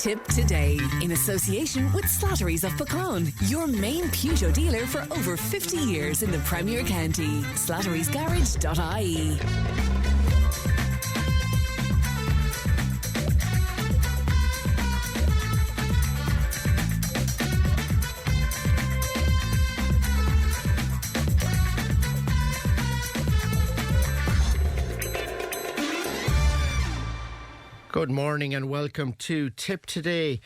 Tip today, in association with Slattery's of Pecan, your main Peugeot dealer for over 50 years in the Premier County. Slattery'sGarage.ie. Good morning and welcome to Tip Today.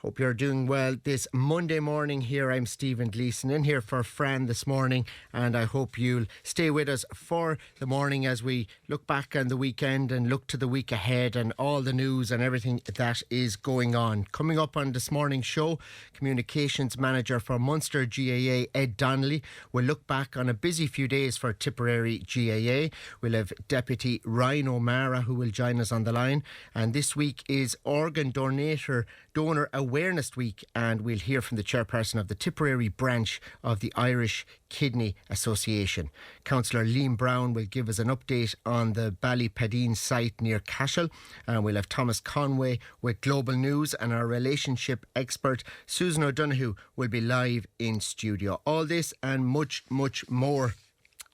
Hope you're doing well this Monday morning here. I'm Stephen Gleeson in here for Fran this morning, and I hope you'll stay with us for the morning as we look back on the weekend and look to the week ahead and all the news and everything that is going on. Coming up on this morning's show, Communications Manager for Munster GAA Ed Donnelly will look back on a busy few days for Tipperary GAA. We'll have Deputy Ryan O'Mara who will join us on the line, and this week is Organ Donor Awareness Week, and we'll hear from the Chairperson of the Tipperary branch of the Irish Kidney Association. Cllr Liam Browne will give us an update on the Ballypadeen site near Cashel, and we'll have Thomas Conway with Global News, and our relationship expert Susan O'Donoghue will be live in studio. All this and much, much more.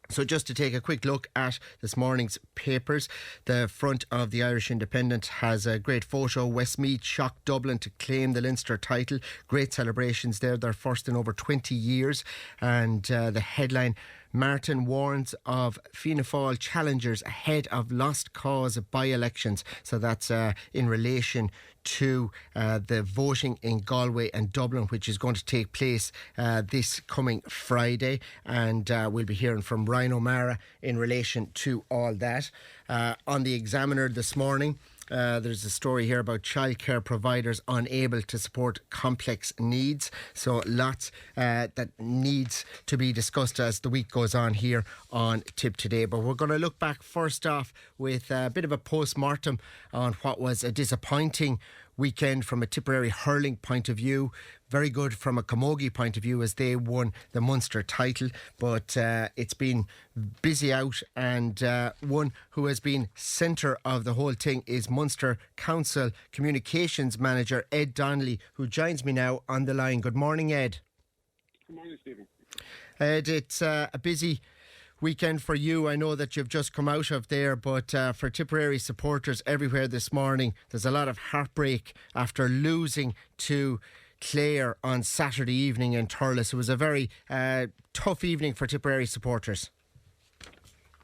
So just to take a quick look at this morning's papers, the front of the Irish Independent has a great photo. Westmeath shocked Dublin to claim the Leinster title. Great celebrations there, their first in over 20 years. And the headline, Martin warns of Fianna Fáil challengers ahead of lost cause by-elections. So that's in relation to the voting in Galway and Dublin, which is going to take place this coming Friday, and we'll be hearing from Ryan O'Mara in relation to all that. On the Examiner this morning, there's a story here about childcare providers unable to support complex needs. So lots that needs to be discussed as the week goes on here on Tip Today. But we're going to look back first off with a bit of a post-mortem on what was a disappointing weekend from a Tipperary hurling point of view. Very good from a Camogie point of view as they won the Munster title, but it's been busy out, and one who has been centre of the whole thing is Munster Council Communications Manager Ed Donnelly, who joins me now on the line. Good morning, Ed. Good morning, Stephen. Ed, it's a busy weekend for you. I know that you've just come out of there, but for Tipperary supporters everywhere this morning, there's a lot of heartbreak after losing to Cllr on Saturday evening in Thurles. It was a very tough evening for Tipperary supporters.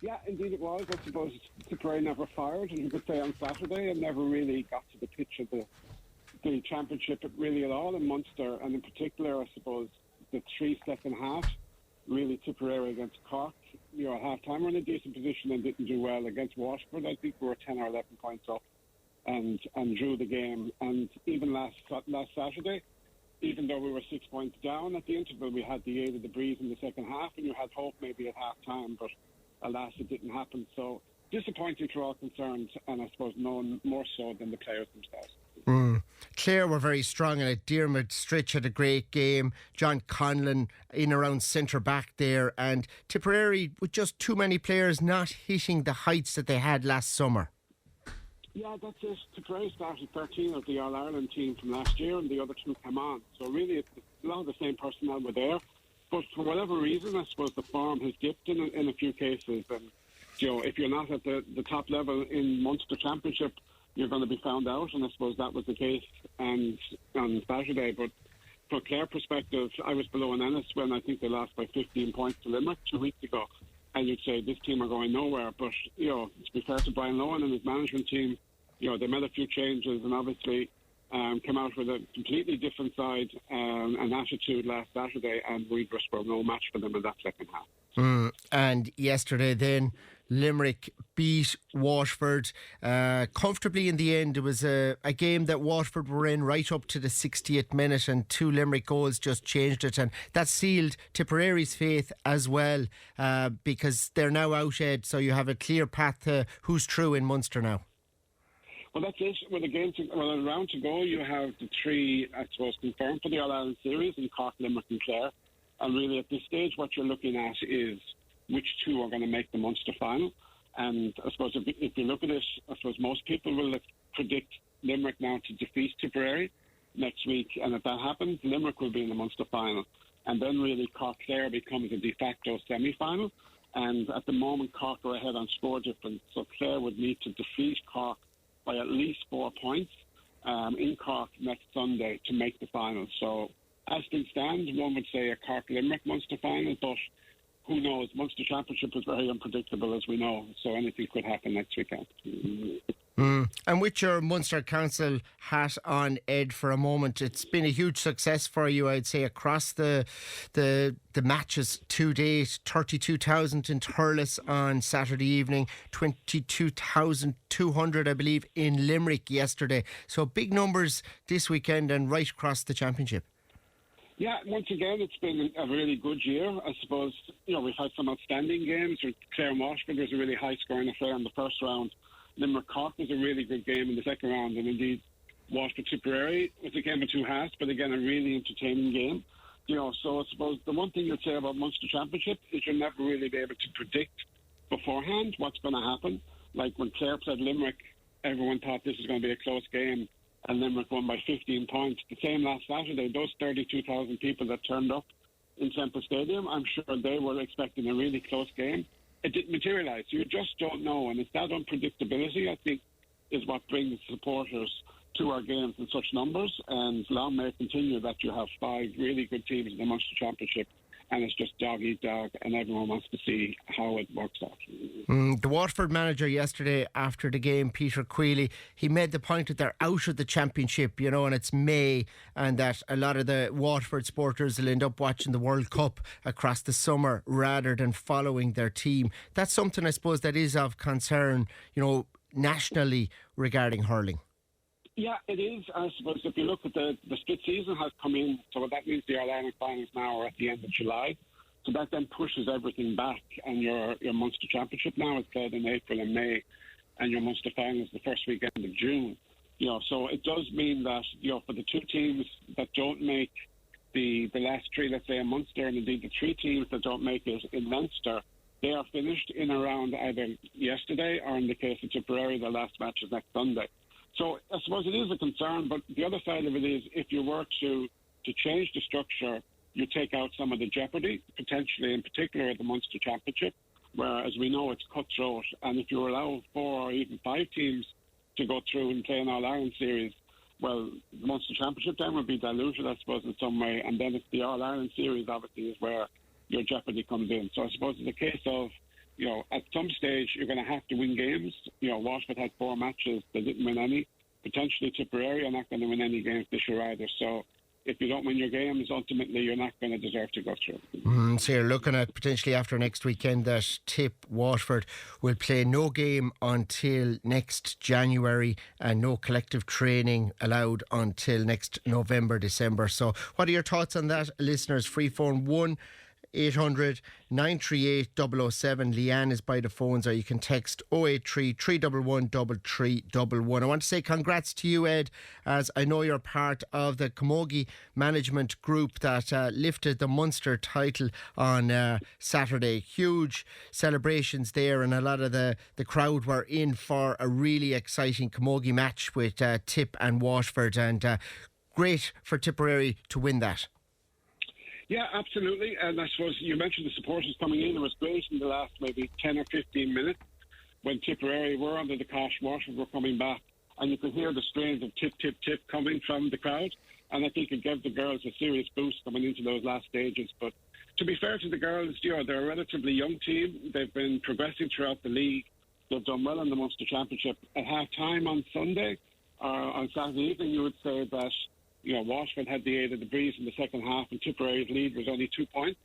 Yeah, indeed it was. I suppose Tipperary never fired, and you could say on Saturday, and never really got to the pitch of the championship really at all in Munster, and in particular, I suppose, the 3 second half, really Tipperary against Cork. You know, at half-time we're in a decent position and didn't do well against Waterford. I think we were 10 or 11 points up and drew the game. And even last Saturday, even though we were 6 points down at the interval, we had the aid of the breeze in the second half, and you had hope maybe at half-time, but alas, it didn't happen. So disappointing for all concerned, and I suppose no one more so than the players themselves. Cllr were very strong in it. Diarmuid Stritch had a great game. John Conlon in around centre back there, and Tipperary with just too many players not hitting the heights that they had last summer. Yeah, that's it. Tipperary started 13 of the All-Ireland team from last year, and the other 2 came on. So really, a lot of the same personnel were there. But for whatever reason, I suppose the form has dipped in a few cases. And you know, if you're not at the top level in Munster Championship, you're going to be found out. And I suppose that was the case on Saturday. But from a Cllr perspective, I was below in Ennis when I think they lost by 15 points to Limerick 2 weeks ago. And you'd say this team are going nowhere. But, you know, to be fair to Brian Lohan and his management team, you know, they made a few changes and obviously came out with a completely different side and attitude last Saturday, and we just were no match for them in that second half. And yesterday then, Limerick beat Waterford comfortably in the end. It was a game that Waterford were in right up to the 60th minute, and 2 Limerick goals just changed it, and that sealed Tipperary's faith as well, because they're now out, Ed, so you have a clear path to who's true in Munster now. Well, that's it. With a round to go, you have the 3, I suppose, confirmed for the All-Ireland Series in Cork, Limerick and Cllr. And really at this stage what you're looking at is which 2 are going to make the Munster final. And I suppose if you look at it, I suppose most people will predict Limerick now to defeat Tipperary. next week. And if that happens, Limerick will be in the Munster final. And then really Cllr becomes a de facto semi-final. And at the moment, Cork are ahead on score difference. So Cllr would need to defeat Cork by at least 4 points in Cork next Sunday to make the final. So as things stand, one would say a Cork-Limerick Munster final, but who knows? Munster Championship is very unpredictable, as we know, so anything could happen next weekend. And with your Munster Council hat on, Ed, for a moment, it's been a huge success for you, I'd say, across the matches to date. 32,000 in Thurles on Saturday evening, 22,200, I believe, in Limerick yesterday. So big numbers this weekend and right across the championship. Yeah, once again, it's been a really good year. I suppose, we've had some outstanding games. Clare and Washford was a really high-scoring affair in the first round. Limerick Cork was a really good game in the second round. And indeed, Washford Tipperary was a game of two halves, but again, a really entertaining game. So I suppose the one thing you'd say about Munster Championship is you'll never really be able to predict beforehand what's going to happen. Like when Clare played Limerick, everyone thought this was going to be a close game, and Limerick won by 15 points. The same last Saturday, those 32,000 people that turned up in Temple Stadium, I'm sure they were expecting a really close game. It didn't materialise. You just don't know, and it's that unpredictability, I think, is what brings supporters to our games in such numbers. And long may it continue that you have 5 really good teams in the Munster Championship, and it's just dog eat dog, and everyone wants to see how it works out. The Waterford manager yesterday after the game, Peter Queally, he made the point that they're out of the championship, and it's May, and that a lot of the Waterford supporters will end up watching the World Cup across the summer rather than following their team. That's something, I suppose, that is of concern, nationally regarding hurling. Yeah, it is. I suppose if you look at the split season has come in, so that means the All-Ireland finals now are at the end of July. So that then pushes everything back, and your Munster Championship now is played in April and May, and your Munster finals the first weekend of June. So it does mean that, for the 2 teams that don't make the last 3, let's say in Munster, and indeed the 3 teams that don't make it in Leinster, they are finished in around either yesterday or, in the case of Tipperary, the last match is next Sunday. So I suppose it is a concern, but the other side of it is if you were to change the structure, you take out some of the jeopardy, potentially in particular at the Munster Championship, where, as we know, it's cutthroat. And if you allow 4 or even 5 teams to go through and play an All-Ireland series, well, the Munster Championship then would be diluted, I suppose, in some way. And then it's the All-Ireland series, obviously, is where your jeopardy comes in. So I suppose it's a case of, at some stage, you're going to have to win games. Washford had 4 matches. They didn't win any. Potentially Tipperary are not going to win any games this year either. So if you don't win your games, ultimately you're not going to deserve to go through. So you're looking at potentially after next weekend that Tipp, Waterford will play no game until next January and no collective training allowed until next November, December. So what are your thoughts on that, listeners? Free phone 1-800-938-007. Leanne is by the phones, or you can text 083 311 3311. I want to say congrats to you, Ed, as I know you're part of the Camogie management group that lifted the Munster title on Saturday. Huge celebrations there, and a lot of the crowd were in for a really exciting Camogie match with Tipp and Washford, and great for Tipperary to win that. Yeah, absolutely. And I suppose you mentioned the supporters coming in. It was great in the last maybe 10 or 15 minutes when Tipperary were under the cosh, Washford were coming back, and you could hear the strains of tip, tip, tip coming from the crowd. And I think it gave the girls a serious boost coming into those last stages. But to be fair to the girls, they're a relatively young team. They've been progressing throughout the league. They've done well in the Munster Championship. At half-time on Sunday, or on Saturday evening, you would say that Washford had the aid of the breeze in the second half, and Tipperary's lead was only 2 points.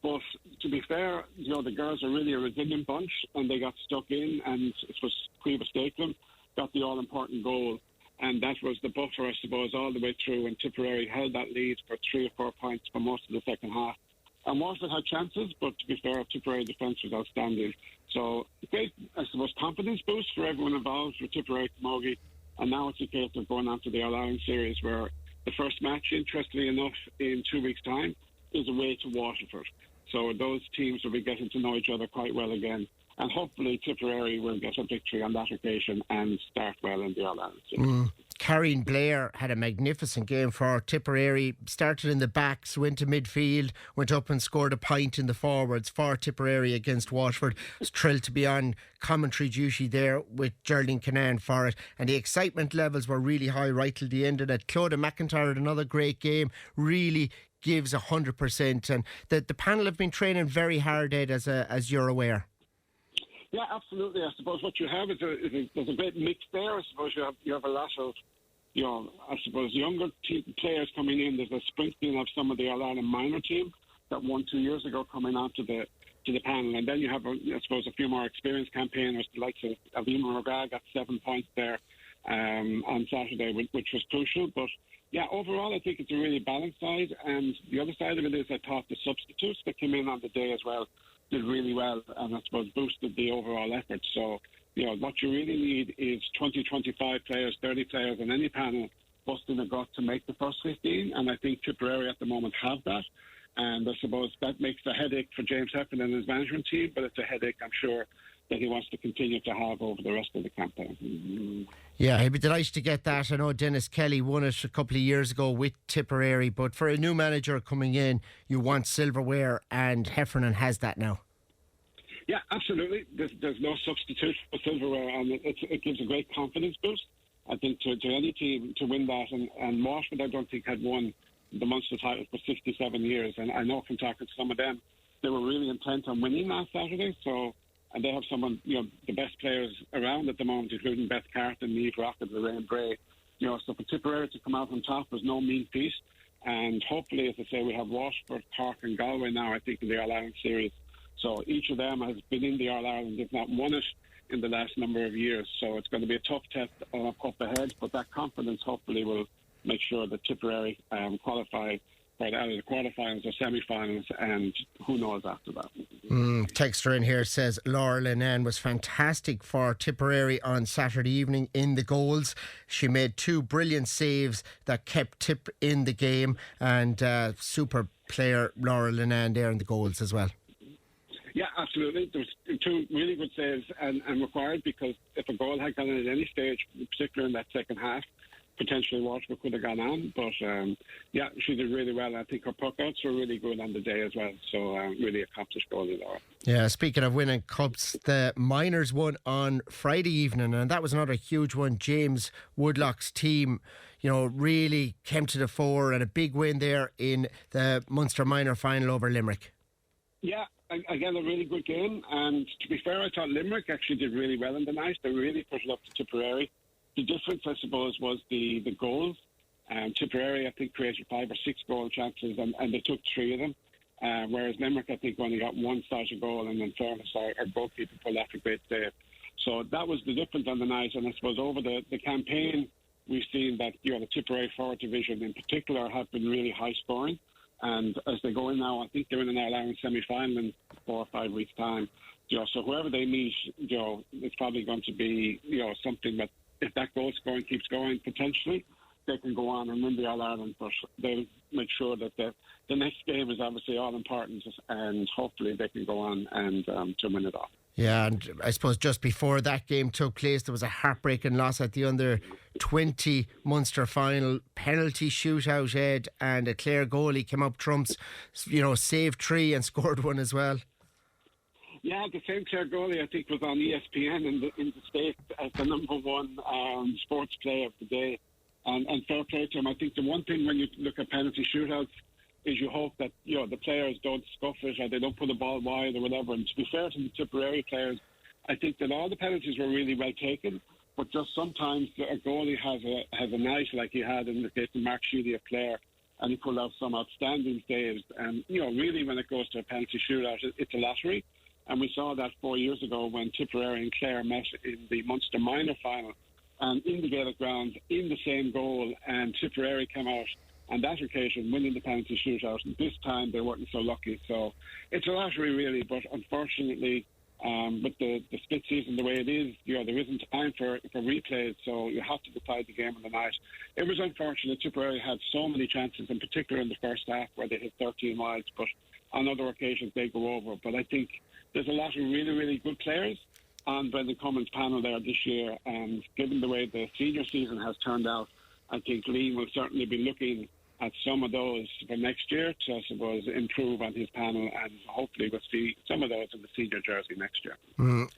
But to be fair, the girls are really a resilient bunch, and they got stuck in, and it was Cueva Stakelum got the all-important goal, and that was the buffer, I suppose, all the way through, and Tipperary held that lead for 3 or 4 points for most of the second half. And Washford had chances, but to be fair, Tipperary defence was outstanding. So great, I suppose, confidence boost for everyone involved with Tipperary Camogie, and now it's a case of going on to the All-Ireland series, where the first match, interestingly enough, in 2 weeks' time, is away to Waterford. So those teams will be getting to know each other quite well again. And hopefully Tipperary will get a victory on that occasion and start well in the All-Ireland series. Carrion Blair had a magnificent game for Tipperary. Started in the backs, went to midfield, went up and scored a point in the forwards for Tipperary against Waterford. Was thrilled to be on commentary duty there with Geraldine Canaan for it. And the excitement levels were really high right till the end of it. Clodagh McIntyre had another great game. Really gives 100%. And the panel have been training very hard, Ed, as you're aware. Yeah, absolutely. I suppose what you have is there's a great mix there. I suppose you have a lot of, I suppose younger players coming in. There's a sprinkling of some of the All-Ireland minor team that won 2 years ago coming onto the panel, and then you have, I suppose, a few more experienced campaigners, the likes of Eamon O'Gara got 7 points there on Saturday, which was crucial. But yeah, overall, I think it's a really balanced side, and the other side of it is I thought the substitutes that came in on the day as well did really well, and I suppose boosted the overall effort. So, what you really need is 20, 25 players, 30 players on any panel busting a gut to make the first 15, and I think Tipperary at the moment have that. And I suppose that makes a headache for James Heffernan and his management team, but it's a headache I'm sure that he wants to continue to have over the rest of the campaign. Yeah, he'd be delighted to get that. I know Dennis Kelly won it a couple of years ago with Tipperary, but for a new manager coming in, you want silverware, and Heffernan has that now. Yeah, absolutely. There's no substitute for silverware, and it gives a great confidence boost, I think, to any team to win that. And Waterford, I don't think, had won the Munster title for 67 years. And I know from talking to some of them, they were really intent on winning last Saturday. And they have some of the best players around at the moment, including Beth Carton, Niamh Rocket, Lorraine Bray. So for Tipperary to come out on top was no mean feat. And hopefully, as I say, we have Waterford, Cork and Galway now, I think, in the All-Ireland series. So each of them has been in the All-Ireland. They've not won it in the last number of years. So it's going to be a tough test up ahead. But that confidence hopefully will make sure that Tipperary qualify for either the quarterfinals or semi-finals, and who knows after that. Texter in here says Laura Linan was fantastic for Tipperary on Saturday evening in the goals. She made 2 brilliant saves that kept Tip in the game, and super player Laura Linan there in the goals as well. Yeah, absolutely. There was 2 really good saves and required, because if a goal had gone in at any stage, particularly in that second half, potentially Waterford could have gone on. But yeah, she did really well. I think her puck-outs were really good on the day as well. So really accomplished goalie, Laura. Yeah, speaking of winning cups, the minors won on Friday evening, and that was another huge one. James Woodlock's team, really came to the fore, and a big win there in the Munster minor final over Limerick. Yeah, again, a really good game. And to be fair, I thought Limerick actually did really well in the night. They really put it up to Tipperary. The difference, I suppose, was the goals. Tipperary, I think, created 5 or 6 goal chances, and they took 3 of them. Whereas Limerick, I think, only got 1 started goal, and then fairness, our goalkeeper pulled off a great save. So that was the difference on the night. And I suppose over the campaign, we've seen that the Tipperary forward division in particular have been really high scoring. And as they go in now, I think they're in an All-Ireland semi-final in 4 or 5 weeks' time. So whoever they meet, it's probably going to be, something that, if that goal scoring keeps going, potentially they can go on and win the All-Ireland. But they'll make sure that the next game is obviously all important, and hopefully they can go on and to win it off. Yeah, and I suppose just before that game took place, there was a heartbreaking loss at the under-20 Munster final, penalty shootout, Ed, and a Cllr goalie came up trumps, saved 3 and scored 1 as well. Yeah, the same Cllr goalie, I think, was on ESPN in the States as the number 1 sports player of the day. And fair play to him. I think the one thing when you look at penalty shootouts is you hope that the players don't scuff it, or they don't put the ball wide or whatever. And to be fair to the Tipperary players, I think that all the penalties were really well taken, but just sometimes a goalie has a night like he had in the case of Mark Sheedy of Cllr, and he pulled out some outstanding saves. And really when it goes to a penalty shootout, it's a lottery. And we saw that 4 years ago when Tipperary and Cllr met in the Munster minor final, and in the Gaelic grounds, in the same goal, and Tipperary came out on that occasion winning the penalty shootout. And this time they weren't so lucky. So it's a lottery really, but unfortunately with the split season the way it is, there isn't time for replays, so you have to decide the game on the night. It was unfortunate. Tipperary had so many chances, in particular in the first half where they hit 13 wides, but on other occasions they go over. But I think there's a lot of really, really good players. on Brendan Cummins' panel there this year, and given the way the senior season has turned out, I think Liam will certainly be looking at some of those for next year to, I suppose, improve on his panel, and hopefully we'll see some of those in the senior jersey next year.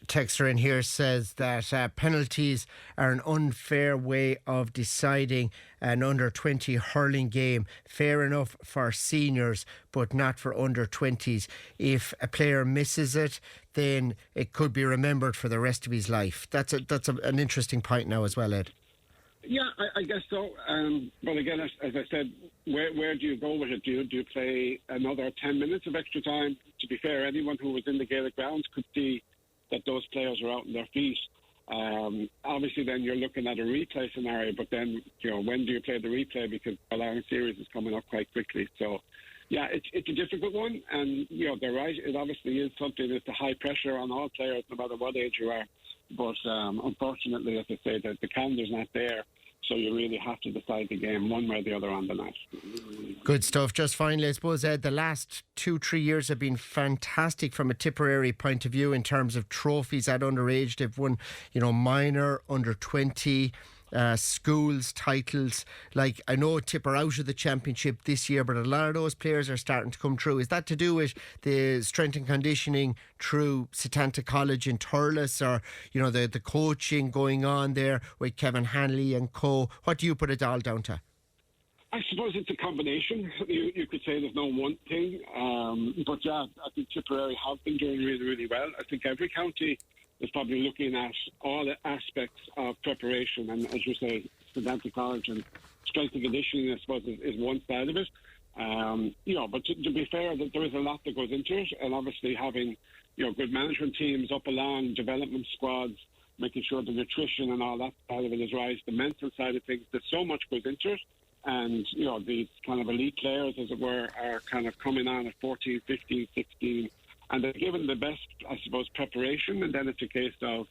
Texter in here says that penalties are an unfair way of deciding an under-20 hurling game. Fair enough for seniors, but not for under-20s. If a player misses it, then it could be remembered for the rest of his life. That's an interesting point now as well, Ed. Yeah, I guess so. But again, as I said, where do you go with it? Do you play another 10 minutes of extra time? To be fair, anyone who was in the Gaelic grounds could see that those players are out on their feet. Obviously, then you're looking at a replay scenario, but then, when do you play the replay? Because the All-Ireland series is coming up quite quickly. So, yeah, it's a difficult one. And, they're right. It obviously is something that's a high pressure on all players, no matter what age you are. But unfortunately, as I say, the calendar's not there. So you really have to decide the game one way or the other on the night. Good stuff. Just finally, I suppose, Ed, the last 2-3 years have been fantastic from a Tipperary point of view in terms of trophies at underage. They've won, minor, under 20, schools, titles. Like, I know Tip are out of the championship this year, but a lot of those players are starting to come through. Is that to do with the strength and conditioning through Setanta College in Thurles, or the coaching going on there with Kevin Hanley and co? What do you put it all down to? I suppose it's a combination. You could say there's no one thing, but yeah, I think Tipperary have been doing really, really well. I think every county is probably looking at all the aspects of preparation, and as you say, Setanta College and strength and conditioning, I suppose, is one side of it. But to be fair, there is a lot that goes into it, and obviously having good management teams up along, development squads, making sure the nutrition and all that side of it is right, the mental side of things. There's so much goes into it, and these kind of elite players, as it were, are kind of coming on at 14, 15, 16. And they're given the best, I suppose, preparation, and then it's a case of,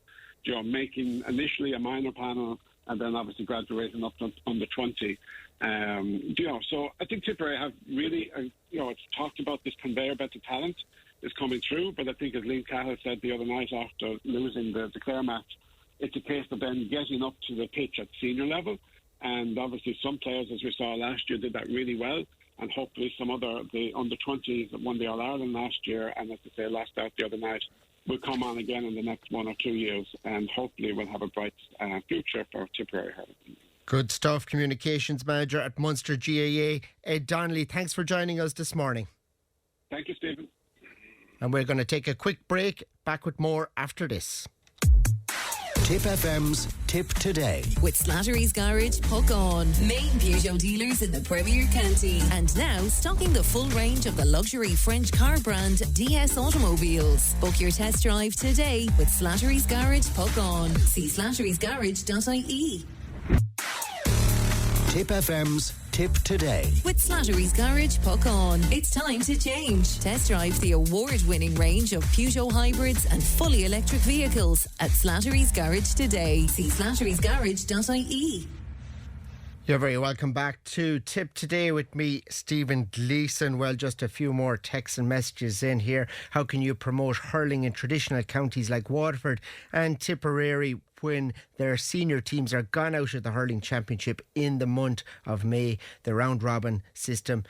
making initially a minor panel, and then obviously graduating up to under 20. So I think Tipperary have really, it's talked about this conveyor belt of talent is coming through, but I think as Liam Cahill said the other night after losing the Cllr match, it's a case of then getting up to the pitch at senior level, and obviously some players, as we saw last year, did that really well. And hopefully the under-20s that won the All-Ireland last year, and as I say, lost out the other night, will come on again in the next 1 or 2 years, and hopefully we'll have a bright future for Tipperary hurling. Good stuff. Communications Manager at Munster GAA, Ed Donnelly. Thanks for joining us this morning. Thank you, Stephen. And we're going to take a quick break. Back with more after this. Tip FM's Tip Today. With Slattery's Garage, Puck On. Main Peugeot dealers in the Premier County. And now stocking the full range of the luxury French car brand DS Automobiles. Book your test drive today with Slattery's Garage, Puck On. See slatterysgarage.ie. Tip FM's Tip Today. With Slattery's Garage, Puck On. It's time to change. Test drive the award-winning range of Peugeot hybrids and fully electric vehicles at Slattery's Garage today. See slatterysgarage.ie. You're very welcome back to Tip Today with me, Stephen Gleeson. Well, just a few more texts and messages in here. How can you promote hurling in traditional counties like Waterford and Tipperary when their senior teams are gone out of the hurling championship in the month of May? The round robin system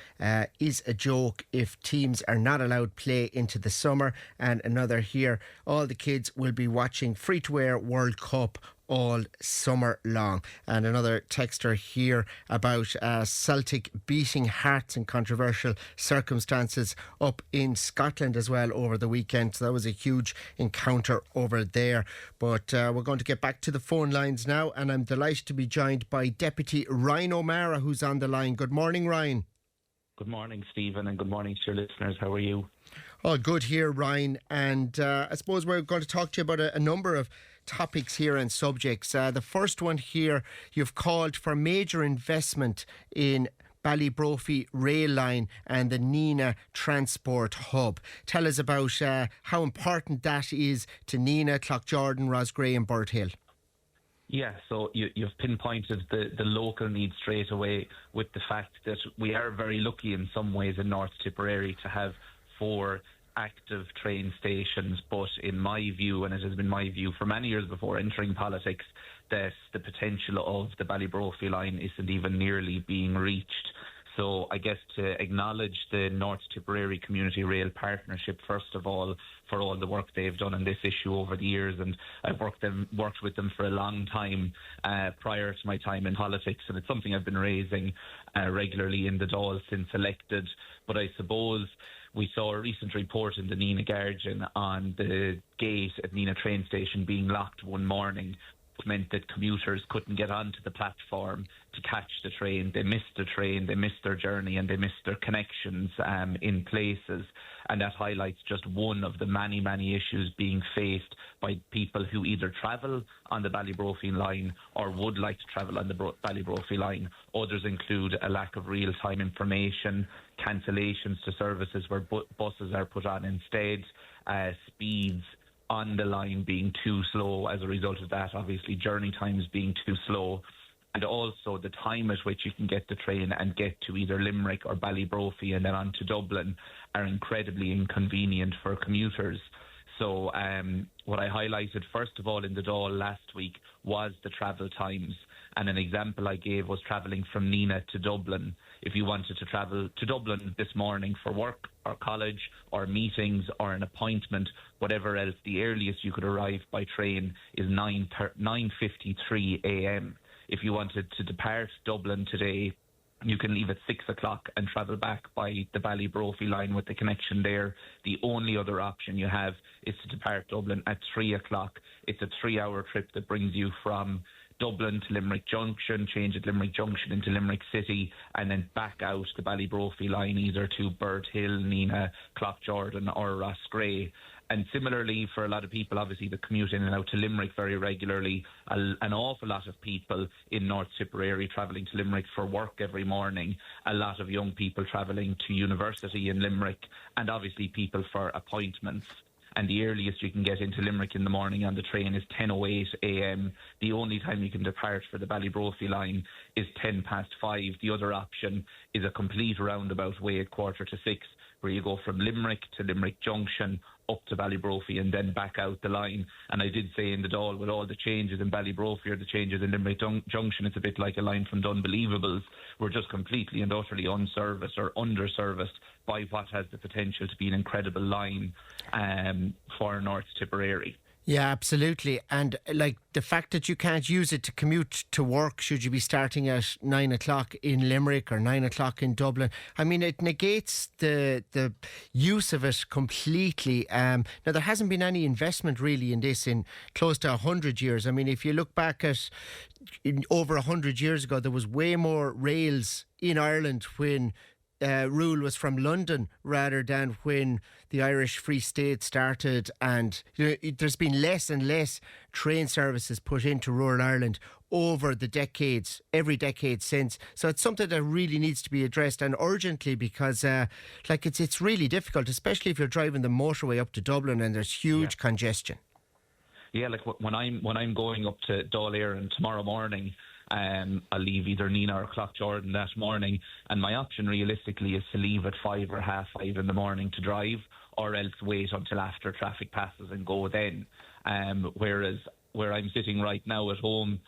is a joke if teams are not allowed play into the summer. And another here, all the kids will be watching free-to-air World Cup all summer long. And another texter here about Celtic beating Hearts in controversial circumstances up in Scotland as well over the weekend. So that was a huge encounter over there. But we're going to get back to the phone lines now, and I'm delighted to be joined by Deputy Ryan O'Mara, who's on the line. Good morning, Ryan. Good morning, Stephen, and good morning to your listeners. How are you? Oh, good here, Ryan. And I suppose we're going to talk to you about a number of topics here and subjects. The first one here, you've called for major investment in Ballybrophy rail line and the Nina transport hub. Tell us about how important that is to Nina, Clough-Jordan, Roscrea and Bird Hill. Yeah, so you've pinpointed the local need straight away with the fact that we are very lucky in some ways in North Tipperary to have 4 active train stations, but in my view, and it has been my view for many years before entering politics, that the potential of the Ballybrophy line isn't even nearly being reached. So I guess to acknowledge the North Tipperary Community Rail Partnership, first of all, for all the work they've done on this issue over the years, and I've worked with them for a long time prior to my time in politics, and it's something I've been raising regularly in the Dáil since elected. But I suppose we saw a recent report in the Nina Guardian on the gate at Nina train station being locked one morning. It meant that commuters couldn't get onto the platform to catch the train. They missed the train, they missed their journey, and they missed their connections in places. And that highlights just one of the many, many issues being faced by people who either travel on the Ballybrophy line or would like to travel on the Ballybrophy line. Others include a lack of real-time information, cancellations to services where buses are put on instead, speeds on the line being too slow as a result of that, obviously journey times being too slow, and also the time at which you can get the train and get to either Limerick or Ballybrophy and then on to Dublin are incredibly inconvenient for commuters. So what I highlighted first of all in the Dáil last week was the travel times, and an example I gave was travelling from Nina to Dublin. If you wanted to travel to Dublin this morning for work or college or meetings or an appointment, whatever else, the earliest you could arrive by train is 9:53 a.m. If you wanted to depart Dublin today, you can leave at 6 o'clock and travel back by the Ballybrophy line with the connection there. The only other option you have is to depart Dublin at 3 o'clock. It's a 3-hour trip that brings you from Dublin to Limerick Junction, change at Limerick Junction into Limerick City, and then back out the Ballybrophy line either to Bird Hill, Nina, Clough-Jordan or Roscrea. And similarly, for a lot of people, obviously, that commute in and out to Limerick very regularly, an awful lot of people in North Tipperary travelling to Limerick for work every morning, a lot of young people travelling to university in Limerick, and obviously people for appointments. And the earliest you can get into Limerick in the morning on the train is 10:08 a.m. The only time you can depart for the Ballybrophy line is 5:10. The other option is a complete roundabout way at 5:45, where you go from Limerick to Limerick Junction up to Ballybrophy and then back out the line. And I did say in the Dáil, with all the changes in Ballybrophy or the changes in Limerick Junction, it's a bit like a line from Dunbelievables. We're just completely and utterly unserviced or underserviced by what has the potential to be an incredible line for North Tipperary. Yeah, absolutely. And like the fact that you can't use it to commute to work, should you be starting at 9 o'clock in Limerick or 9 o'clock in Dublin, I mean, it negates the use of it completely. Now, there hasn't been any investment really in this in close to 100 years. I mean, if you look back at over 100 years ago, there was way more rails in Ireland when rule was from London rather than when the Irish Free State started, and there's been less and less train services put into rural Ireland over the decades, every decade since. So it's something that really needs to be addressed, and urgently, because it's really difficult, especially if you're driving the motorway up to Dublin and there's huge congestion. Yeah, like when I'm going up to Dáil and tomorrow morning, I'll leave either Nina or Clough-Jordan that morning, and my option realistically is to leave at 5 or 5:30 in the morning to drive, or else wait until after traffic passes and go then. Whereas where I'm sitting right now at home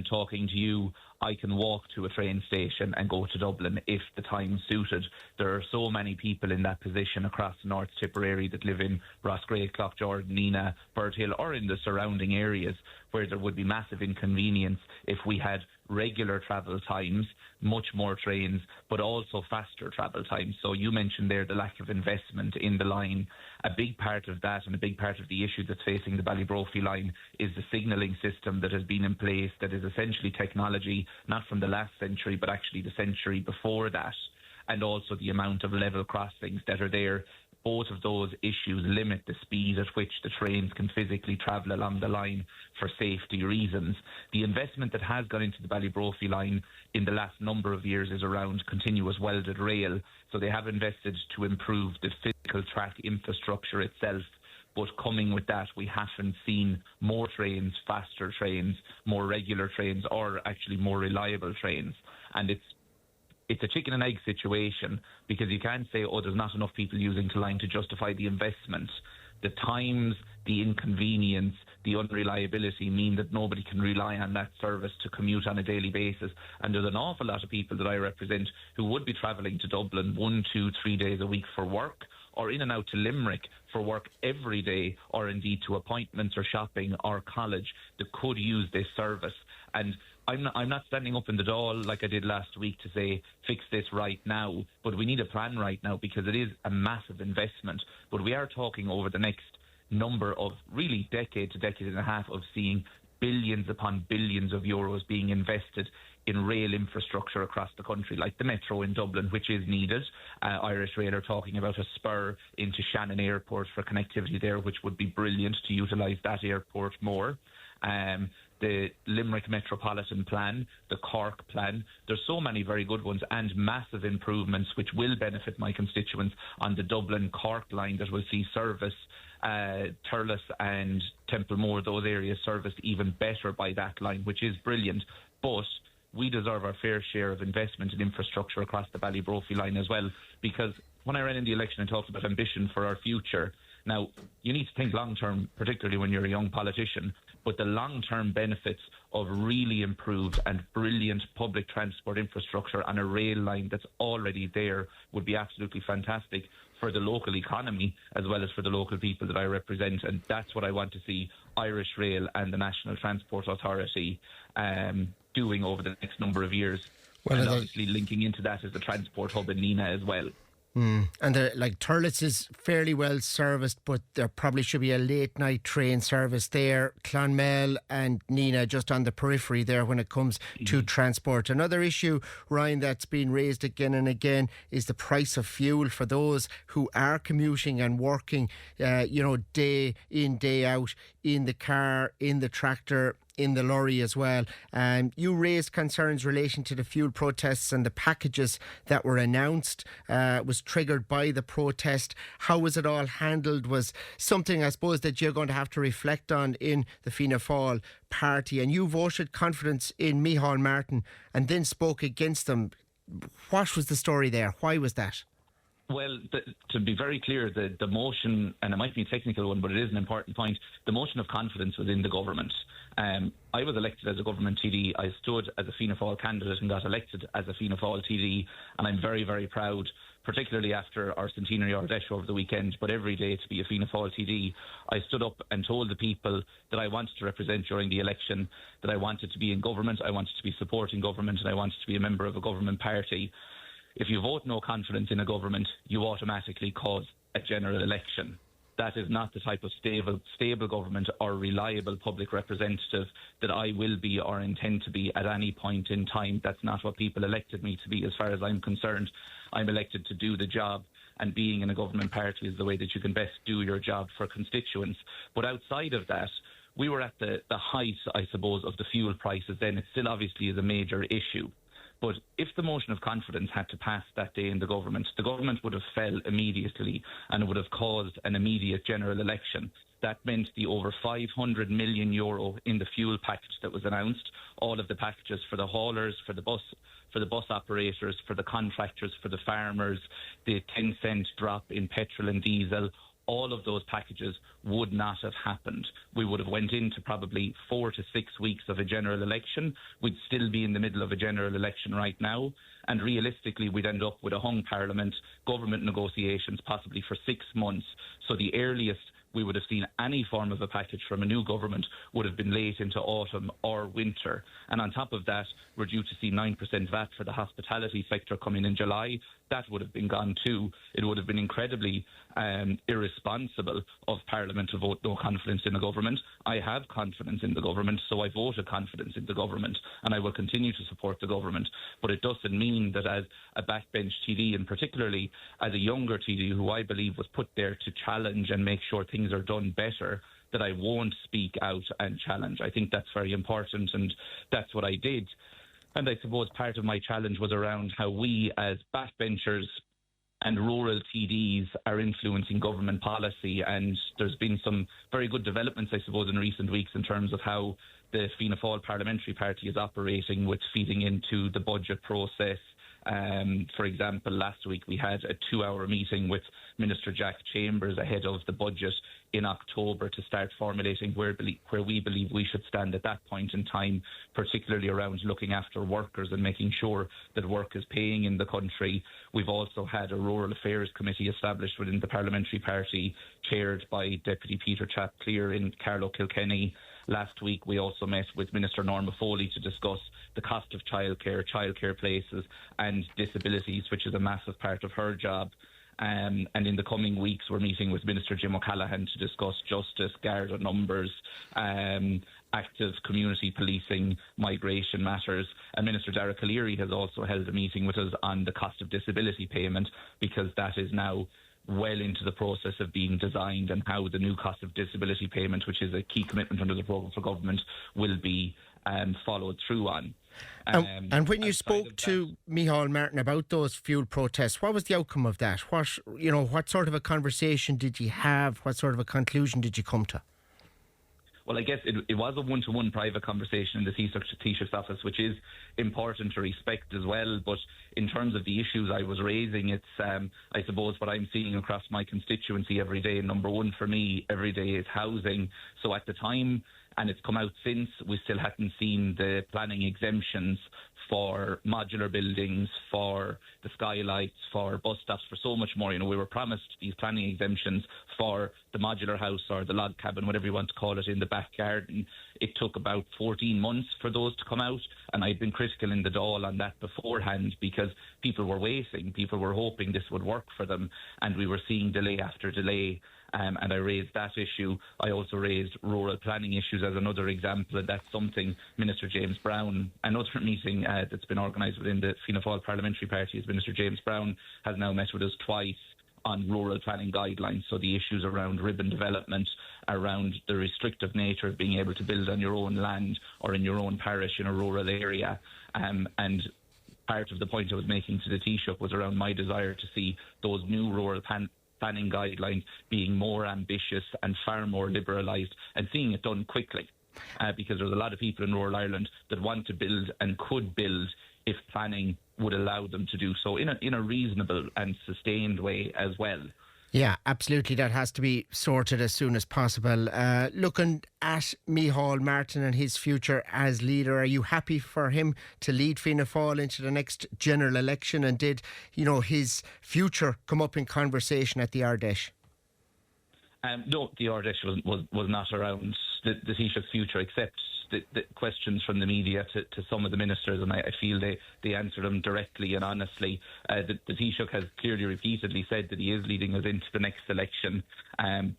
talking to you, I can walk to a train station and go to Dublin if the time suited. There are so many people in that position across North Tipperary that live in Roscrea, Clough-Jordan, Nina, Bird Hill, or in the surrounding areas, where there would be massive inconvenience if we had regular travel times, much more trains, but also faster travel times. So you mentioned there the lack of investment in the line. A big part of that, and a big part of the issue that's facing the Ballybrophy line, is the signalling system that has been in place, that is essentially technology not from the last century but actually the century before that, and also the amount of level crossings that are there. Both of those issues limit the speed at which the trains can physically travel along the line for safety reasons. The investment that has gone into the Ballybrophy line in the last number of years is around continuous welded rail. So they have invested to improve the physical track infrastructure itself. But coming with that, we haven't seen more trains, faster trains, more regular trains, or actually more reliable trains. And it's it's a chicken and egg situation, because you can't say, oh, there's not enough people using Cllr to justify the investment. The times, the inconvenience, the unreliability mean that nobody can rely on that service to commute on a daily basis. And there's an awful lot of people that I represent who would be travelling to Dublin 1, 2, 3 days a week for work, or in and out to Limerick for work every day, or indeed to appointments or shopping or college, that could use this service. And I'm not standing up in the Dáil like I did last week to say, fix this right now, but we need a plan right now, because it is a massive investment. But we are talking over the next number of really decade to decade and a half of seeing billions upon billions of euros being invested in rail infrastructure across the country, like the metro in Dublin, which is needed. Irish Rail are talking about a spur into Shannon Airport for connectivity there, which would be brilliant to utilise that airport more. The Limerick Metropolitan Plan, the Cork Plan. There's so many very good ones, and massive improvements which will benefit my constituents on the Dublin-Cork line that will see service, Thurles and Templemore, those areas serviced even better by that line, which is brilliant. But we deserve our fair share of investment in infrastructure across the Ballybrophy line as well, because when I ran in the election, I talked about ambition for our future. Now, you need to think long-term, particularly when you're a young politician, but the long-term benefits of really improved and brilliant public transport infrastructure on a rail line that's already there would be absolutely fantastic for the local economy as well as for the local people that I represent. And that's what I want to see Irish Rail and the National Transport Authority doing over the next number of years. Well, and obviously linking into that is the transport hub in Nenagh as well. And Thurles is fairly well serviced, but there probably should be a late night train service there. Clonmel and Nenagh just on the periphery there when it comes to transport. Another issue, Ryan, that's been raised again and again is the price of fuel for those who are commuting and working, day in, day out, in the car, in the tractor, in the lorry as well. You raised concerns in relation to the fuel protests and the packages that were announced was triggered by the protest. How was it all handled was something, I suppose, that you're going to have to reflect on in the Fianna Fáil party. And you voted confidence in Micheál Martin and then spoke against them. What was the story there? Why was that? Well, to be very clear, the motion, and it might be a technical one, but it is an important point, the motion of confidence was in the government. I was elected as a government TD. I stood as a Fianna Fáil candidate and got elected as a Fianna Fáil TD, and I'm very, very proud, particularly after our centenary Ardèche over the weekend, but every day to be a Fianna Fáil TD. I stood up and told the people that I wanted to represent during the election, that I wanted to be in government, I wanted to be supporting government, and I wanted to be a member of a government party. If you vote no confidence in a government, you automatically cause a general election. That is not the type of stable government or reliable public representative that I will be or intend to be at any point in time. That's not what people elected me to be, as far as I'm concerned. I'm elected to do the job, and being in a government party is the way that you can best do your job for constituents. But outside of that, we were at the height, I suppose, of the fuel prices then. It still obviously is a major issue. But if the motion of confidence had to pass that day in the government would have fell immediately and it would have caused an immediate general election. That meant the over €500 million in the fuel package that was announced, all of the packages for the haulers, for the bus operators, for the contractors, for the farmers, the 10-cent drop in petrol and diesel, all of those packages would not have happened. We would have went into probably 4 to 6 weeks of a general election. We'd still be in the middle of a general election right now. And realistically, we'd end up with a hung parliament, government negotiations possibly for 6 months. So the earliest we would have seen any form of a package from a new government would have been late into autumn or winter. And on top of that, we're due to see 9% VAT for the hospitality sector coming in July. That would have been gone too. It would have been incredibly irresponsible of Parliament to vote no confidence in the government. I have confidence in the government, so I voted confidence in the government, and I will continue to support the government. But it doesn't mean that as a backbench TD, and particularly as a younger TD who I believe was put there to challenge and make sure things are done better, that I won't speak out and challenge. I think that's very important, and that's what I did. And I suppose part of my challenge was around how we as backbenchers and rural TDs are influencing government policy. And there's been some very good developments, I suppose, in recent weeks in terms of how the Fianna Fáil Parliamentary Party is operating with feeding into the budget process, For example, last week we had a 2-hour meeting with Minister Jack Chambers ahead of the budget in October to start formulating where we believe we should stand at that point in time, particularly around looking after workers and making sure that work is paying in the country. We've also had a Rural Affairs Committee established within the Parliamentary Party, chaired by Deputy Peter Cllr in Carlow Kilkenny. Last week we also met with Minister Norma Foley to discuss the cost of childcare places and disabilities, which is a massive part of her job. And in the coming weeks, we're meeting with Minister Jim O'Callaghan to discuss justice, Garda numbers, active community policing, migration matters. And Minister Dara O'Leary has also held a meeting with us on the cost of disability payment, because that is now well into the process of being designed, and how the new cost of disability payment, which is a key commitment under the programme for government, will be followed through on. And when you spoke to Micheál Martin about those fuel protests, what was the outcome of that? What sort of a conversation did you have? What sort of a conclusion did you come to? Well, I guess it was a one-to-one private conversation in the Taoiseach's office, which is important to respect as well. But in terms of the issues I was raising, it's, I suppose, what I'm seeing across my constituency every day. Number one for me every day is housing. So at the time, and it's come out since, we still hadn't seen the planning exemptions for modular buildings, for the skylights, for bus stops, for so much more. We were promised these planning exemptions for the modular house or the log cabin, whatever you want to call it, in the back garden. It took about 14 months for those to come out, and I'd been critical in the Dáil on that beforehand, because people were waiting, people were hoping this would work for them, and we were seeing delay after delay. And I raised that issue. I also raised rural planning issues as another example, and that's something Minister James Browne, another meeting that's been organised within the Fianna Fáil Parliamentary Party, is Minister James Browne has now met with us twice on rural planning guidelines. So the issues around ribbon development, around the restrictive nature of being able to build on your own land or in your own parish in a rural area. And part of the point I was making to the Taoiseach was around my desire to see those new rural planning guidelines being more ambitious and far more liberalised, and seeing it done quickly, because there's a lot of people in rural Ireland that want to build and could build if planning would allow them to do so in a reasonable and sustained way as well. Yeah, absolutely. That has to be sorted as soon as possible. Looking at Micheál Martin and his future as leader, are you happy for him to lead Fianna Fáil into the next general election? And did, his future come up in conversation at the Ardèche? No, the Ardèche was not around the Taoiseach's future, except the questions from the media to some of the ministers, and I feel they answer them directly and honestly. The Taoiseach has clearly repeatedly said that he is leading us into the next election,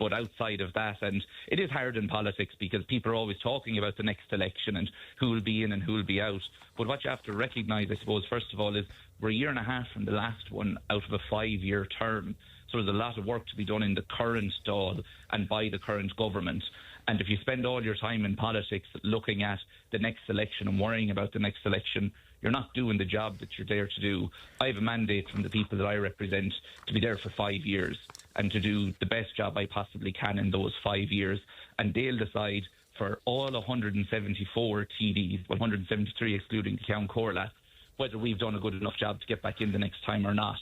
but outside of that, and it is hard in politics because people are always talking about the next election and who will be in and who will be out. But what you have to recognise, I suppose, first of all, is we're a year and a half from the last one out of a 5-year term. So there's a lot of work to be done in the current Dáil and by the current government. And if you spend all your time in politics looking at the next election and worrying about the next election, you're not doing the job that you're there to do. I have a mandate from the people that I represent to be there for 5 years and to do the best job I possibly can in those 5 years. And they'll decide for all 174 TDs, 173 excluding the Count Córla, whether we've done a good enough job to get back in the next time or not.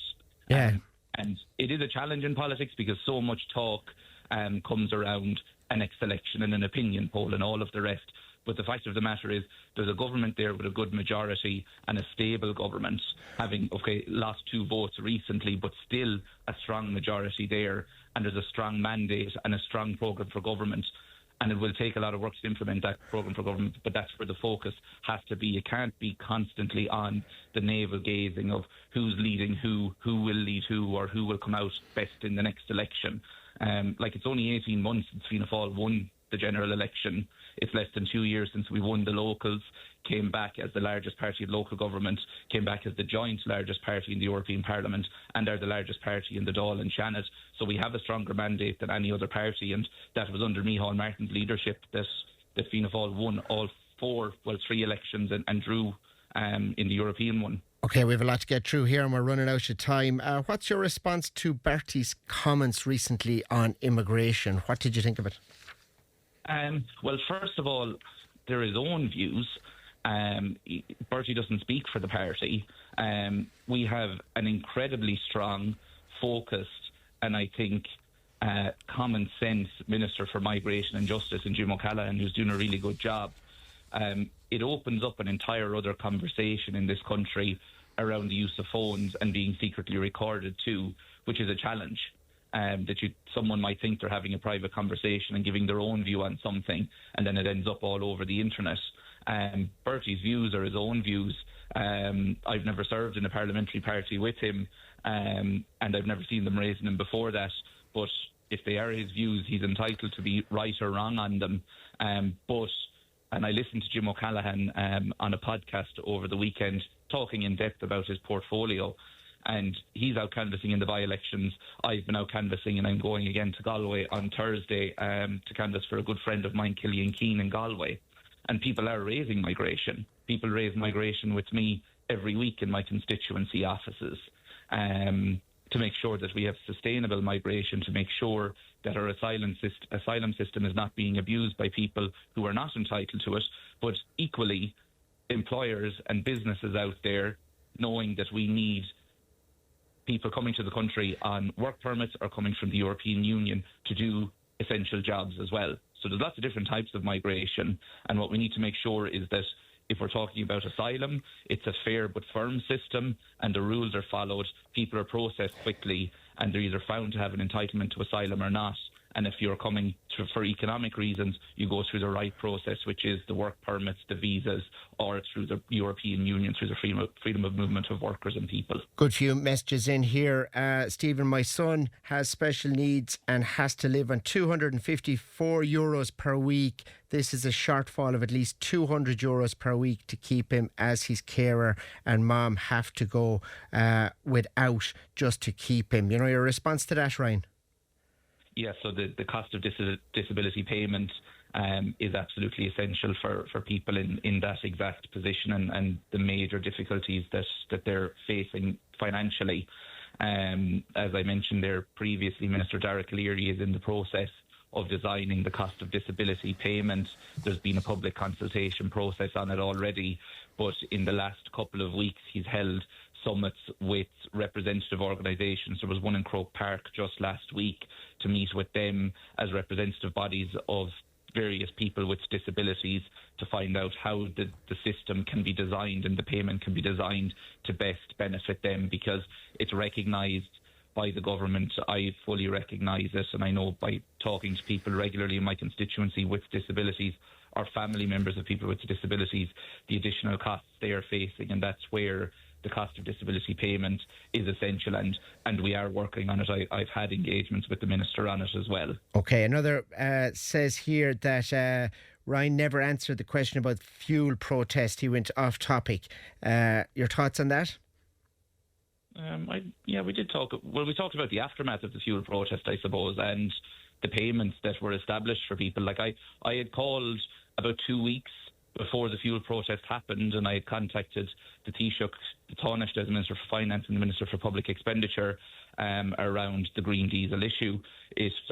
Yeah. And it is a challenge in politics because so much talk comes around a next election and an opinion poll and all of the rest. But the fact of the matter is there's a government there with a good majority and a stable government, having, lost 2 votes recently, but still a strong majority there. And there's a strong mandate and a strong programme for government. And it will take a lot of work to implement that programme for government, but that's where the focus has to be. It can't be constantly on the navel gazing of who's leading who will lead who, or who will come out best in the next election. It's only 18 months since Fianna Fáil won the general election. It's less than 2 years since we won the locals, came back as the largest party in local government, came back as the joint largest party in the European Parliament, and are the largest party in the Dáil and Shannon. So we have a stronger mandate than any other party, and that was under Micheál Martin's leadership that Fianna Fáil won all 3 elections and drew in the European one. Okay, we have a lot to get through here and we're running out of time. What's your response to Bertie's comments recently on immigration? What did you think of it? Well, first of all, they're his own views. Bertie doesn't speak for the party, We have an incredibly strong, focused, and I think common sense Minister for Migration and Justice in Jim O'Callaghan, who's doing a really good job. It opens up an entire other conversation in this country around the use of phones and being secretly recorded too, which is a challenge. Someone might think they're having a private conversation and giving their own view on something, and then it ends up all over the internet. Bertie's views are his own views. I've never served in a parliamentary party with him, and I've never seen them raising them before that. But if they are his views, he's entitled to be right or wrong on them. And I listened to Jim O'Callaghan on a podcast over the weekend, talking in depth about his portfolio. And he's out canvassing in the by-elections. I've been out canvassing, and I'm going again to Galway on Thursday to canvass for a good friend of mine, Killian Keane, in Galway. And people are raising migration. People raise migration with me every week in my constituency offices to make sure that we have sustainable migration, to make sure that our asylum system is not being abused by people who are not entitled to it, but equally employers and businesses out there knowing that we need people coming to the country on work permits or coming from the European Union to do essential jobs as well. So there's lots of different types of migration, and what we need to make sure is that if we're talking about asylum, it's a fair but firm system and the rules are followed, people are processed quickly, and they're either found to have an entitlement to asylum or not. And if you're coming for economic reasons, you go through the right process, which is the work permits, the visas, or through the European Union, through the freedom of movement of workers and people. Good few messages in here. Stephen, my son has special needs and has to live on €254 per week. This is a shortfall of at least €200 per week to keep him as his carer, and Mom have to go without just to keep him. You know, your response to that, Ryan? Yes, so the cost of disability payment is absolutely essential for people in that exact position and the major difficulties that they're facing financially. As I mentioned there previously, Minister Cllr is in the process of designing the cost of disability payment. There's been a public consultation process on it already, but in the last couple of weeks he's held summits with representative organisations. There was one in Croke Park just last week to meet with them as representative bodies of various people with disabilities to find out how the system can be designed and the payment can be designed to best benefit them, because it's recognised by the government. I fully recognise it, and I know by talking to people regularly in my constituency with disabilities or family members of people with disabilities, the additional costs they are facing, and that's where the cost of disability payment is essential, and we are working on it. I've had engagements with the Minister on it as well. Okay, another says here that Ryan never answered the question about fuel protest. He went off topic. Your thoughts on that? We did talk. Well, we talked about the aftermath of the fuel protest, I suppose, and the payments that were established for people. Like I had called about 2 weeks before the fuel protest happened, and I had contacted the Taoiseach, the Taoiseach as the Minister for Finance and the Minister for Public Expenditure around the green diesel issue.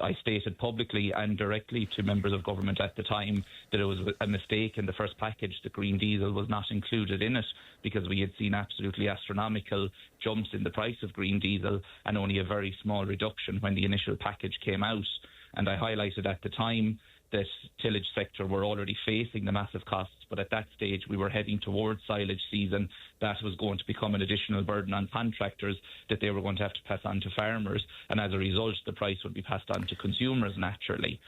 I stated publicly and directly to members of government at the time that it was a mistake in the first package that green diesel was not included in it, because we had seen absolutely astronomical jumps in the price of green diesel and only a very small reduction when the initial package came out. And I highlighted at the time that tillage sector were already facing the massive costs, but at that stage we were heading towards silage season. That was going to become an additional burden on contractors that they were going to have to pass on to farmers, and as a result the price would be passed on to consumers naturally.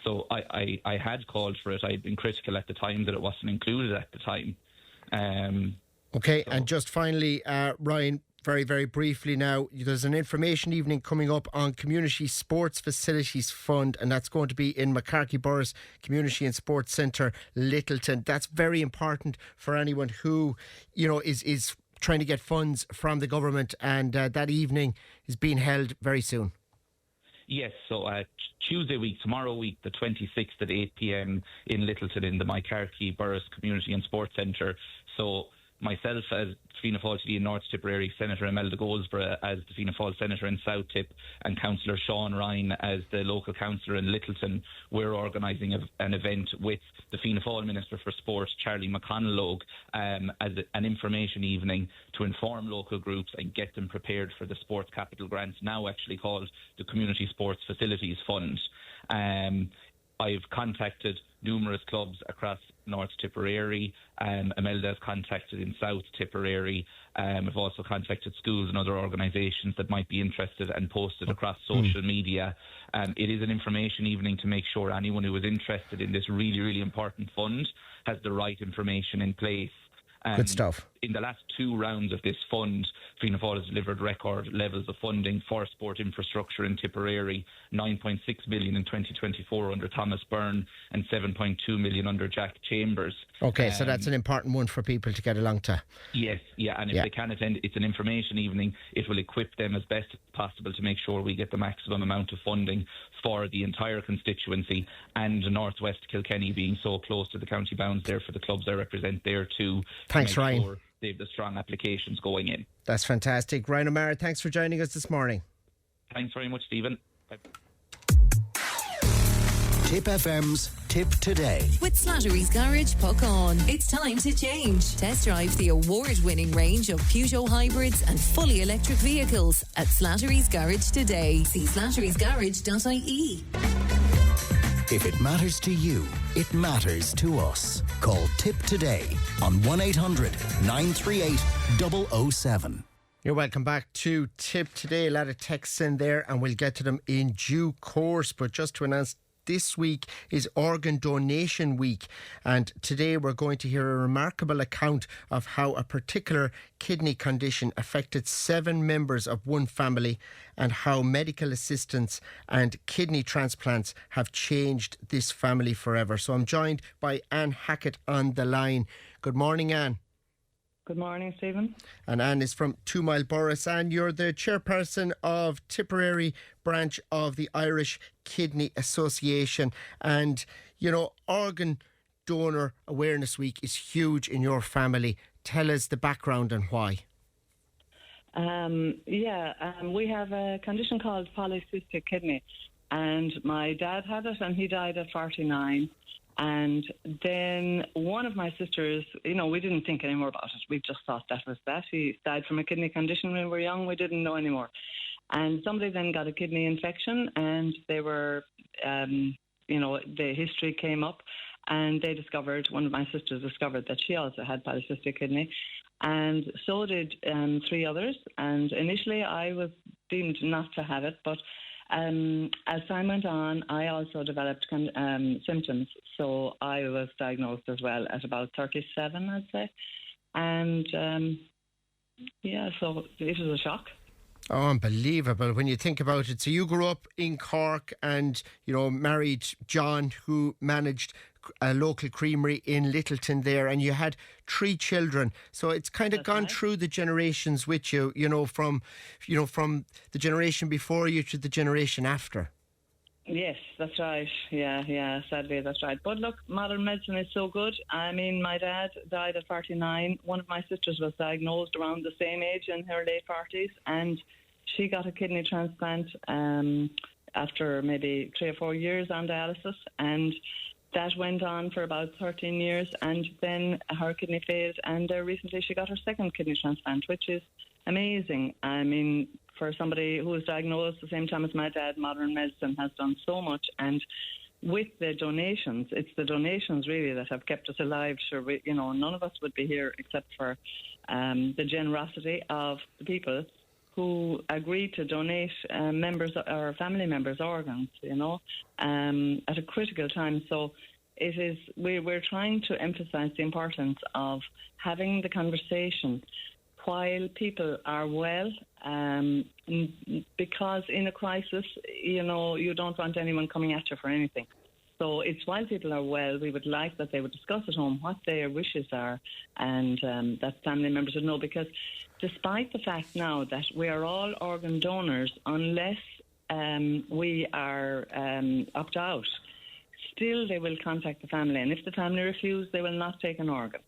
So I had called for it. I had been critical at the time that it wasn't included at the time. And just finally, Ryan, very, very briefly now, there's an information evening coming up on Community Sports Facilities Fund, and that's going to be in McCarthy Burris Community and Sports Centre, Littleton. That's very important for anyone who, you know, is trying to get funds from the government, and that evening is being held very soon. Yes, so Tuesday week, tomorrow week, the 26th at 8 p.m. in Littleton in the McCarthy Burris Community and Sports Centre. So myself as Fianna Fáil TD in North Tipperary, Senator Imelda Goldsborough as the Fianna Fáil Senator in South Tip, and Councillor Sean Ryan as the local councillor in Littleton, we're organising an event with the Fianna Fáil Minister for Sport, Charlie McConnell, as an information evening to inform local groups and get them prepared for the Sports Capital Grants, now actually called the Community Sports Facilities Fund. I've contacted numerous clubs across North Tipperary. Imelda has contacted in South Tipperary. I've also contacted schools and other organisations that might be interested and posted across social media. It is an information evening to make sure anyone who is interested in this really, really important fund has the right information in place. Good stuff. In the last 2 rounds of this fund, Fianna Fáil has delivered record levels of funding for sport infrastructure in Tipperary, 9.6 million in 2024 under Thomas Byrne and 7.2 million under Jack Chambers. Okay, so that's an important one for people to get along to. Yes, yeah, and if they can attend, it's an information evening. It will equip them as best as possible to make sure we get the maximum amount of funding for the entire constituency, and Northwest Kilkenny being so close to the county bounds there for the clubs I represent there too. Thanks, Ryan. Sure they have the strong applications going in. That's fantastic. Ryan O'Mara, thanks for joining us this morning. Thanks very much, Stephen. Bye. Tipp FM's Tipp Today. With Slattery's Garage, puck on. It's time to change. Test drive the award-winning range of Peugeot hybrids and fully electric vehicles at Slattery's Garage today. See slatterysgarage.ie. If it matters to you, it matters to us. Call Tipp today on 1-800-938-007. You're welcome back to Tipp Today. A lot of texts in there and we'll get to them in due course. But just to announce, this week is Organ Donation Week, and today we're going to hear a remarkable account of how a particular kidney condition affected 7 members of one family and how medical assistance and kidney transplants have changed this family forever. So I'm joined by Anne Hackett on the line. Good morning, Anne. Good morning, Stephen. And Anne is from 2 Mile Boris. Anne, you're the chairperson of Tipperary branch of the Irish Kidney Association. And, you know, Organ Donor Awareness Week is huge in your family. Tell us the background and why. We have a condition called polycystic kidney. And my dad had it and he died at 49. And then one of my sisters, you know, we didn't think any more about it. We just thought that was that. He died from a kidney condition when we were young. We didn't know anymore. And somebody then got a kidney infection and they were, the history came up and they discovered, one of my sisters discovered that she also had polycystic kidney. And so did 3 others. And initially I was deemed not to have it, but as time went on, I also developed symptoms. So I was diagnosed as well at about 37, I'd say. And so it was a shock. Oh, unbelievable when you think about it. So you grew up in Cork and, you know, married John, who managed a local creamery in Littleton there, and you had 3 children. So it's kind of gone through the generations with you, from the generation before you to the generation after. Yes, that's right. Yeah, sadly, that's right. But look, modern medicine is so good. I mean, my dad died at 49. One of my sisters was diagnosed around the same age, in her late 40s, and she got a kidney transplant after maybe 3 or 4 years on dialysis, and that went on for about 13 years, and then her kidney failed, and recently she got her second kidney transplant, which is amazing. I mean, for somebody who was diagnosed the same time as my dad, modern medicine has done so much. And with the donations, it's the donations really that have kept us alive. Sure, none of us would be here except for the generosity of the people who agreed to donate members or family members' organs, at a critical time. So it is, we're trying to emphasise the importance of having the conversation while people are well, because in a crisis, you don't want anyone coming at you for anything. So it's while people are well, we would like that they would discuss at home what their wishes are, and that family members would know, because despite the fact now that we are all organ donors, unless we are opt out, still they will contact the family, and if the family refuse, they will not take an organ.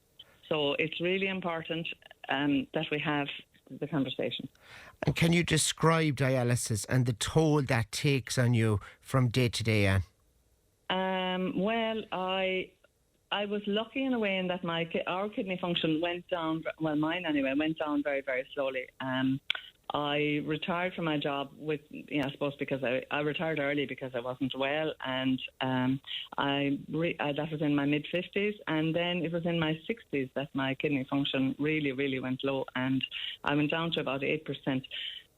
So it's really important that we have the conversation. And can you describe dialysis and the toll that takes on you from day to day, Anne? Well, I was lucky in a way in that our kidney function went down, well, mine anyway, went down very, very slowly. I retired from my job I suppose because I retired early because I wasn't well, and that was in my mid-50s, and then it was in my 60s that my kidney function really, really went low, and I went down to about 8%.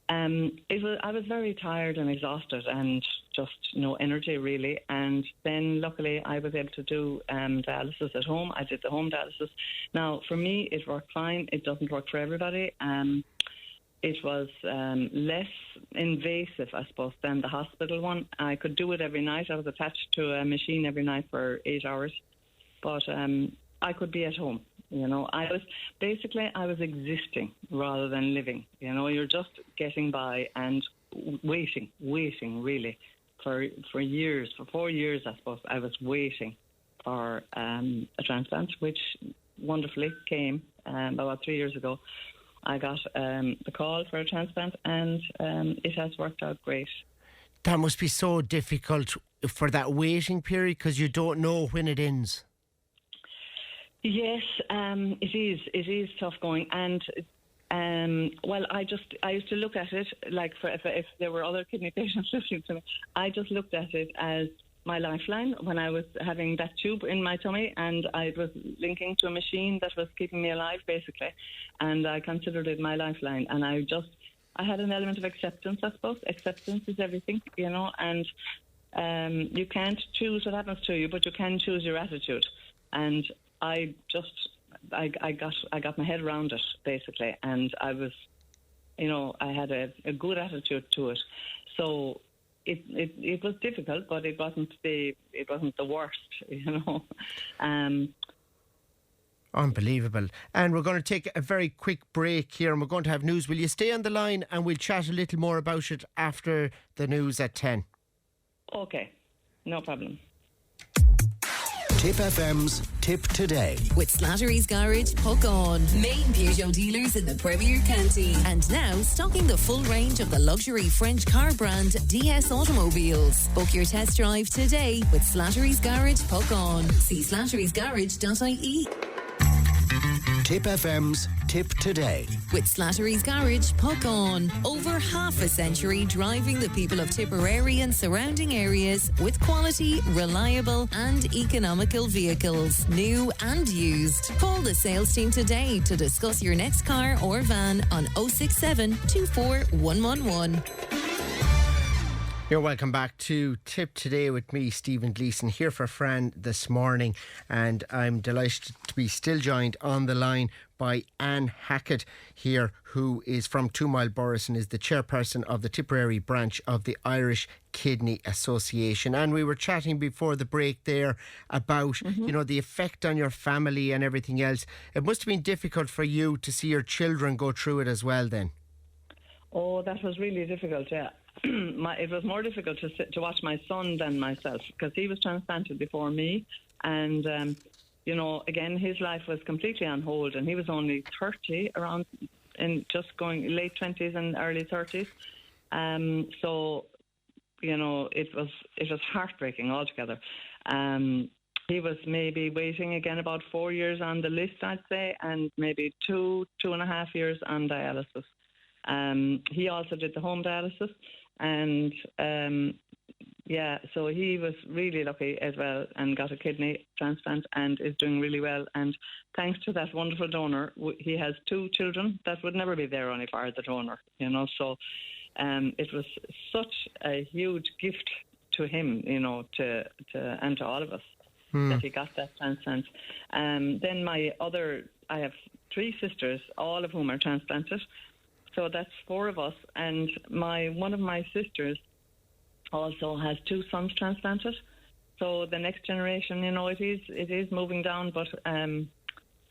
I was very tired and exhausted and just no energy really, and then luckily I was able to do dialysis at home. I did the home dialysis. Now for me it worked fine. It doesn't work for everybody. It was less invasive, I suppose, than the hospital one. I could do it every night. I was attached to a machine every night for 8 hours, but I could be at home. I was existing rather than living. You're just getting by and waiting really for years, for 4 years, I suppose. I was waiting for a transplant, which wonderfully came about 3 years ago. I got the call for a transplant, and it has worked out great. That must be so difficult for that waiting period because you don't know when it ends. Yes, it is. It is tough going, and well, I used to look at it like if there were other kidney patients listening to me, I just looked at it as my lifeline when I was having that tube in my tummy, and I was linking to a machine that was keeping me alive, basically, and I considered it my lifeline, and I had an element of acceptance, I suppose. Acceptance is everything, and you can't choose what happens to you, but you can choose your attitude, and I got my head around it, basically, and I was, I had a good attitude to it. So it was difficult, but it wasn't the worst, Unbelievable. And we're going to take a very quick break here, and we're going to have news. Will you stay on the line and we'll chat a little more about it after the news at 10? Okay, no problem. Tipp FM's Tipp Today. With Slattery's Garage, Puck On. Main Peugeot dealers in the Premier County. And now stocking the full range of the luxury French car brand DS Automobiles. Book your test drive today with Slattery's Garage, Puck On. See slatterysgarage.ie. Tipp FM's Tipp Today. With Slattery's Garage, Puck On. Over half a century driving the people of Tipperary and surrounding areas with quality, reliable and economical vehicles, new and used. Call the sales team today to discuss your next car or van on 067 24 111. You're welcome back to Tipp Today with me, Stephen Gleeson, here for Fran this morning, and I'm delighted to be still joined on the line by Anne Hackett here, who is from 2 Mile Borris and is the chairperson of the Tipperary branch of the Irish Kidney Association. And we were chatting before the break there about, the effect on your family and everything else. It must have been difficult for you to see your children go through it as well then. Oh, that was really difficult, yeah. It was more difficult to watch my son than myself because he was transplanted before me, and again his life was completely on hold, and he was only 30, around in just going late 20s and early 30s. So it was heartbreaking altogether. He was maybe waiting again about 4 years on the list, I'd say, and maybe 2.5 years on dialysis. He also did the home dialysis, and so he was really lucky as well and got a kidney transplant and is doing really well. And thanks to that wonderful donor, he has 2 children that would never be there only for the donor, So it was such a huge gift to him, to and to all of us that he got that transplant. Then I have 3 sisters, all of whom are transplanted. So that's 4 of us, and one of my sisters also has 2 sons transplanted. So the next generation, it is moving down, but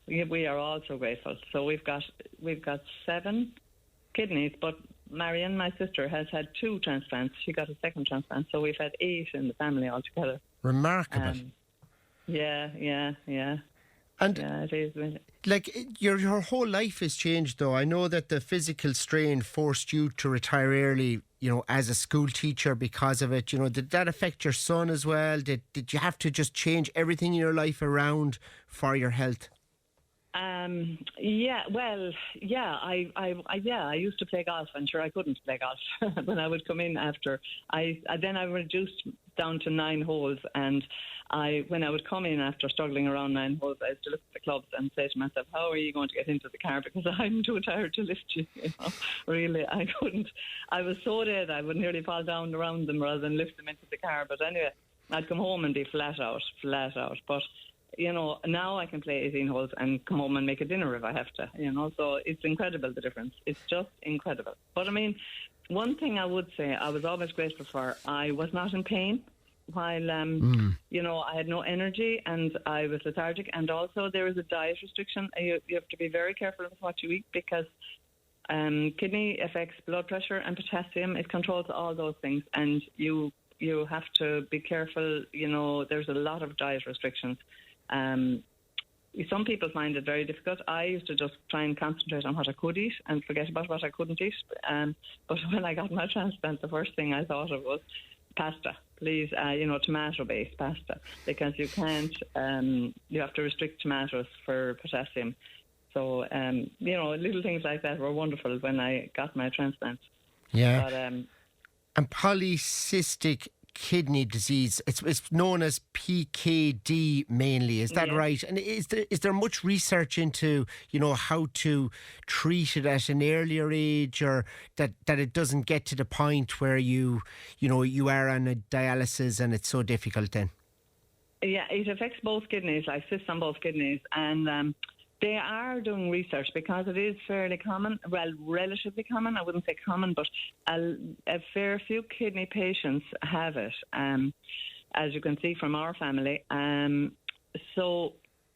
we are all so grateful. So we've got 7 kidneys, but Marion, my sister, has had 2 transplants. She got a second transplant, so we've had 8 in the family altogether. Remarkable. Yeah. And yeah, it is. like your whole life has changed, though. I know that the physical strain forced you to retire early, as a school teacher because of it. Did that affect your son as well? Did you have to just change everything in your life around for your health? Yeah, well, yeah, I used to play golf, and sure, I couldn't play golf when I would come in after. Then I reduced down to 9 holes, and when I would come in after struggling around 9 holes, I used to look at the clubs and say to myself, how are you going to get into the car? Because I'm too tired to lift you. Really, I couldn't. I was so dead, I would nearly fall down around them rather than lift them into the car. But anyway, I'd come home and be flat out. But now I can play 18 holes and come home and make a dinner if I have to, so it's incredible, the difference. It's just incredible. But I mean, one thing I would say I was always grateful for, I was not in pain while, I had no energy and I was lethargic, and also there is a diet restriction. You have to be very careful with what you eat, because kidney affects blood pressure and potassium. It controls all those things, and you have to be careful. There's a lot of diet restrictions. Some people find it very difficult. I used to just try and concentrate on what I could eat and forget about what I couldn't eat. But when I got my transplant, the first thing I thought of was pasta, please, tomato-based pasta, because you can't, you have to restrict tomatoes for potassium. So, little things like that were wonderful when I got my transplant. Yeah. But, and polycystic kidney disease, it's known as PKD mainly, is that right? And is there much research into how to treat it at an earlier age, or that it doesn't get to the point where you are on a dialysis and it's so difficult then? Yeah, it affects both kidneys, like cysts on both kidneys, and they are doing research because it is fairly common, well, relatively common. I wouldn't say common, but a fair few kidney patients have it, as you can see from our family. So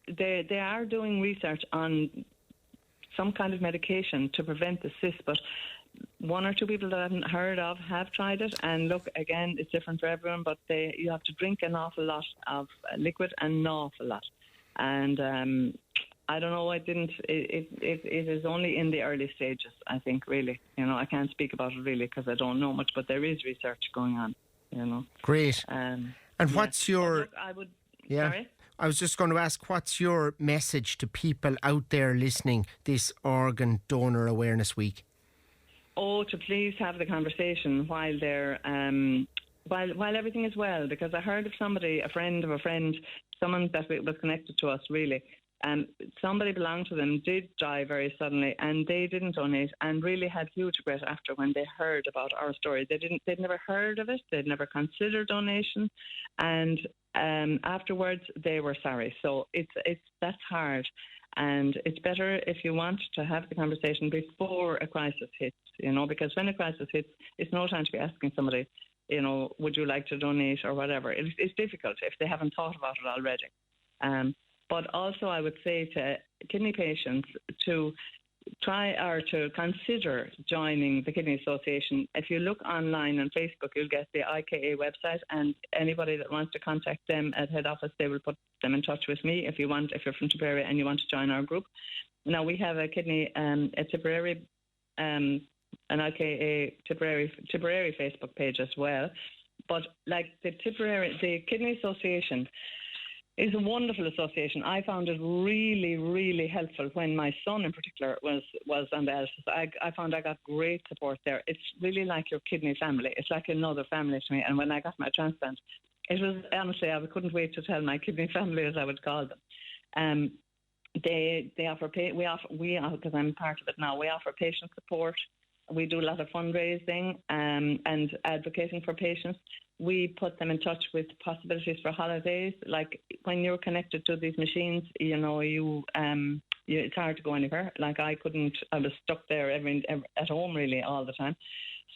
they are doing research on some kind of medication to prevent the cyst, but 1 or 2 people that I haven't heard of have tried it. And look, again, it's different for everyone, but you have to drink an awful lot of liquid, an awful lot. And I don't know. It is only in the early stages, I think, really. I can't speak about it really because I don't know much, but there is research going on, Great. And what's your... Sorry? I was just going to ask, what's your message to people out there listening this Organ Donor Awareness Week? Oh, to please have the conversation while they're... While everything is well, because I heard of somebody, a friend of a friend, someone that was connected to us, really, somebody belonged to them did die very suddenly, and they didn't donate, and really had huge regret after when they heard about our story. They'd never heard of it, they'd never considered donation, and afterwards they were sorry. So that's hard, and it's better if you want to have the conversation before a crisis hits, because when a crisis hits, it's no time to be asking somebody, would you like to donate or whatever. It's difficult if they haven't thought about it already. But also I would say to kidney patients to try or to consider joining the Kidney Association. If you look online on Facebook, you'll get the IKA website, and anybody that wants to contact them at head office, they will put them in touch with me if you're from Tipperary and you want to join our group. Now we have a kidney, a Tipperary, an IKA Tipperary Facebook page as well. But like the Kidney Association is a wonderful association. I found it really, really helpful when my son in particular was on dialysis. I found I got great support there. It's really like your kidney family. It's like another family to me. And when I got my transplant, it was, honestly, I couldn't wait to tell my kidney family, as I would call them. They offer, because I'm part of it now, we offer patient support. We do a lot of fundraising and advocating for patients. We put them in touch with possibilities for holidays. Like when you're connected to these machines, it's hard to go anywhere. Like I was stuck there at home really all the time.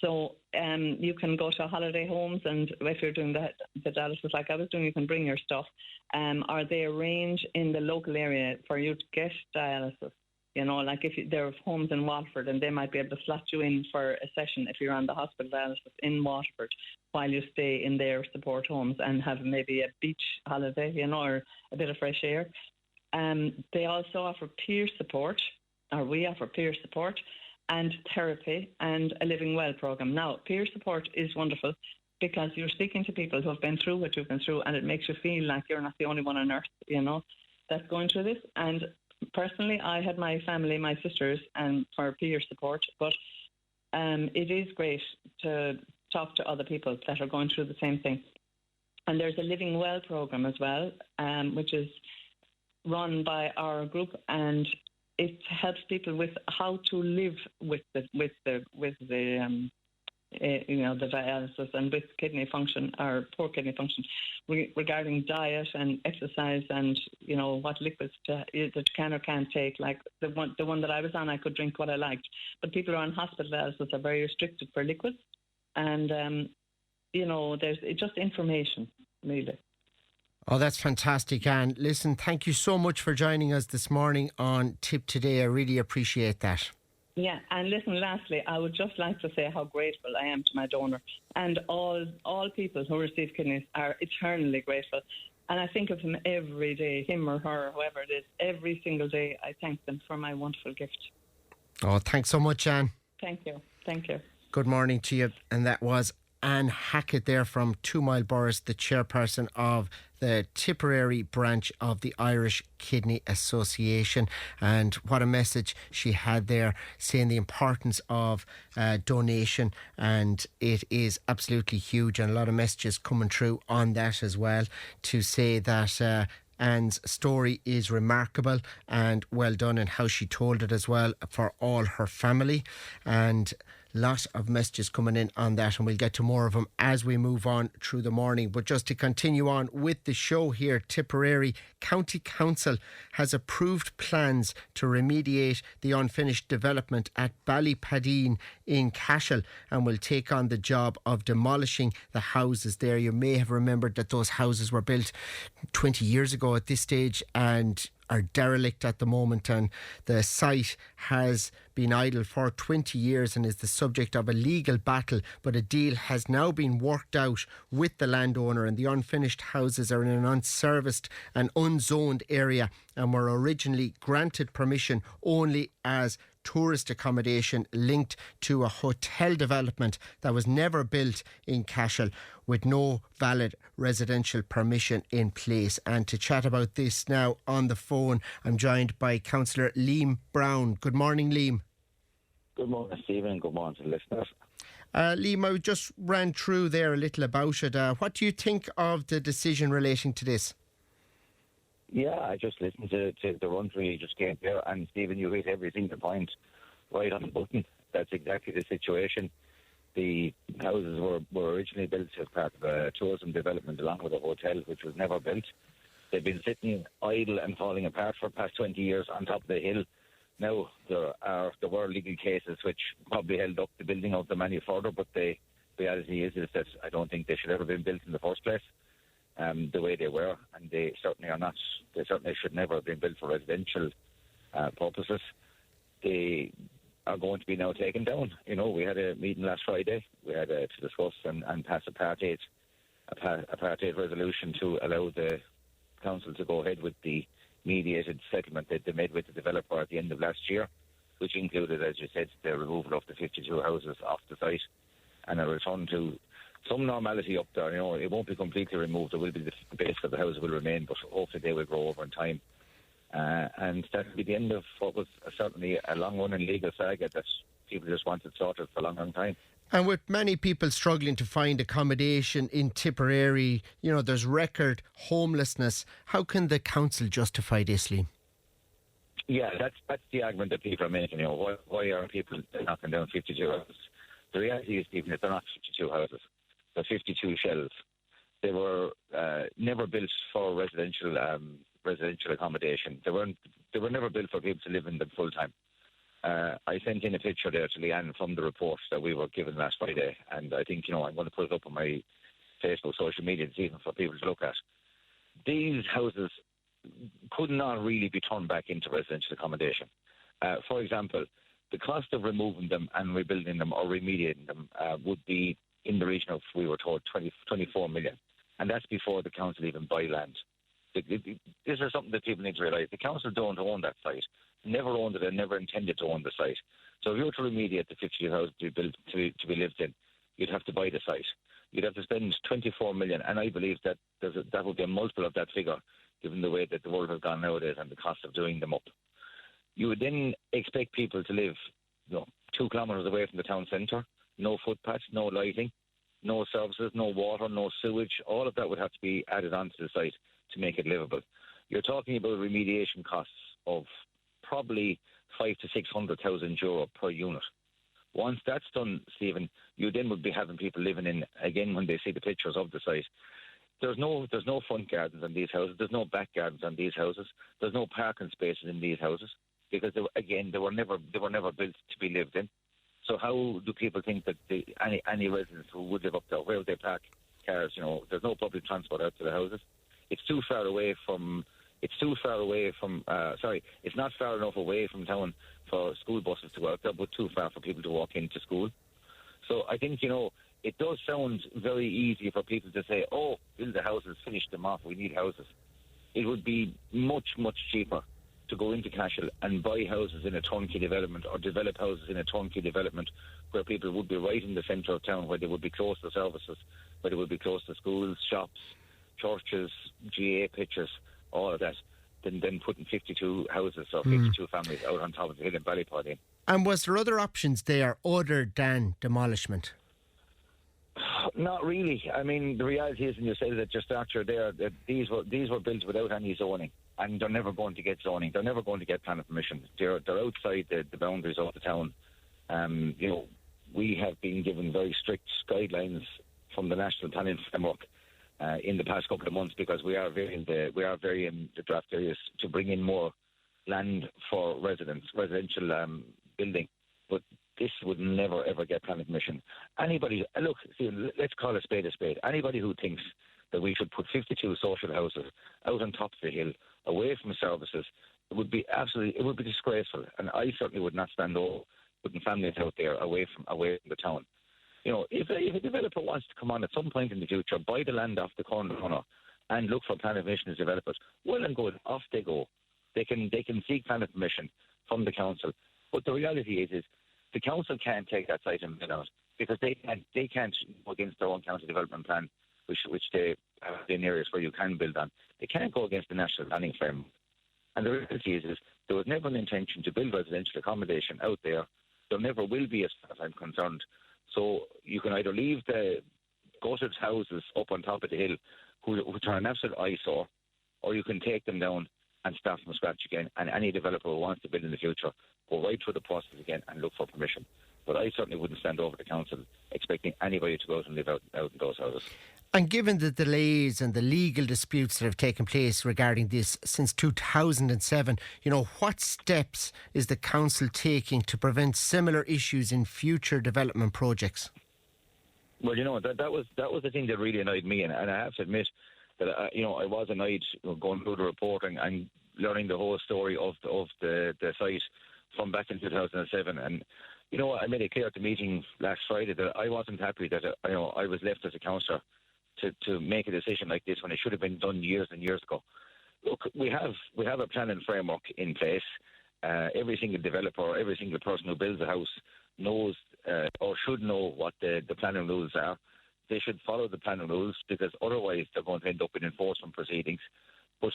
So you can go to holiday homes, and if you're doing the dialysis like I was doing, you can bring your stuff. Or they arrange in the local area for you to get dialysis. Like if there are homes in Waterford, and they might be able to slot you in for a session if you're on the hospital dialysis in Waterford while you stay in their support homes and have maybe a beach holiday, or a bit of fresh air. They also offer peer support, or we offer peer support, and therapy and a Living Well program. Now, peer support is wonderful because you're speaking to people who have been through what you've been through, and it makes you feel like you're not the only one on earth, that's going through this. And personally, I had my family, my sisters, and for peer support, but it is great to talk to other people that are going through the same thing. And there's a Living Well program as well, which is run by our group, and it helps people with how to live with the dialysis and with kidney function or poor kidney function, regarding diet and exercise and what liquids that you can or can't take. Like the one that I was on, I could drink what I liked, but people who are on hospital dialysis are very restricted for liquids, and there's just information really. Oh, that's fantastic, Anne. Listen, thank you so much for joining us this morning on Tip Today. I really appreciate that. Yeah, and listen, lastly, I would just like to say how grateful I am to my donor, and all people who receive kidneys are eternally grateful. And I think of him every day, him or her, whoever it is, every single day. I thank them for my wonderful gift. Oh, thanks so much, Anne. Thank you. Thank you. Good morning to you. And that was Anne Hackett there from 2 Mile Boroughs, the chairperson of the Tipperary branch of the Irish Kidney Association. And what a message she had there, saying the importance of donation, and it is absolutely huge, and a lot of messages coming through on that as well, to say that Anne's story is remarkable and well done, and how she told it as well for all her family. And lot of messages coming in on that, and we'll get to more of them as we move on through the morning. But just to continue on with the show here, Tipperary County Council has approved plans to remediate the unfinished development at Ballypadeen in Cashel, and will take on the job of demolishing the houses there. You may have remembered that those houses were built 20 years ago at this stage and are derelict at the moment, and the site has been idle for 20 years and is the subject of a legal battle, but a deal has now been worked out with the landowner, and the unfinished houses are in an unserviced and unzoned area and were originally granted permission only as tourist accommodation linked to a hotel development that was never built in Cashel, with no valid residential permission in place. And to chat about this now on the phone, I'm joined by Councillor Liam Browne. Good morning, Liam. Good morning, Stephen. Good morning to the listeners. Liam, I just ran through there a little about it. What do you think of the decision relating to this? Yeah, I just listened to the run through you just came here, and Stephen, you hit every single point right on the button. That's exactly the situation. The houses were originally built as part of a tourism development along with a hotel, which was never built. They've been sitting idle and falling apart for the past 20 years on top of the hill. Now, there were legal cases which probably held up the building of them any further, but the reality is that I don't think they should ever have been built in the first place. The way they were, and they certainly are not. They certainly should never have been built for residential purposes. They are going to be now taken down. We had a meeting last Friday. We had to discuss and pass a Part 8 resolution to allow the council to go ahead with the mediated settlement that they made with the developer at the end of last year, which included, as you said, the removal of the 52 houses off the site and a return to some normality up there. It won't be completely removed. There will be the base of the house will remain, but hopefully they will grow over in time. And that will be the end of what was certainly a long-running legal saga that people just wanted sorted for a long, long time. And with many people struggling to find accommodation in Tipperary, there's record homelessness. How can the council justify this, Liam? Yeah, that's the argument that people are making. Why are people knocking down 52 houses? The reality is, Stephen, that they're not 52 houses. They're 52 shells. They were never built for residential accommodation. They were never built for people to live in them full time. I sent in a picture there to Leanne from the report that we were given last Friday, and I think I'm going to put it up on my Facebook social media this evening for people to look at. These houses could not really be turned back into residential accommodation. For example, the cost of removing them and rebuilding them or remediating them would be in the region of, we were told, 24 million. And that's before the council even buy land. This is something that people need to realise. The council don't own that site, never owned it and never intended to own the site. So if you were to remediate the 50 houses to be built to be lived in, you'd have to buy the site. You'd have to spend 24 million, and I believe that that would be a multiple of that figure, given the way that the world has gone nowadays and the cost of doing them up. You would then expect people to live 2 kilometres away from the town centre, no footpaths, no lighting, no services, no water, no sewage. All of that would have to be added onto the site to make it livable. You're talking about remediation costs of probably 500,000 to 600,000 euro per unit. Once that's done, Stephen, you then would be having people living in, again, when they see the pictures of the site. There's no front gardens on these houses. There's no back gardens on these houses. There's no parking spaces in these houses because, they were never built to be lived in. So how do people think that any residents who would live up there, where would they park cars? There's no public transport out to the houses. It's not far enough away from town for school buses to go out there, but too far for people to walk into school. So I think, it does sound very easy for people to say, oh, build the houses, finish them off, we need houses. It would be much, much cheaper to go into Cashel and buy houses in a turnkey development or develop houses in a turnkey development where people would be right in the centre of town, where they would be close to services, where they would be close to schools, shops, churches, GAA pitches, all of that, than putting 52 houses or 52 families out on top of the hill in Ballypadeen. And was there other options there other than demolishment? Not really. I mean, the reality is, and you said that just after there, that these were built without any zoning, and they're never going to get zoning. They're never going to get planning permission. They're outside the boundaries of the town. We have been given very strict guidelines from the National Planning Framework in the past couple of months, because we are very in the draft areas to bring in more land for residential building, but this would never ever get planning permission. Anybody, look, see, let's call a spade a spade. Anybody who thinks that we should put 52 social houses out on top of the hill, away from services, it would be disgraceful, and I certainly would not stand over putting families out there away from the town. If a developer wants to come on at some point in the future, buy the land off the corner and look for planning permission as developers, well and good, off they go. They can seek planning permission from the council. But the reality is the council can't take that site and build out, because they can't go against their own county development plan, which they have in areas where you can build on. They can't go against the national planning framework. And the reality is there was never an intention to build residential accommodation out there. There never will be, as far as I'm concerned. So you can either leave the gutted houses up on top of the hill, which are an absolute eyesore, or you can take them down and start from scratch again. And any developer who wants to build in the future, go right through the process again and look for permission. But I certainly wouldn't stand over the council expecting anybody to go out and live out in those houses. And given the delays and the legal disputes that have taken place regarding this since 2007, what steps is the council taking to prevent similar issues in future development projects? Well, that was the thing that really annoyed me, and I have to admit that I was annoyed going through the reporting and learning the whole story of the site from back in 2007. And I made it clear at the meeting last Friday that I wasn't happy that I was left as a councillor to make a decision like this when it should have been done years and years ago. Look, we have a planning framework in place. Every single developer, every single person who builds a house knows or should know what the planning rules are. They should follow the planning rules, because otherwise they're going to end up in enforcement proceedings. But,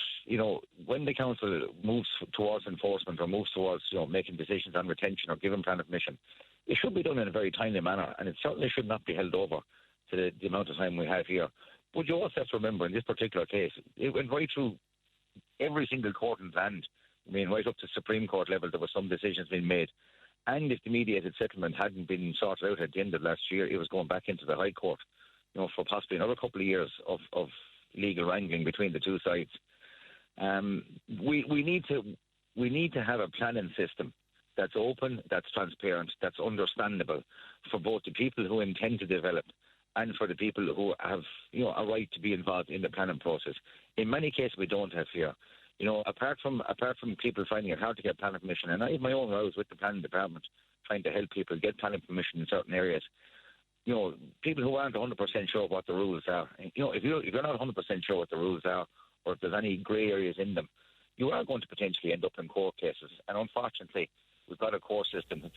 when the council moves towards enforcement or moves towards, making decisions on retention or giving planning permission, it should be done in a very timely manner, and it certainly should not be held over to the amount of time we have here. But you also have to remember, in this particular case, it went right through every single court in the land. I mean, right up to Supreme Court level, there were some decisions being made. And if the mediated settlement hadn't been sorted out at the end of last year, it was going back into the High Court, for possibly another couple of years of legal wrangling between the two sides. We need to have a planning system that's open, that's transparent, that's understandable for both the people who intend to develop and for the people who have a right to be involved in the planning process. In many cases, we don't have here. Apart from people finding it hard to get planning permission, and I have my own rows with the planning department trying to help people get planning permission in certain areas. People who aren't 100% sure what the rules are. If you're not 100% sure what the rules are, or if there's any grey areas in them, you are going to potentially end up in court cases. And unfortunately, we've got a court system which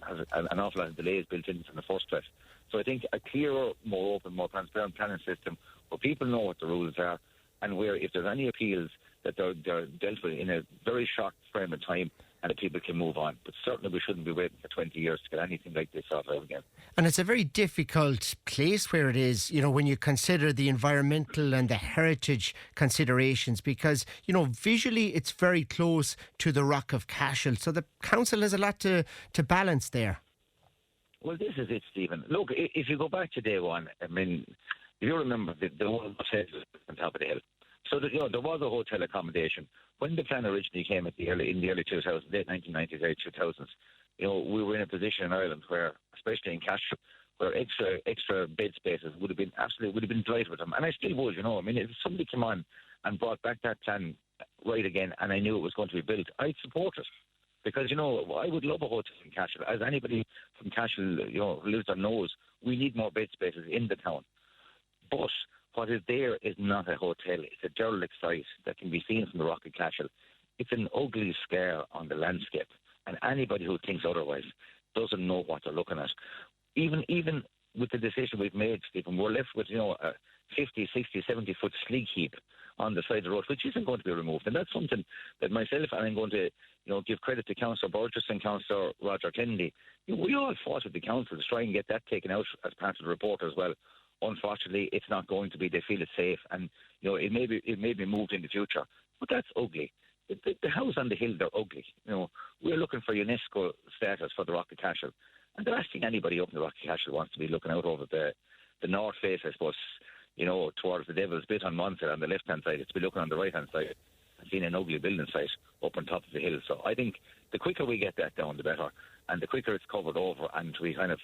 has an awful lot of delays built in from the first place. So I think a clearer, more open, more transparent planning system where people know what the rules are, and where if there's any appeals that they're dealt with in a very short frame of time and that people can move on. But certainly we shouldn't be waiting for 20 years to get anything like this sorted out again. And it's a very difficult place where it is, when you consider the environmental and the heritage considerations, because, visually it's very close to the Rock of Cashel. So the council has a lot to balance there. Well, this is it, Stephen. Look, if you go back to day one, I mean, if you remember, the whole hotel on top of the hill. So there was a hotel accommodation. When the plan originally came in the early 2000s, late 1990s, early 2000s, we were in a position in Ireland where, especially in Cashel, where extra bed spaces would have been delighted with them. And I still would, I mean, if somebody came on and brought back that plan right again and I knew it was going to be built, I'd support it. Because, I would love a hotel in Cashel. As anybody from Cashel, who lives or knows, we need more bed spaces in the town. But what is there is not a hotel. It's a derelict site that can be seen from the Rock of Cashel. It's an ugly scar on the landscape. And anybody who thinks otherwise doesn't know what they're looking at. Even with the decision we've made, Stephen, we're left with, a 50, 60, 70-foot slag heap on the side of the road, which isn't going to be removed. And that's something that myself, and I'm going to give credit to Councillor Burgess and Councillor Roger Kennedy. We all fought with the council to try and get that taken out as part of the report as well. Unfortunately, it's not going to be. They feel it's safe, and it may be moved in the future. But that's ugly. The house on the hill, they're ugly. We're looking for UNESCO status for the Rock of Cashel, and the last thing anybody up in the Rock of Cashel wants to be looking out over the north face, I suppose. Towards the Devil's Bit on one side, on the left-hand side. It's to be looking on the right-hand side and seeing an ugly building site up on top of the hill. So I think the quicker we get that down, the better. And the quicker it's covered over and we kind of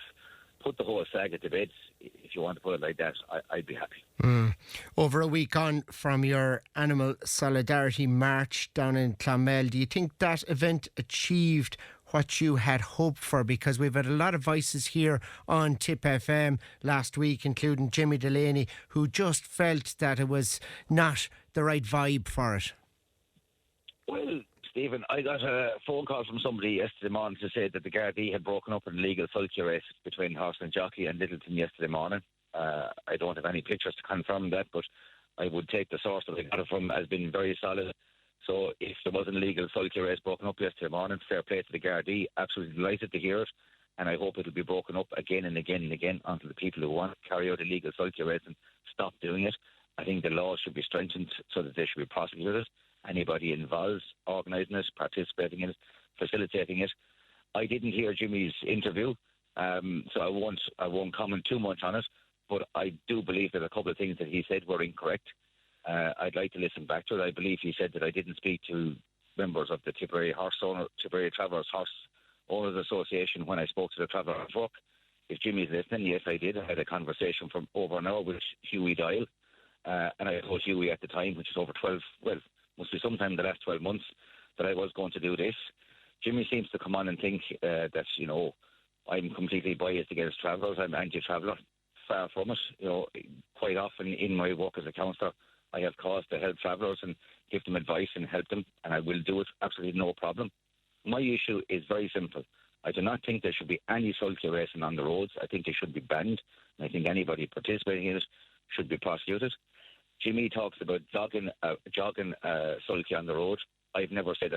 put the whole saga to bed, if you want to put it like that, I'd be happy. Over a week on from your Animal Solidarity March down in Clonmel, do you think that event achieved what you had hoped for? Because we've had a lot of voices here on Tipp FM last week, including Jimmy Delaney, who just felt that it was not the right vibe for it. Well, Stephen, I got a phone call from somebody yesterday morning to say that the Gardaí had broken up an illegal sulky race between Horse and Jockey and Littleton yesterday morning. I don't have any pictures to confirm that, but I would take the source that I got it from as being very solid. So if there was an illegal sulky race broken up yesterday morning, fair play to the Gardaí. Absolutely delighted to hear it. And I hope it'll be broken up again and again and again until the people who want to carry out illegal sulky racing stop doing it. I think the laws should be strengthened so that they should be prosecuted. Anybody involved, organising it, participating in it, facilitating it. I didn't hear Jimmy's interview, so I won't comment too much on it. But I do believe that a couple of things that he said were incorrect. I'd like to listen back to it. I believe he said that I didn't speak to members of the Tipperary Travellers Horse Owners Association when I spoke to the Travellers Truck. If Jimmy's listening, yes, I did. I had a conversation for over an hour with Hughie Dial, and I told Hughie at the time, which is over 12, well, must be sometime in the last 12 months, that I was going to do this. Jimmy seems to come on and think that, I'm completely biased against travellers. I'm anti-traveller. Far from it. Quite often in my work as a councillor, I have cause to help travellers and give them advice and help them, and I will do it, absolutely no problem. My issue is very simple. I do not think there should be any sulky racing on the roads. I think they should be banned, and I think anybody participating in it should be prosecuted. Jimmy talks about jogging sulky on the road. I've never said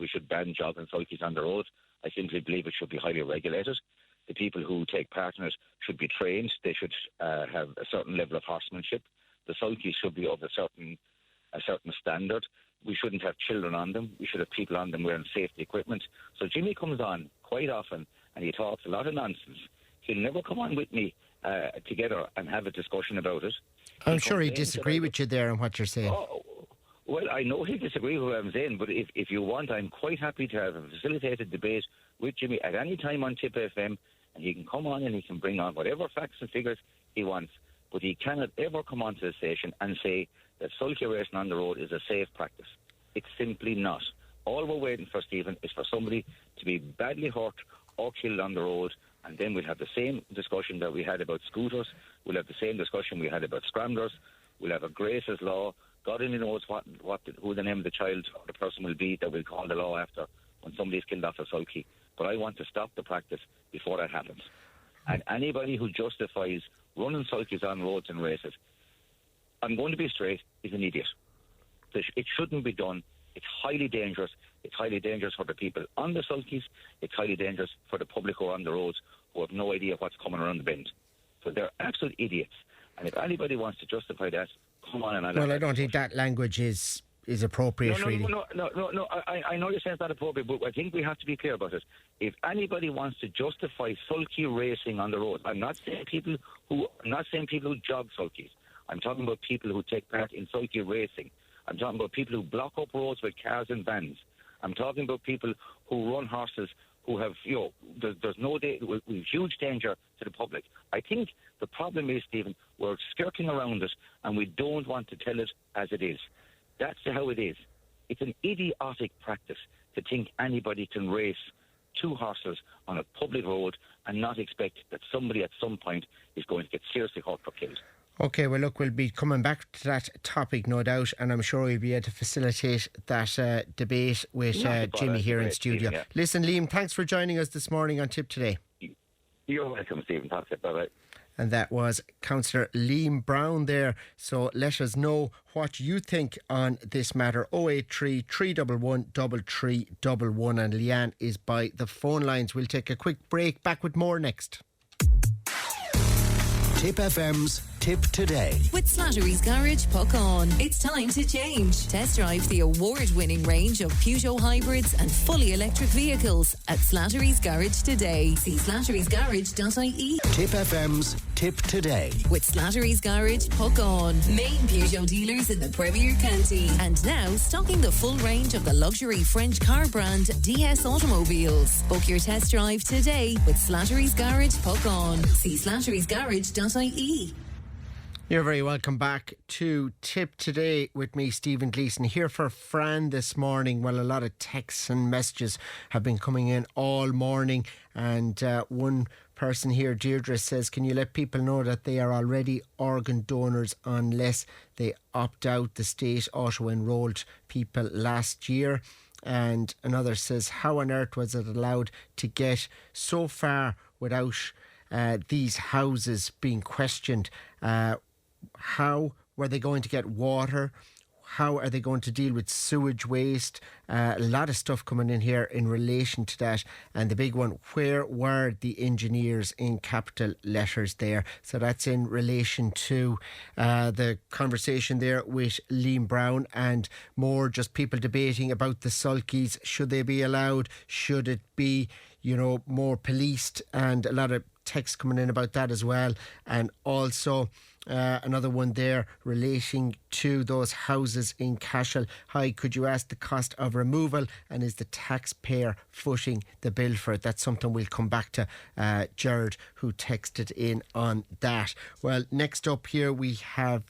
we should ban jogging sulkies on the road. I simply believe it should be highly regulated. The people who take part in it should be trained. They should have a certain level of horsemanship. The sulkies should be of a certain standard. We shouldn't have children on them. We should have people on them wearing safety equipment. So Jimmy comes on quite often and he talks a lot of nonsense. He'll never come on with me together and have a discussion about it. I'm sure he'd disagree with you there on what you're saying. Well, I know he'll disagree with what I'm saying, but if you want, I'm quite happy to have a facilitated debate with Jimmy at any time on Tipp FM, and he can come on and he can bring on whatever facts and figures he wants, but he cannot ever come onto the station and say that sulky racing on the road is a safe practice. It's simply not. All we're waiting for, Stephen, is for somebody to be badly hurt or killed on the road, and then we'll have the same discussion that we had about scooters. We'll have the same discussion we had about scramblers. We'll have a graces law. God only knows who the name of the child or the person will be that will call the law after when somebody's killed off a sulky. But I want to stop the practice before that happens. And anybody who justifies running sulkies on roads and races, I'm going to be straight, is an idiot. It shouldn't be done. It's highly dangerous. It's highly dangerous for the people on the sulkies. It's highly dangerous for the public who are on the roads who have no idea what's coming around the bend. So they're absolute idiots. And if anybody wants to justify that, come on. Well, I don't think that language is appropriate, really. No. I know you're saying it's not appropriate, but I think we have to be clear about it. If anybody wants to justify sulky racing on the road, I'm not saying people who jog sulkies. I'm talking about people who take part in sulky racing. I'm talking about people who block up roads with cars and vans. I'm talking about people who run horses who have, there's no huge danger to the public. I think the problem is, Stephen, we're skirting around it and we don't want to tell it as it is. That's how it is. It's an idiotic practice to think anybody can race two horses on a public road and not expect that somebody at some point is going to get seriously hurt or killed. OK, well, look, we'll be coming back to that topic, no doubt, and I'm sure we'll be able to facilitate that debate with Jimmy here in studio. Yeah. Listen, Liam, thanks for joining us this morning on Tipp Today. You're welcome, Stephen. Thanks. Bye-bye. And that was Cllr Liam Browne there. So let us know what you think on this matter. 083 311 3311. And Leanne is by the phone lines. We'll take a quick break. Back with more next. Tipp FM's Tipp Today. With Slattery's Garage, puck on. It's time to change. Test drive the award-winning range of Peugeot hybrids and fully electric vehicles at Slattery's Garage today. See slatterysgarage.ie. Tipp FM's Tipp Today. With Slattery's Garage, puck on. Main Peugeot dealers in the Premier County. And now stocking the full range of the luxury French car brand DS automobiles. Book your test drive today with Slattery's Garage, puck on. See slatterysgarage.ie. You're very welcome back to Tipp Today with me, Stephen Gleeson, here for Fran this morning. Well, a lot of texts and messages have been coming in all morning, and one person here, Deirdre, says, can you let people know that they are already organ donors unless they opt out? The state auto-enrolled people last year. And another says, how on earth was it allowed to get so far without these houses being questioned? How were they going to get water? How are they going to deal with sewage waste? A lot of stuff coming in here in relation to that. And the big one, where were the engineers, in capital letters there? So that's in relation to the conversation there with Liam Browne, and more just people debating about the sulkies. Should they be allowed? Should it be, more policed? And a lot of text coming in about that as well. And also another one there relating to those houses in Cashel. Hi, could you ask the cost of removal, and is the taxpayer footing the bill for it? That's something we'll come back to. Jared, who texted in on that. Well, next up here we have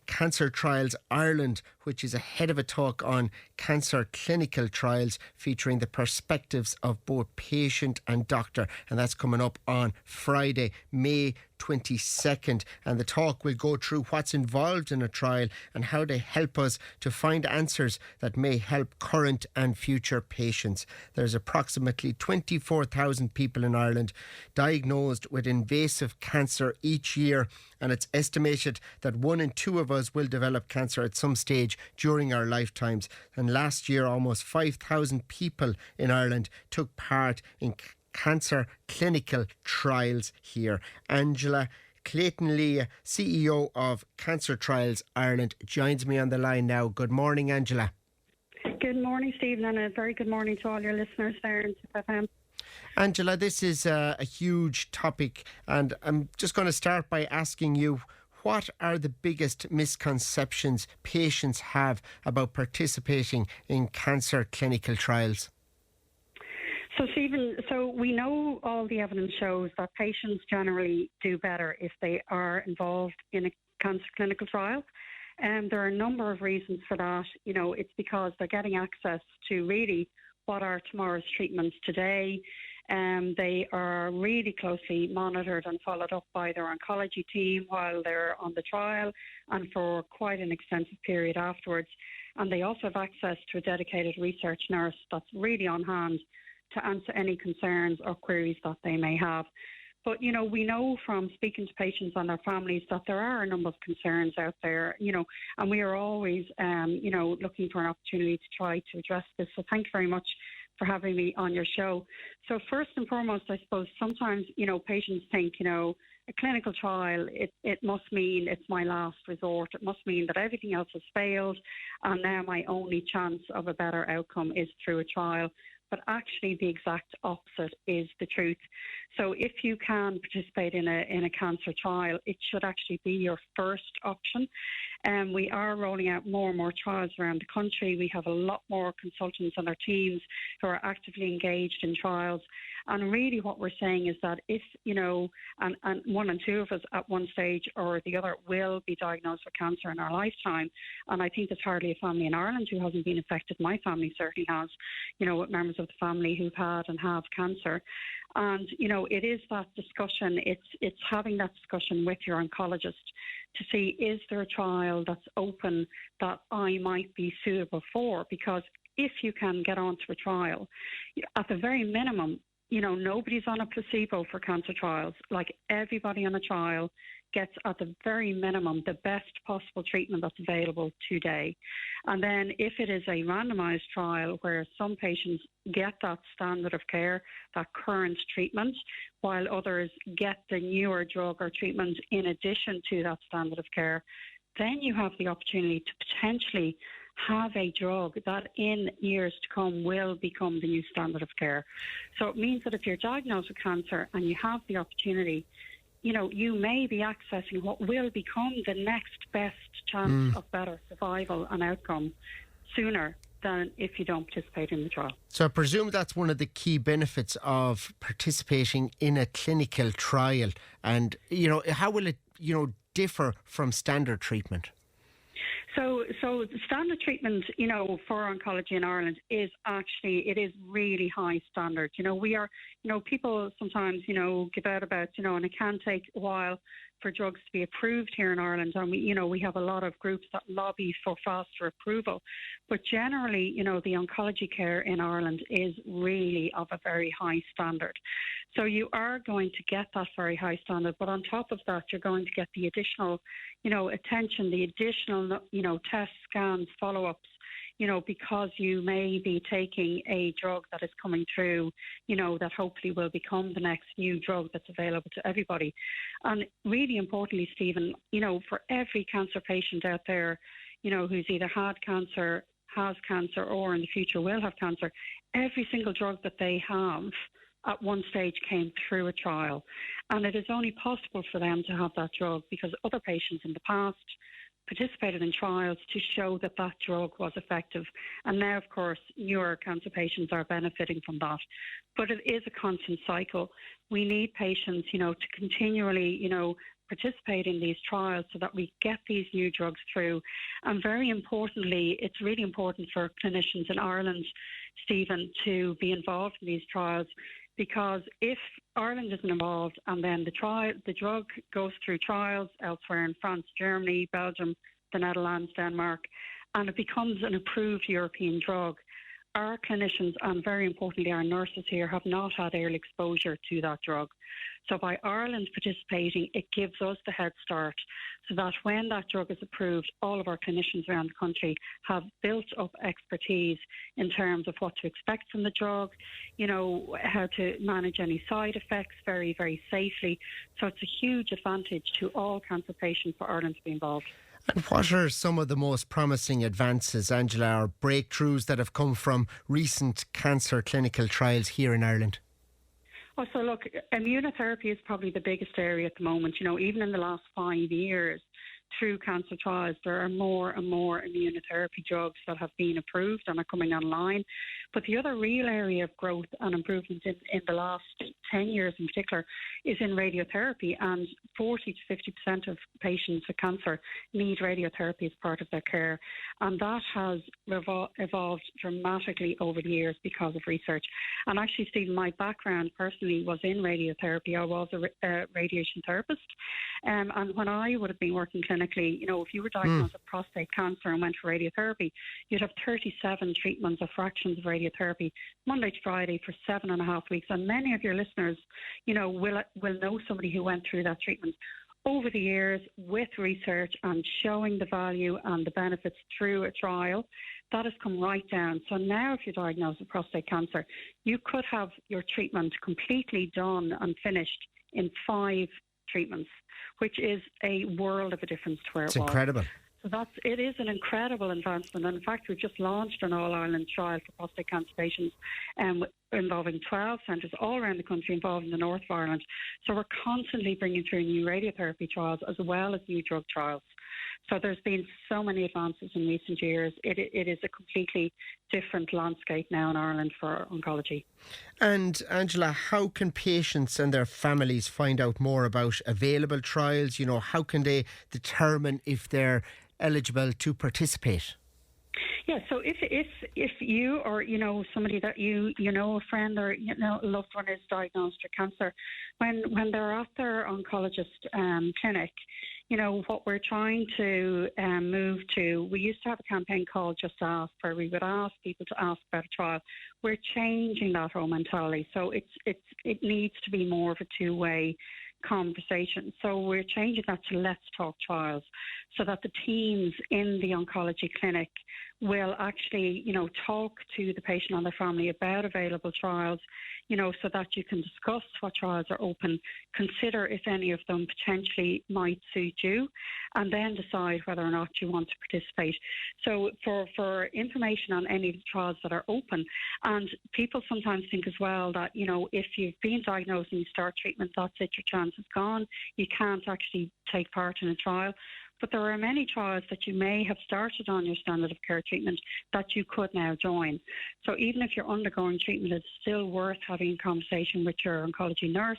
Cancer Trials Ireland, which is ahead of a talk on cancer clinical trials featuring the perspectives of both patient and doctor, and that's coming up on Friday, May 22nd, and the talk will go through what's involved in a trial and how they help us to find answers that may help current and future patients. There's approximately 24,000 people in Ireland diagnosed with invasive cancer each year, and it's estimated that 1 in 2 of us will develop cancer at some stage during our lifetimes. And last year, almost 5,000 people in Ireland took part in cancer clinical trials here. Angela Clayton-Leah, CEO of Cancer Trials Ireland, joins me on the line now. Good morning, Angela. Good morning, Stephen, and a very good morning to all your listeners there in Tipp FM. Angela, this is a huge topic, and I'm just going to start by asking you, what are the biggest misconceptions patients have about participating in cancer clinical trials? So, Stephen, we know all the evidence shows that patients generally do better if they are involved in a cancer clinical trial. There are a number of reasons for that. It's because they're getting access to really what are tomorrow's treatments today. They are really closely monitored and followed up by their oncology team while they're on the trial and for quite an extensive period afterwards. And they also have access to a dedicated research nurse that's really on hand to answer any concerns or queries that they may have. But, we know from speaking to patients and their families that there are a number of concerns out there, and we are always, looking for an opportunity to try to address this. So thank you very much for having me on your show. So first and foremost, I suppose sometimes, patients think, a clinical trial, it must mean it's my last resort. It must mean that everything else has failed and now my only chance of a better outcome is through a trial. But actually the exact opposite is the truth. So if you can participate in a cancer trial, it should actually be your first option. We are rolling out more and more trials around the country. We have a lot more consultants on our teams who are actively engaged in trials. And really what we're saying is that if, and one and two of us at one stage or the other will be diagnosed with cancer in our lifetime, and I think there's hardly a family in Ireland who hasn't been affected. My family certainly has, with members of the family who've had and have cancer. And, it is that discussion, it's having that discussion with your oncologist to see, is there a trial that's open that I might be suitable for? Because if you can get onto a trial, at the very minimum, nobody's on a placebo for cancer trials. Like, everybody on a trial gets, at the very minimum, the best possible treatment that's available today. And then if it is a randomised trial where some patients get that standard of care, that current treatment, while others get the newer drug or treatment in addition to that standard of care, then you have the opportunity to potentially have a drug that in years to come will become the new standard of care. So it means that if you're diagnosed with cancer and you have the opportunity, you may be accessing what will become the next best chance of better survival and outcome sooner than if you don't participate in the trial. So I presume that's one of the key benefits of participating in a clinical trial. And, how will it, differ from standard treatment? So standard treatment, for oncology in Ireland is really high standard. We are, people sometimes, give out about, and it can take a while for drugs to be approved here in Ireland. And we have a lot of groups that lobby for faster approval. But generally, the oncology care in Ireland is really of a very high standard. So you are going to get that very high standard. But on top of that, you're going to get the additional, attention, the additional, tests, scans, follow-ups, because you may be taking a drug that is coming through, that hopefully will become the next new drug that's available to everybody. And really importantly, Stephen, for every cancer patient out there, who's either had cancer, has cancer, or in the future will have cancer, every single drug that they have at one stage came through a trial. And it is only possible for them to have that drug because other patients in the past participated in trials to show that that drug was effective. And now, of course, newer cancer patients are benefiting from that. But it is a constant cycle. We need patients, to continually, participate in these trials so that we get these new drugs through. And very importantly, it's really important for clinicians in Ireland, Stephen, to be involved in these trials, because if Ireland isn't involved and then the drug goes through trials elsewhere in France, Germany, Belgium, the Netherlands, Denmark, and it becomes an approved European drug, our clinicians and very importantly our nurses here have not had early exposure to that drug. So by Ireland participating, it gives us the head start so that when that drug is approved, all of our clinicians around the country have built up expertise in terms of what to expect from the drug, how to manage any side effects very, very safely. So it's a huge advantage to all cancer patients for Ireland to be involved. And what are some of the most promising advances, Angela, or breakthroughs that have come from recent cancer clinical trials here in Ireland? Oh, so look, immunotherapy is probably the biggest area at the moment. Even in the last 5 years, through cancer trials. There are more and more immunotherapy drugs that have been approved and are coming online. But the other real area of growth and improvement in the last 10 years in particular is in radiotherapy, and 40 to 50% of patients with cancer need radiotherapy as part of their care. And that has evolved dramatically over the years because of research. And actually, Stephen, my background personally was in radiotherapy. I was a radiation therapist. And when I would have been working clinically, if you were diagnosed with prostate cancer and went for radiotherapy, you'd have 37 treatments or fractions of radiotherapy, Monday to Friday for 7.5 weeks. And many of your listeners, will know somebody who went through that treatment. Over the years, with research and showing the value and the benefits through a trial, that has come right down. So now if you're diagnosed with prostate cancer, you could have your treatment completely done and finished in 5 treatments, which is a world of a difference to where it was. It's incredible. So it is an incredible advancement. And in fact, we've just launched an all-Ireland trial for prostate cancer patients involving 12 centres all around the country, involving the north of Ireland. So we're constantly bringing through new radiotherapy trials as well as new drug trials. So there's been so many advances in recent years. It is a completely different landscape now in Ireland for oncology. And Angela, how can patients and their families find out more about available trials? How can they determine if they're eligible to participate? Yeah, so if you or somebody that you know, a friend or a loved one is diagnosed with cancer, when they're at their oncologist clinic, what we're trying to move to, we used to have a campaign called Just Ask, where we would ask people to ask about a trial. We're changing that whole mentality, so it needs to be more of a two-way conversation. So we're changing that to Let's Talk Trials, so that the teams in the oncology clinic will actually, talk to the patient and their family about available trials, so that you can discuss what trials are open, consider if any of them potentially might suit you, and then decide whether or not you want to participate. So for information on any of the trials that are open, and people sometimes think as well that, if you've been diagnosed and you start treatment, that's it, your chance is gone. You can't actually take part in a trial. But there are many trials that you may have started on your standard of care treatment that you could now join. So even if you're undergoing treatment, it's still worth having a conversation with your oncology nurse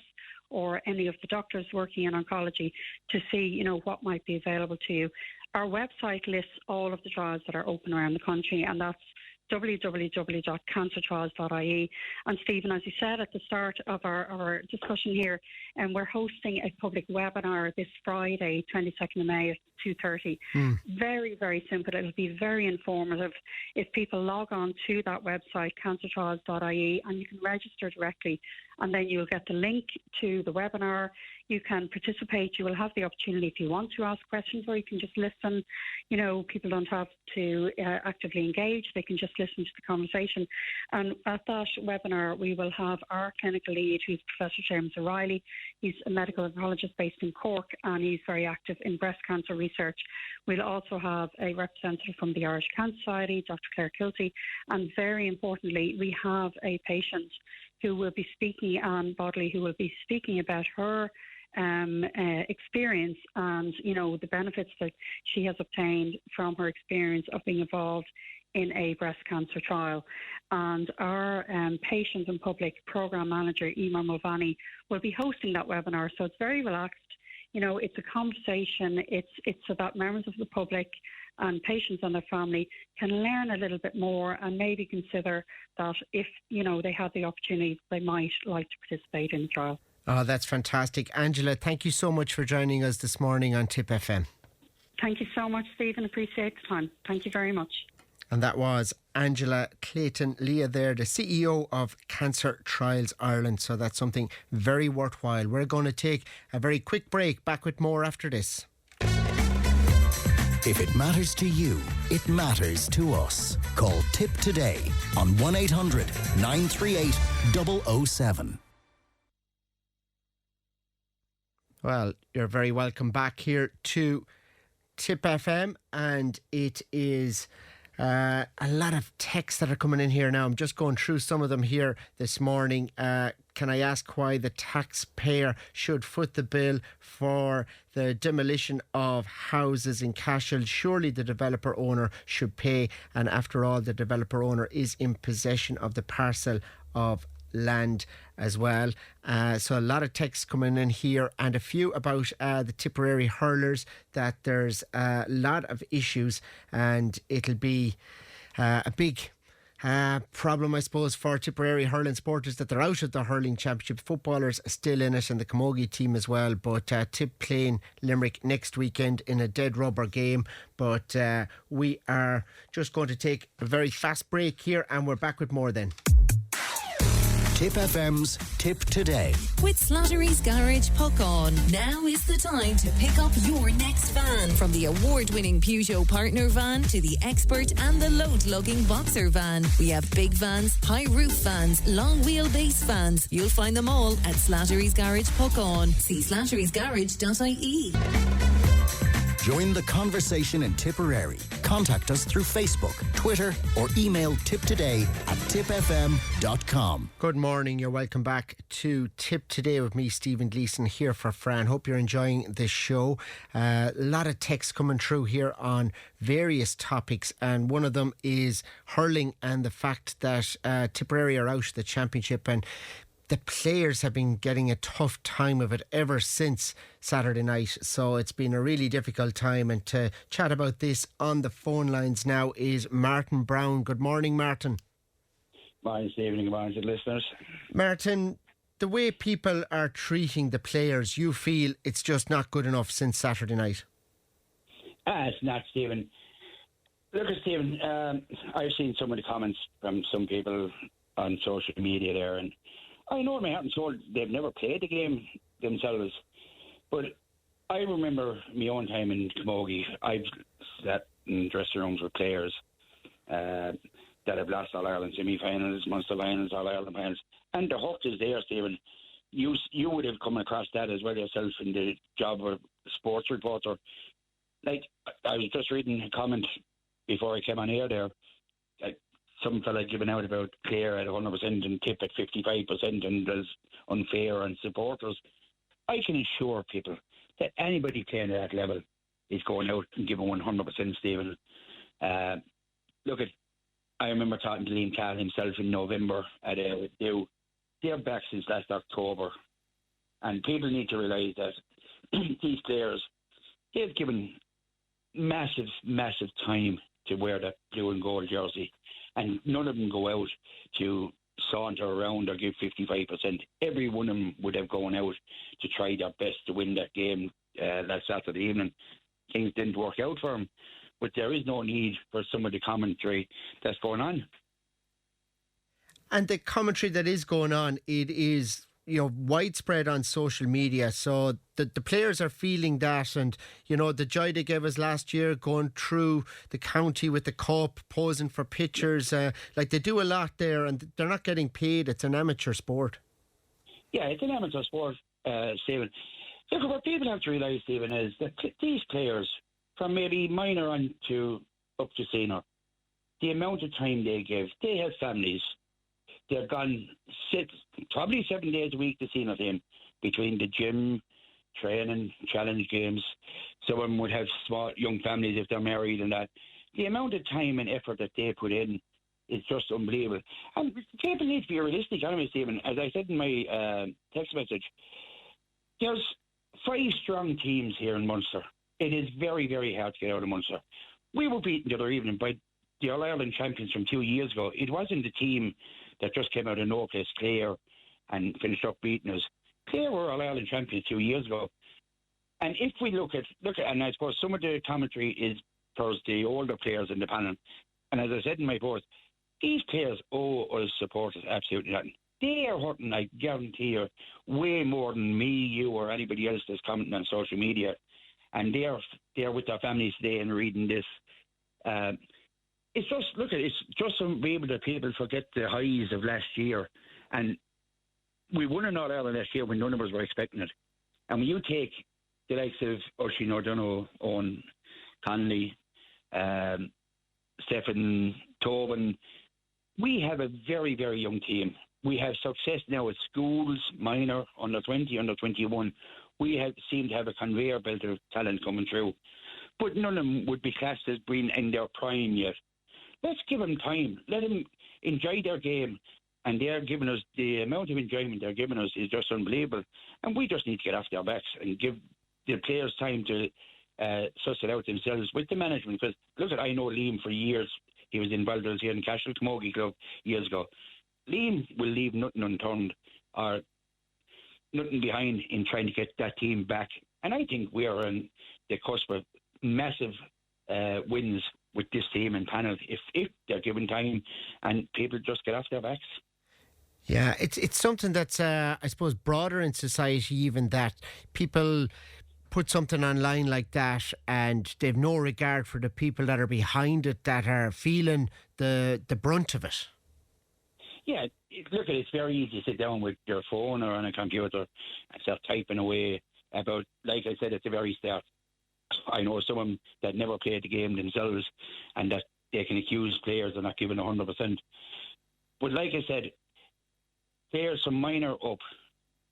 or any of the doctors working in oncology to see, what might be available to you. Our website lists all of the trials that are open around the country, and that's www.cancertrials.ie. And Stephen, as you said at the start of our discussion here, we're hosting a public webinar this Friday, 22nd of May at 2:30. Very, very simple. It'll be very informative. If people log on to that website, cancertrials.ie, and you can register directly, and then you'll get the link to the webinar. You can participate. You will have the opportunity, if you want to ask questions, or you can just listen. People don't have to actively engage. They can just listen to the conversation. And at that webinar, we will have our clinical lead, who's Professor Seamus O'Reilly. He's a medical oncologist based in Cork, and he's very active in breast cancer research. We'll also have a representative from the Irish Cancer Society, Dr. Claire Kilty, and very importantly, we have a patient who will be speaking, Anne Bodley, who will be speaking about her experience and, the benefits that she has obtained from her experience of being involved in a breast cancer trial. And our patient and public programme manager, Emer Mulvaney, will be hosting that webinar. So it's very relaxed. It's a conversation. It's so that members of the public and patients and their family can learn a little bit more and maybe consider that if, they have the opportunity, they might like to participate in the trial. Oh, that's fantastic. Angela, thank you so much for joining us this morning on Tipp FM. Thank you so much, Stephen. Appreciate the time. Thank you very much. And that was Angela Clayton-Leah there, the CEO of Cancer Trials Ireland. So that's something very worthwhile. We're going to take a very quick break. Back with more after this. If it matters to you, it matters to us. Call Tipp today on 1800 938 007. Well, you're very welcome back here to Tipp FM, and it is a lot of texts that are coming in here now. I'm just going through some of them here this morning. can I ask why the taxpayer should foot the bill for the demolition of houses in Cashel? Surely the developer owner should pay, and after all, the developer owner is in possession of the parcel of land as well. So a lot of texts coming in here, and a few about the Tipperary hurlers, that there's a lot of issues, and it'll be a big problem, I suppose, for Tipperary hurling supporters that they're out of the hurling championship. Footballers still in it, and the Camogie team as well, but Tip playing Limerick next weekend in a dead rubber game. But we are just going to take a very fast break here, and we're back with more then. Tip FM's Tip Today. With Slattery's Garage Puckon. Now is the time to pick up your next van. From the award-winning Peugeot Partner van to the Expert and the load-lugging Boxer van. We have big vans, high roof vans, long wheelbase vans. You'll find them all at Slattery's Garage Puckon. See slatterysgarage.ie. Join the conversation in Tipperary. Contact us through Facebook, Twitter, or email tiptoday@tipfm.com. Good morning, you're welcome back to Tip Today with me, Stephen Gleeson, here for Fran. Hope you're enjoying this show. A lot of texts coming through here on various topics, and one of them is hurling and the fact that Tipperary are out of the championship, and the players have been getting a tough time of it ever since Saturday night. So it's been a really difficult time. And to chat about this on the phone lines now is Martin Browne. Good morning, Martin. Morning, Stephen. Good morning to the listeners. Martin, the way people are treating the players, you feel it's just not good enough since Saturday night? It's not, Stephen. Look, Stephen, I've seen some of the comments from some people on social media there, and I know my heart and soul they've never played the game themselves, but I remember my own time in Camogie. I've sat in dressing rooms with players that have lost All-Ireland semi-finals, Munster finals, All-Ireland finals, and the hook is there, Stephen. You would have come across that as well yourself in the job of a sports reporter. Like, I was just reading a comment before I came on air there. Some fella giving out about Cllr at 100% and Tip at 55% and as unfair on supporters. I can assure people that anybody playing at that level is going out and giving 100%, Stephen. I remember talking to Liam Browne himself in November at do. They're back since last October, and people need to realise that these players, they've given massive time to wear that blue and gold jersey. And none of them go out to saunter around or give 55%. Every one of them would have gone out to try their best to win that game that Saturday evening. Things didn't work out for them. But there is no need for some of the commentary that's going on. And the commentary that is going on, it is, widespread on social media. So the players are feeling that, and the joy they gave us last year going through the county with the cup, posing for pictures, they do a lot there, and they're not getting paid. It's an amateur sport. Yeah, it's an amateur sport, Stephen. Look, what people have to realise, Stephen, is that these players, from maybe minor on to up to senior, the amount of time they give, they have families. They're gone probably 7 days a week to senior team, between the gym, training, challenge games. Some of them would have small young families if they're married and that. The amount of time and effort that they put in is just unbelievable. And people need to be realistic, anyway, Stephen. As I said in my text message, there's 5 strong teams here in Munster. It is very, very hard to get out of Munster. We were beaten the other evening by the All-Ireland champions from 2 years ago. It wasn't the team that just came out of no place, Cllr, and finished up beating us. Cllr were All-Ireland champions 2 years ago. And if we look at, and I suppose some of the commentary is towards the older players in the panel. And as I said in my post, these players owe us supporters absolutely nothing. They are hurting, I guarantee you, way more than me, you, or anybody else that's commenting on social media. And they're with their families today and reading this. It's just unbelievable that people forget the highs of last year. And we won an All-Ireland last year when none of us were expecting it. And when you take the likes of Oisin O'Donoghue, Owen Conley, Stephen Tobin, we have a very, very young team. we have success now at schools, minor, under 20, under 21. We seem to have a conveyor belt of talent coming through. But none of them would be classed as being in their prime yet. Let's give them time. Let them enjoy their game. And they're giving us, the amount of enjoyment they're giving us is just unbelievable. And we just need to get off their backs and give the players time to suss it out themselves with the management. Because, look, I know Liam for years. He was involved here in Cashel Camogie Club years ago. Liam will leave nothing unturned or nothing behind in trying to get that team back. And I think we are on the cusp of massive wins with this team and panel if they're given time and people just get off their backs. Yeah, it's something that's, I suppose, broader in society, even that people put something online like that and they've no regard for the people that are behind it, that are feeling the brunt of it. Yeah, look, it's very easy to sit down with your phone or on a computer and start typing away about, like I said at the very start, I know someone that never played the game themselves and that they can accuse players of not giving 100%. But like I said, players from minor up,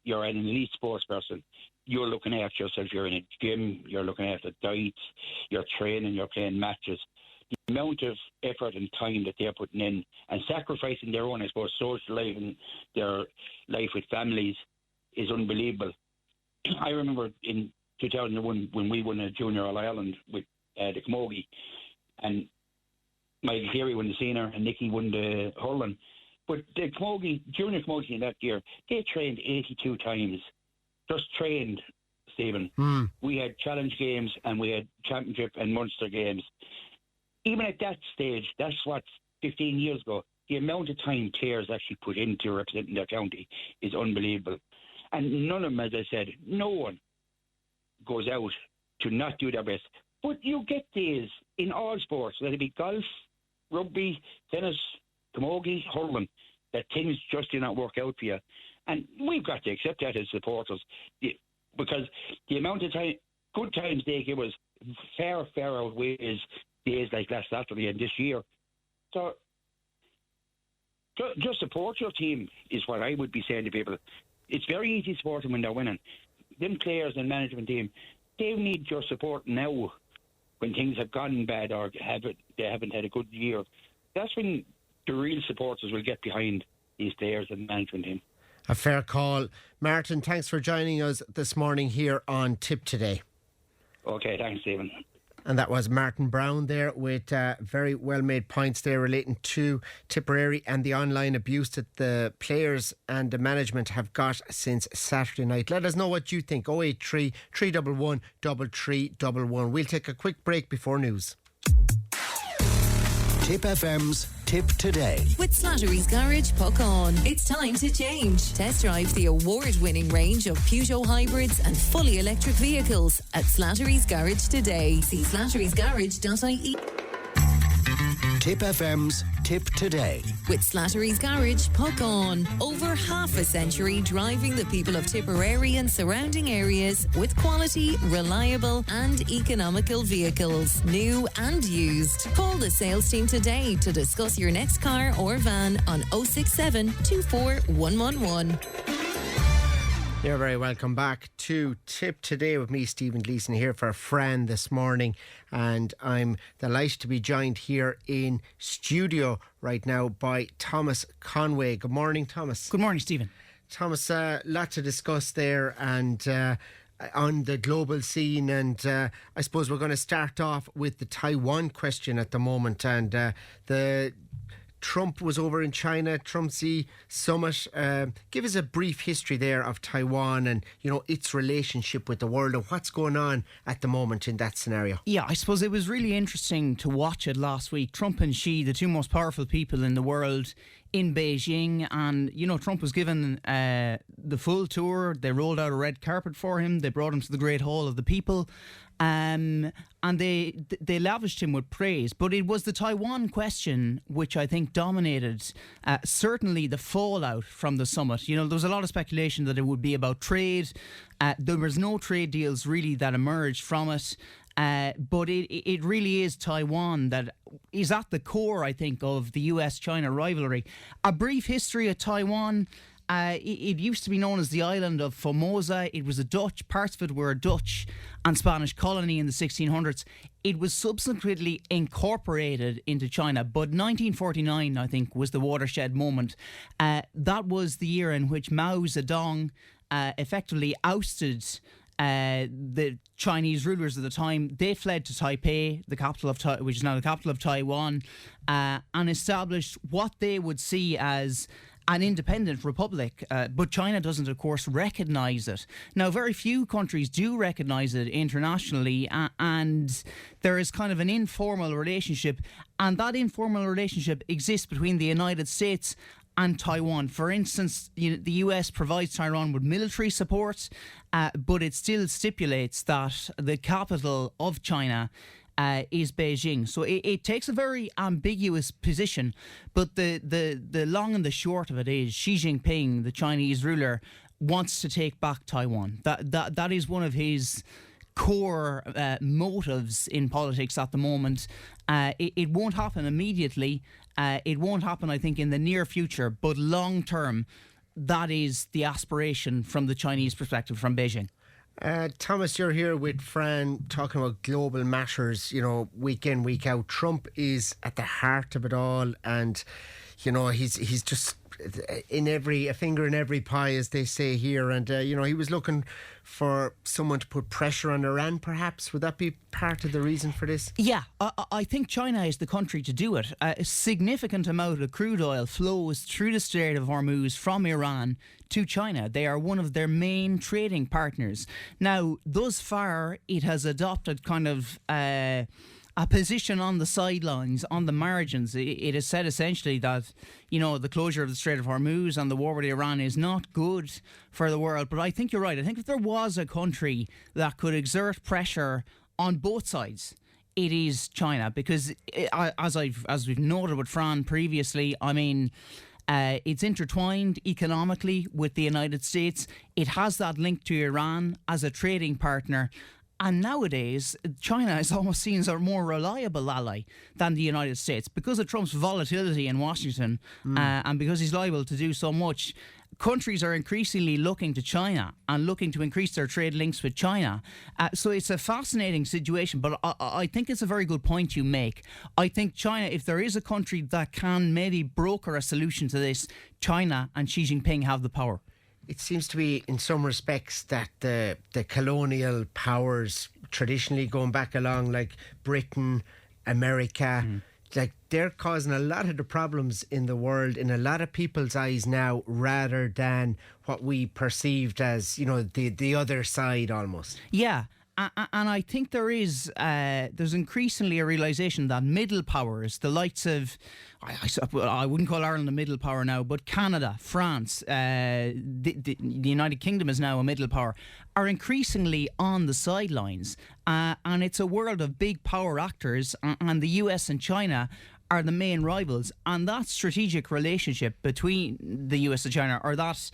you're an elite sports person. You're looking after yourself. You're in a gym. You're looking after diets. You're training. You're playing matches. The amount of effort and time that they're putting in and sacrificing their own, I suppose, social life and their life with families is unbelievable. I remember in 2001 when we won a Junior All-Ireland with the Camogie, and Michael Cleary won the senior and Nicky won the hurling. But the Camogie, Junior Camogie in that year, they trained 82 times. Just trained, Stephen. We had challenge games and we had championship and Munster games. Even at that stage, that's what, 15 years ago, the amount of time players actually put into representing their county is unbelievable. And none of them, as I said, no one goes out to not do their best. But you get these in all sports, whether it be golf, rugby, tennis, camogie, hurling, that things just do not work out for you. And we've got to accept that as supporters, because the amount of time, good times they give us far outweighs days like last Saturday and this year. So just support your team is what I would be saying to people. It's very easy to support them when they're winning. Them players and management team, they need your support now when things have gone bad or they haven't had a good year. That's when the real supporters will get behind these players and management team. A fair call. Martin, thanks for joining us this morning here on Tipp Today. Okay, thanks, Stephen. And that was Martin Browne there with very well made points there relating to Tipperary and the online abuse that the players and the management have got since Saturday night. Let us know what you think. 083 311 3311. We'll take a quick break before news. Tipp FM's Tipp Today. With Slattery's Garage, puck on. It's time to change. Test drive the award-winning range of Peugeot hybrids and fully electric vehicles at Slattery's Garage today. See slatterysgarage.ie. Tipp FM's Tipp Today. With Slattery's Garage, puck on. Over half a century driving the people of Tipperary and surrounding areas with quality, reliable and economical vehicles, new and used. Call the sales team today to discuss your next car or van on 067 24 111. You're very welcome back to Tipp Today with me, Stephen Gleeson, here for Fran this morning. And I'm delighted to be joined here in studio right now by Thomas Conway. Good morning, Thomas. Good morning, Stephen. Thomas, a lot to discuss there and on the global scene. And I suppose we're going to start off with the Taiwan question at the moment. And the Trump was over in China, Trump-Xi summit. Give us a brief history there of Taiwan and, you know, its relationship with the world and what's going on at the moment in that scenario. Yeah, I suppose it was really interesting to watch it last week. Trump and Xi, the two most powerful people in the world, in Beijing, and you know, Trump was given the full tour. They rolled out a red carpet for him. They brought him to the Great Hall of the People, and they lavished him with praise. But it was the Taiwan question which I think dominated certainly the fallout from the summit. You know, there was a lot of speculation that it would be about trade. There was no trade deals really that emerged from it. But it really is Taiwan that is at the core, I think, of the US-China rivalry. A brief history of Taiwan. It used to be known as the island of Formosa. It was parts of it were a Dutch and Spanish colony in the 1600s. It was subsequently incorporated into China, but 1949, I think, was the watershed moment. That was the year in which Mao Zedong effectively ousted the Chinese rulers at the time. They fled to Taipei, the capital of which is now the capital of Taiwan, and established what they would see as an independent republic, but China doesn't, of course, recognise it. Now, very few countries do recognise it internationally, and there is kind of an informal relationship, and that informal relationship exists between the United States and Taiwan. For instance, the US provides Taiwan with military support, but it still stipulates that the capital of China is Beijing. So it takes a very ambiguous position, but the long and the short of it is Xi Jinping, the Chinese ruler, wants to take back Taiwan. That is one of his core motives in politics at the moment. It won't happen immediately. It won't happen, I think, in the near future, but long term, that is the aspiration from the Chinese perspective, from Beijing. Thomas, you're here with Fran talking about global matters, week in, week out. Trump is at the heart of it all, and, he's just a finger in every pie, as they say here. And, he was looking for someone to put pressure on Iran, perhaps. Would that be part of the reason for this? Yeah, I think China is the country to do it. A significant amount of crude oil flows through the Strait of Hormuz from Iran to China. They are one of their main trading partners. Now, thus far, it has adopted kind of a position on the sidelines, on the margins. It has said essentially that, the closure of the Strait of Hormuz and the war with Iran is not good for the world. But I think you're right. I think if there was a country that could exert pressure on both sides, it is China. Because as we've noted with Fran previously, I mean, it's intertwined economically with the United States. It has that link to Iran as a trading partner. And nowadays, China is almost seen as a more reliable ally than the United States because of Trump's volatility in Washington and because he's liable to do so much. Countries are increasingly looking to China and looking to increase their trade links with China. So it's a fascinating situation, but I think it's a very good point you make. I think China, if there is a country that can maybe broker a solution to this, China and Xi Jinping have the power. It seems to be, in some respects, that the colonial powers, traditionally going back along, like Britain, America, like they're causing a lot of the problems in the world in a lot of people's eyes now, rather than what we perceived as, the other side almost. Yeah. And I think there's increasingly a realisation that middle powers, the likes of, I wouldn't call Ireland a middle power now, but Canada, France, the United Kingdom is now a middle power, are increasingly on the sidelines. And it's a world of big power actors, and the US and China are the main rivals. And that strategic relationship between the US and China, or that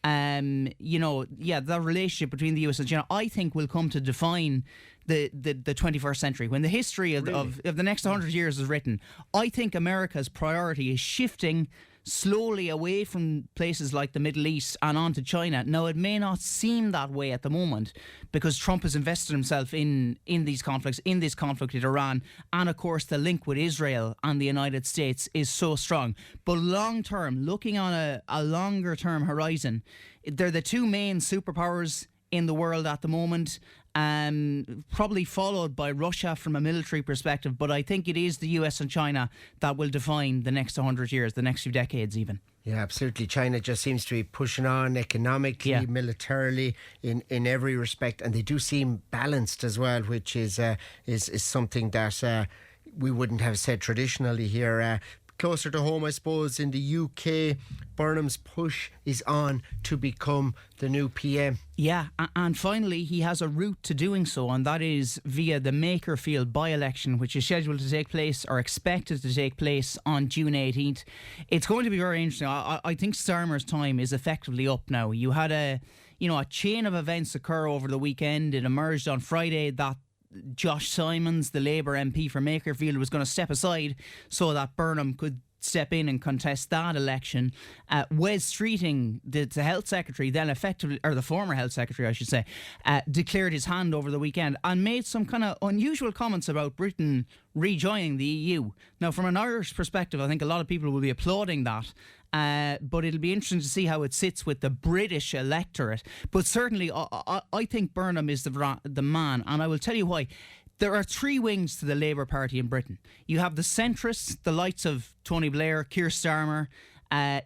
the relationship between the US and China, I think will come to define the 21st century. When the history of the next 100 years is written, I think America's priority is shifting slowly away from places like the Middle East and onto China. Now, it may not seem that way at the moment because Trump has invested himself in these conflicts, in this conflict with Iran, and of course the link with Israel and the United States is so strong. But long term, looking on a longer term horizon, they're the two main superpowers in the world at the moment, probably followed by Russia from a military perspective, but I think it is the US and China that will define the next 100 years, the next few decades even. Yeah, absolutely. China just seems to be pushing on economically, militarily, in every respect, and they do seem balanced as well, which is something that we wouldn't have said traditionally here. Closer to home, I suppose, in the UK, Burnham's push is on to become the new PM. Yeah, and finally he has a route to doing so, and that is via the Makerfield by-election, which is scheduled to take place, or expected to take place, on June 18th. It's going to be very interesting. I think Starmer's time is effectively up now. You had a chain of events occur over the weekend. It emerged on Friday that Josh Simons, the Labour MP for Makerfield, was going to step aside so that Burnham could step in and contest that election. Wes Streeting, the health secretary, then effectively, or the former health secretary I should say, declared his hand over the weekend and made some kind of unusual comments about Britain rejoining the EU. Now from an Irish perspective, I think a lot of people will be applauding that, but it'll be interesting to see how it sits with the British electorate. But certainly I think Burnham is the man, and I will tell you why. There are three wings to the Labour Party in Britain. You have the centrists, the likes of Tony Blair, Keir Starmer.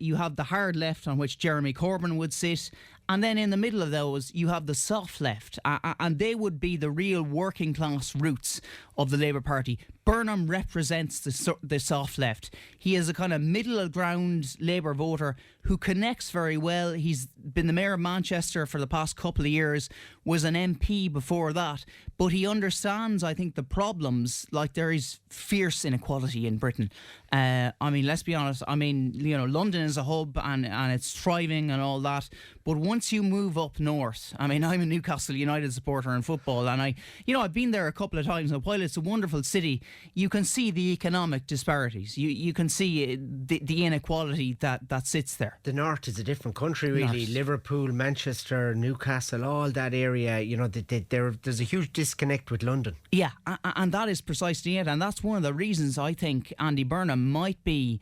You have the hard left, on which Jeremy Corbyn would sit. And then in the middle of those, you have the soft left. And they would be the real working class roots of the Labour Party. Burnham represents the soft left. He is a kind of middle ground Labour voter who connects very well. He's been the mayor of Manchester for the past couple of years, was an MP before that, but he understands, I think, the problems. Like, there is fierce inequality in Britain. I mean, let's be honest. I mean, you know, London is a hub and it's thriving and all that, but once you move up north, I mean, I'm a Newcastle United supporter in football, and I've been there a couple of times, and while it's a wonderful city, you can see the economic disparities. You can see the inequality that sits there. The north is a different country, really. North. Liverpool, Manchester, Newcastle, all that area, you know, there's a huge disconnect with London. Yeah, and that is precisely it. And that's one of the reasons I think Andy Burnham might be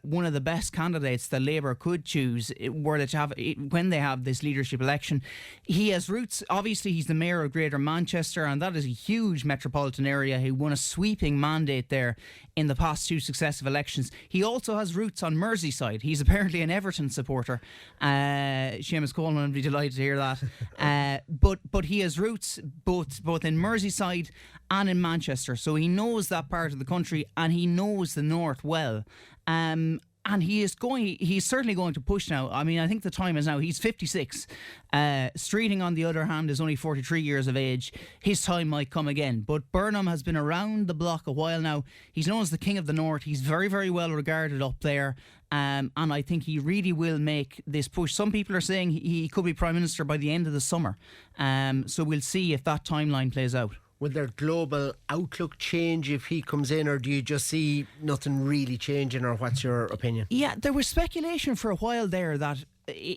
one of the best candidates that Labour could choose when they have this leadership election. He has roots. Obviously, he's the mayor of Greater Manchester, and that is a huge metropolitan area. He won a sweeping mandate there in the past two successive elections. He also has roots on Merseyside. He's apparently an Everton supporter. Seamus Coleman would be delighted to hear that. But he has roots both in Merseyside and in Manchester, so he knows that part of the country and he knows the north well. And he's certainly going to push now. I mean, I think the time is now. He's 56. Streeting, on the other hand, is only 43 years of age. His time might come again. But Burnham has been around the block a while now. He's known as the King of the North. He's very, very well regarded up there. And I think he really will make this push. Some people are saying he could be Prime Minister by the end of the summer. So we'll see if that timeline plays out. Will their global outlook change if he comes in, or do you just see nothing really changing, or what's your opinion? Yeah, there was speculation for a while there that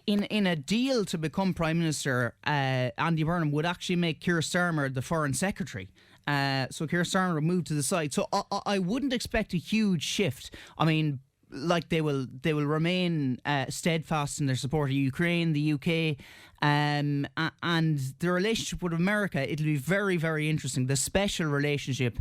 in a deal to become Prime Minister, Andy Burnham would actually make Keir Starmer the Foreign Secretary. So Keir Starmer would move to the side. So I wouldn't expect a huge shift. I mean, like they will remain steadfast in their support of Ukraine, the UK, and the relationship with America. It'll be very, very interesting. The special relationship,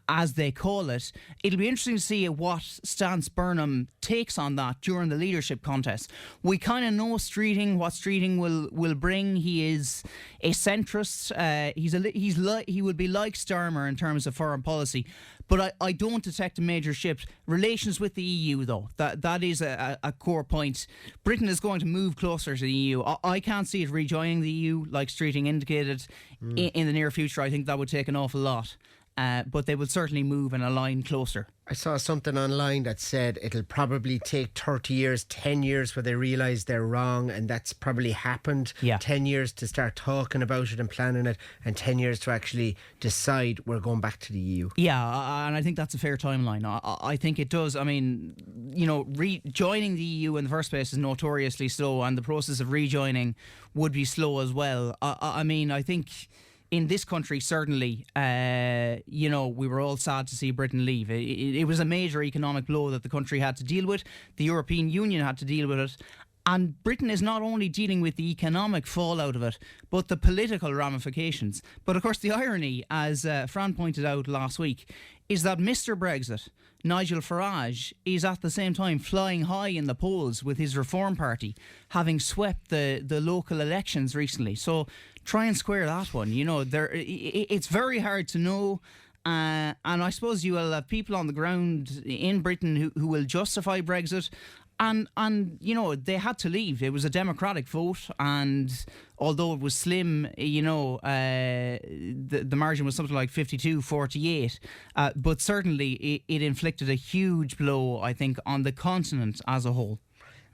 as they call it. It'll be interesting to see what stance Burnham takes on that during the leadership contest. We kind of know what Streeting will bring. He is a centrist. He would be like Starmer in terms of foreign policy. But I don't detect a major shift. Relations with the EU, though, that is a core point. Britain is going to move closer to the EU. I can't see it rejoining the EU, like Streeting indicated, in the near future. I think that would take an awful lot. But they will certainly move and align closer. I saw something online that said it'll probably take 30 years, 10 years where they realise they're wrong, and that's probably happened. Yeah. 10 years to start talking about it and planning it, and 10 years to actually decide we're going back to the EU. Yeah, and I think that's a fair timeline. I think it does. I mean, you know, joining the EU in the first place is notoriously slow, and the process of rejoining would be slow as well. I mean, I think in this country, certainly, you know, we were all sad to see Britain leave. It was a major economic blow that the country had to deal with. The European Union had to deal with it. And Britain is not only dealing with the economic fallout of it, but the political ramifications. But of course, the irony, as Fran pointed out last week, is that Mr. Brexit, Nigel Farage, is at the same time flying high in the polls with his Reform Party, having swept the local elections recently. So try and square that one. You know, it's very hard to know. And I suppose you will have people on the ground in Britain who will justify Brexit. And you know, they had to leave. It was a democratic vote, and although it was slim, you know, the margin was something like 52-48. But certainly it inflicted a huge blow, I think, on the continent as a whole.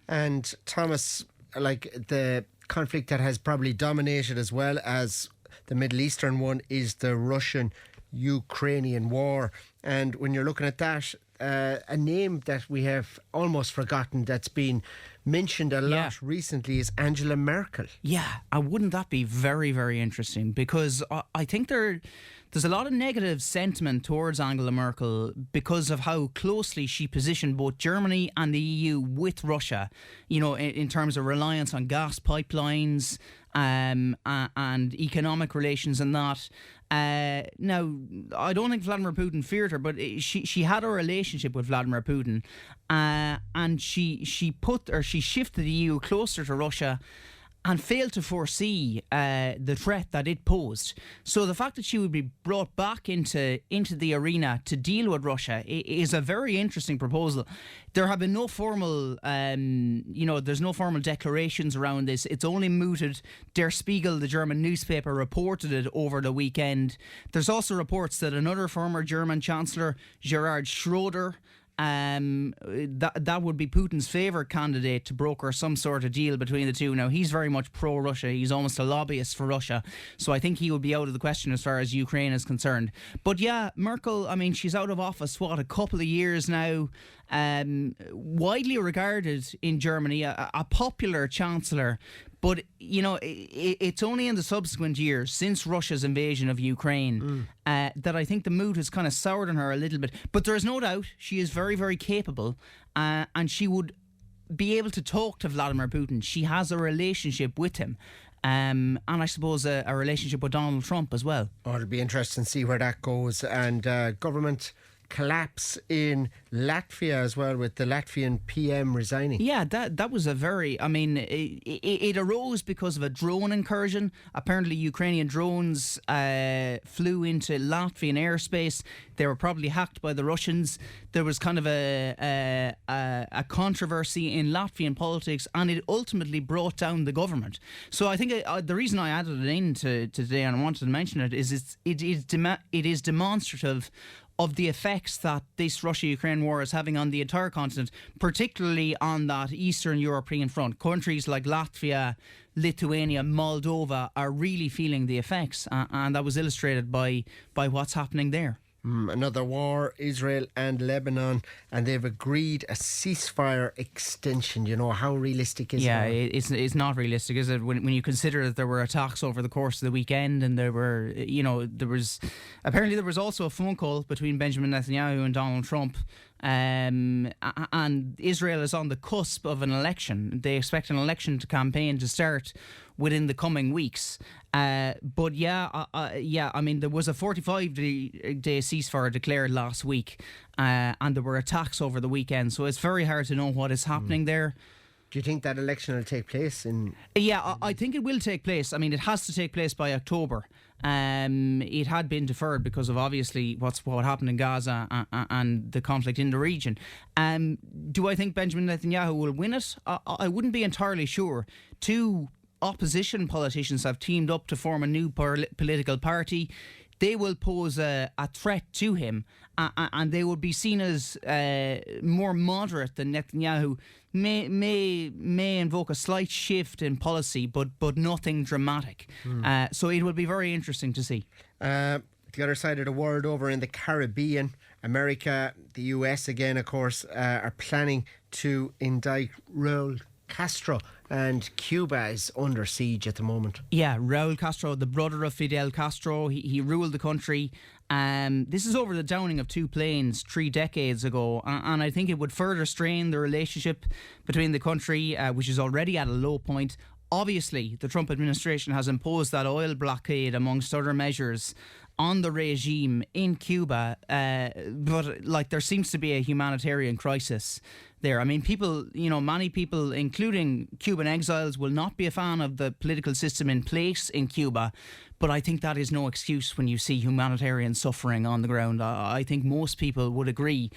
And Thomas, like the conflict that has probably dominated as well as the Middle Eastern one is the Russian-Ukrainian war. And when you're looking at that, a name that we have almost forgotten that's been mentioned a lot recently is Angela Merkel. Yeah, wouldn't that be very, very interesting? Because I think there's a lot of negative sentiment towards Angela Merkel because of how closely she positioned both Germany and the EU with Russia, you know, in terms of reliance on gas pipelines and economic relations and that. Now, I don't think Vladimir Putin feared her, but she had a relationship with Vladimir Putin, and she shifted the EU closer to Russia and failed to foresee the threat that it posed. So the fact that she would be brought back into the arena to deal with Russia is a very interesting proposal. There have been no formal, there's no formal declarations around this. It's only mooted. Der Spiegel, the German newspaper, reported it over the weekend. There's also reports that another former German Chancellor, Gerhard Schroeder, that would be Putin's favourite candidate to broker some sort of deal between the two. Now, he's very much pro-Russia. He's almost a lobbyist for Russia. So I think he would be out of the question as far as Ukraine is concerned. But yeah, Merkel, I mean, she's out of office, a couple of years now. Widely regarded in Germany, a popular chancellor. But, you know, it's only in the subsequent years, since Russia's invasion of Ukraine, that I think the mood has kind of soured on her a little bit. But there is no doubt she is very, very capable, and she would be able to talk to Vladimir Putin. She has a relationship with him. And I suppose a relationship with Donald Trump as well. Oh, it'll be interesting to see where that goes. And government collapse in Latvia as well, with the Latvian PM resigning. Yeah, that was a very, I mean, it arose because of a drone incursion. Apparently Ukrainian drones flew into Latvian airspace. They were probably hacked by the Russians. There was kind of a controversy in Latvian politics, and it ultimately brought down the government. So I think the reason I added it in to today, and I wanted to mention it, is it is demonstrative of the effects that this Russia-Ukraine war is having on the entire continent, particularly on that Eastern European front. Countries like Latvia, Lithuania, Moldova are really feeling the effects, and that was illustrated by what's happening there. Another war, Israel and Lebanon, and they've agreed a ceasefire extension. You know, how realistic is that? Yeah, it's not realistic, is it? When you consider that there were attacks over the course of the weekend, and there was also a phone call between Benjamin Netanyahu and Donald Trump. And Israel is on the cusp of an election. They expect an election campaign to start within the coming weeks. But I mean, there was a 45-day ceasefire declared last week, and there were attacks over the weekend. So it's very hard to know what is happening there. Do you think that election will take place? Yeah, I think it will take place. I mean, it has to take place by October. It had been deferred because of obviously what happened in Gaza and the conflict in the region. Do I think Benjamin Netanyahu will win it? I wouldn't be entirely sure. Two opposition politicians have teamed up to form a new political party. They will pose a threat to him, and they would be seen as more moderate than Netanyahu. May invoke a slight shift in policy, but nothing dramatic. So it will be very interesting to see. The other side of the world, over in the Caribbean, America, the US again, of course, are planning to indict Raul Castro, and Cuba is under siege at the moment. Yeah, Raul Castro, the brother of Fidel Castro, he ruled the country. This is over the downing of two planes 3 decades ago, and I think it would further strain the relationship between the country, which is already at a low point. Obviously, the Trump administration has imposed that oil blockade, amongst other measures, on the regime in Cuba, but there seems to be a humanitarian crisis there. I mean, many people, including Cuban exiles, will not be a fan of the political system in place in Cuba, but I think that is no excuse when you see humanitarian suffering on the ground. I think most people would agree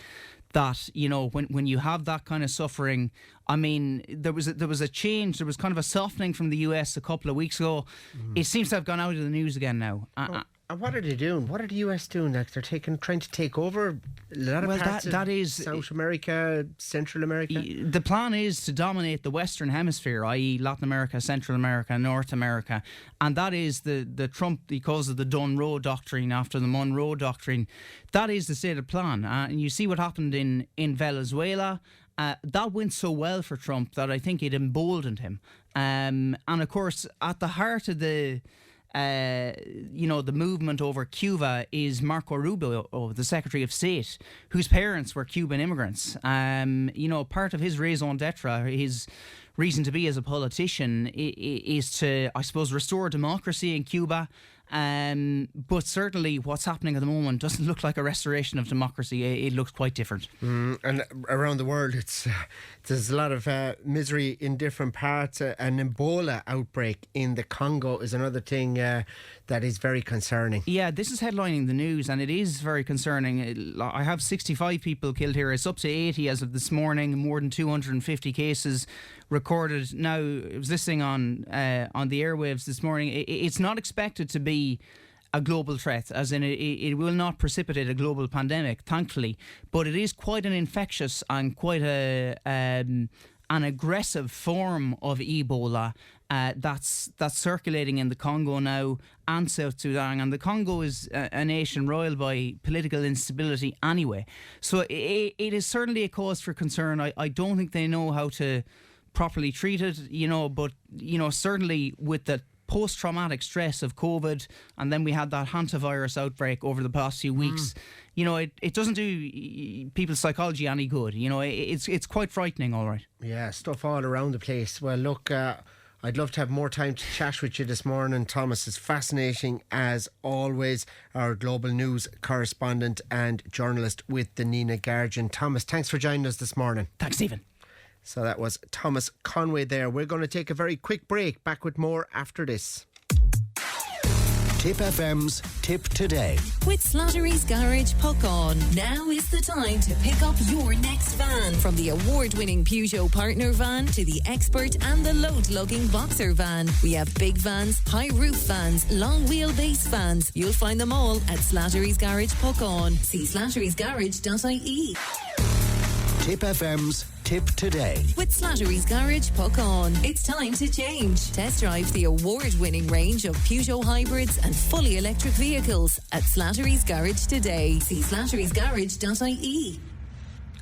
that, when you have that kind of suffering, I mean, there was a change. There was kind of a softening from the US a couple of weeks ago. It seems to have gone out of the news again now. what are they doing? What are the US doing? Like they're trying to take over a lot of parts of South America, Central America. The plan is to dominate the Western Hemisphere, i.e. Latin America, Central America, North America. And that is the Trump, because of the Dunroe Doctrine after the Monroe Doctrine. That is the stated plan. And you see what happened in Venezuela. That went so well for Trump that I think it emboldened him. And of course, at the heart of the movement over Cuba is Marco Rubio, the Secretary of State, whose parents were Cuban immigrants. Part of his raison d'etre, his reason to be as a politician, is to, I suppose, restore democracy in Cuba. But certainly what's happening at the moment doesn't look like a restoration of democracy. It looks quite different. And around the world, there's a lot of misery in different parts. An Ebola outbreak in the Congo is another thing that is very concerning. Yeah, this is headlining the news, and it is very concerning. I have 65 people killed here. It's up to 80 as of this morning. More than 250 cases recorded. Now, I was listening on the airwaves this morning. It's not expected to be a global threat, as in it will not precipitate a global pandemic, thankfully, but it is quite an infectious and quite an aggressive form of Ebola that's circulating in the Congo now and South Sudan. And the Congo is a nation roiled by political instability anyway, so it is certainly a cause for concern. I don't think they know how to properly treat it, but certainly with the post-traumatic stress of COVID, and then we had that hantavirus outbreak over the past few weeks. It doesn't do people's psychology any good. It's quite frightening, all right. Yeah, stuff all around the place. Well, look, I'd love to have more time to chat with you this morning, Thomas. It's fascinating as always. Our global news correspondent and journalist with the Nina Guardian. Thomas, thanks for joining us this morning. Thanks, Stephen. So that was Thomas Conway there. We're going to take a very quick break. Back with more after this. Tipp FM's Tip Today. With Slattery's Garage Puckon. Now is the time to pick up your next van. From the award-winning Peugeot Partner van to the expert and the load-lugging Boxer van. We have big vans, high roof vans, long wheelbase vans. You'll find them all at Slattery's Garage Puckon. See slatterysgarage.ie. Tipp FM's Tip Today. With Slattery's Garage Puckon. It's time to change. Test drive the award-winning range of Peugeot hybrids and fully electric vehicles at Slattery's Garage today. See slatterysgarage.ie.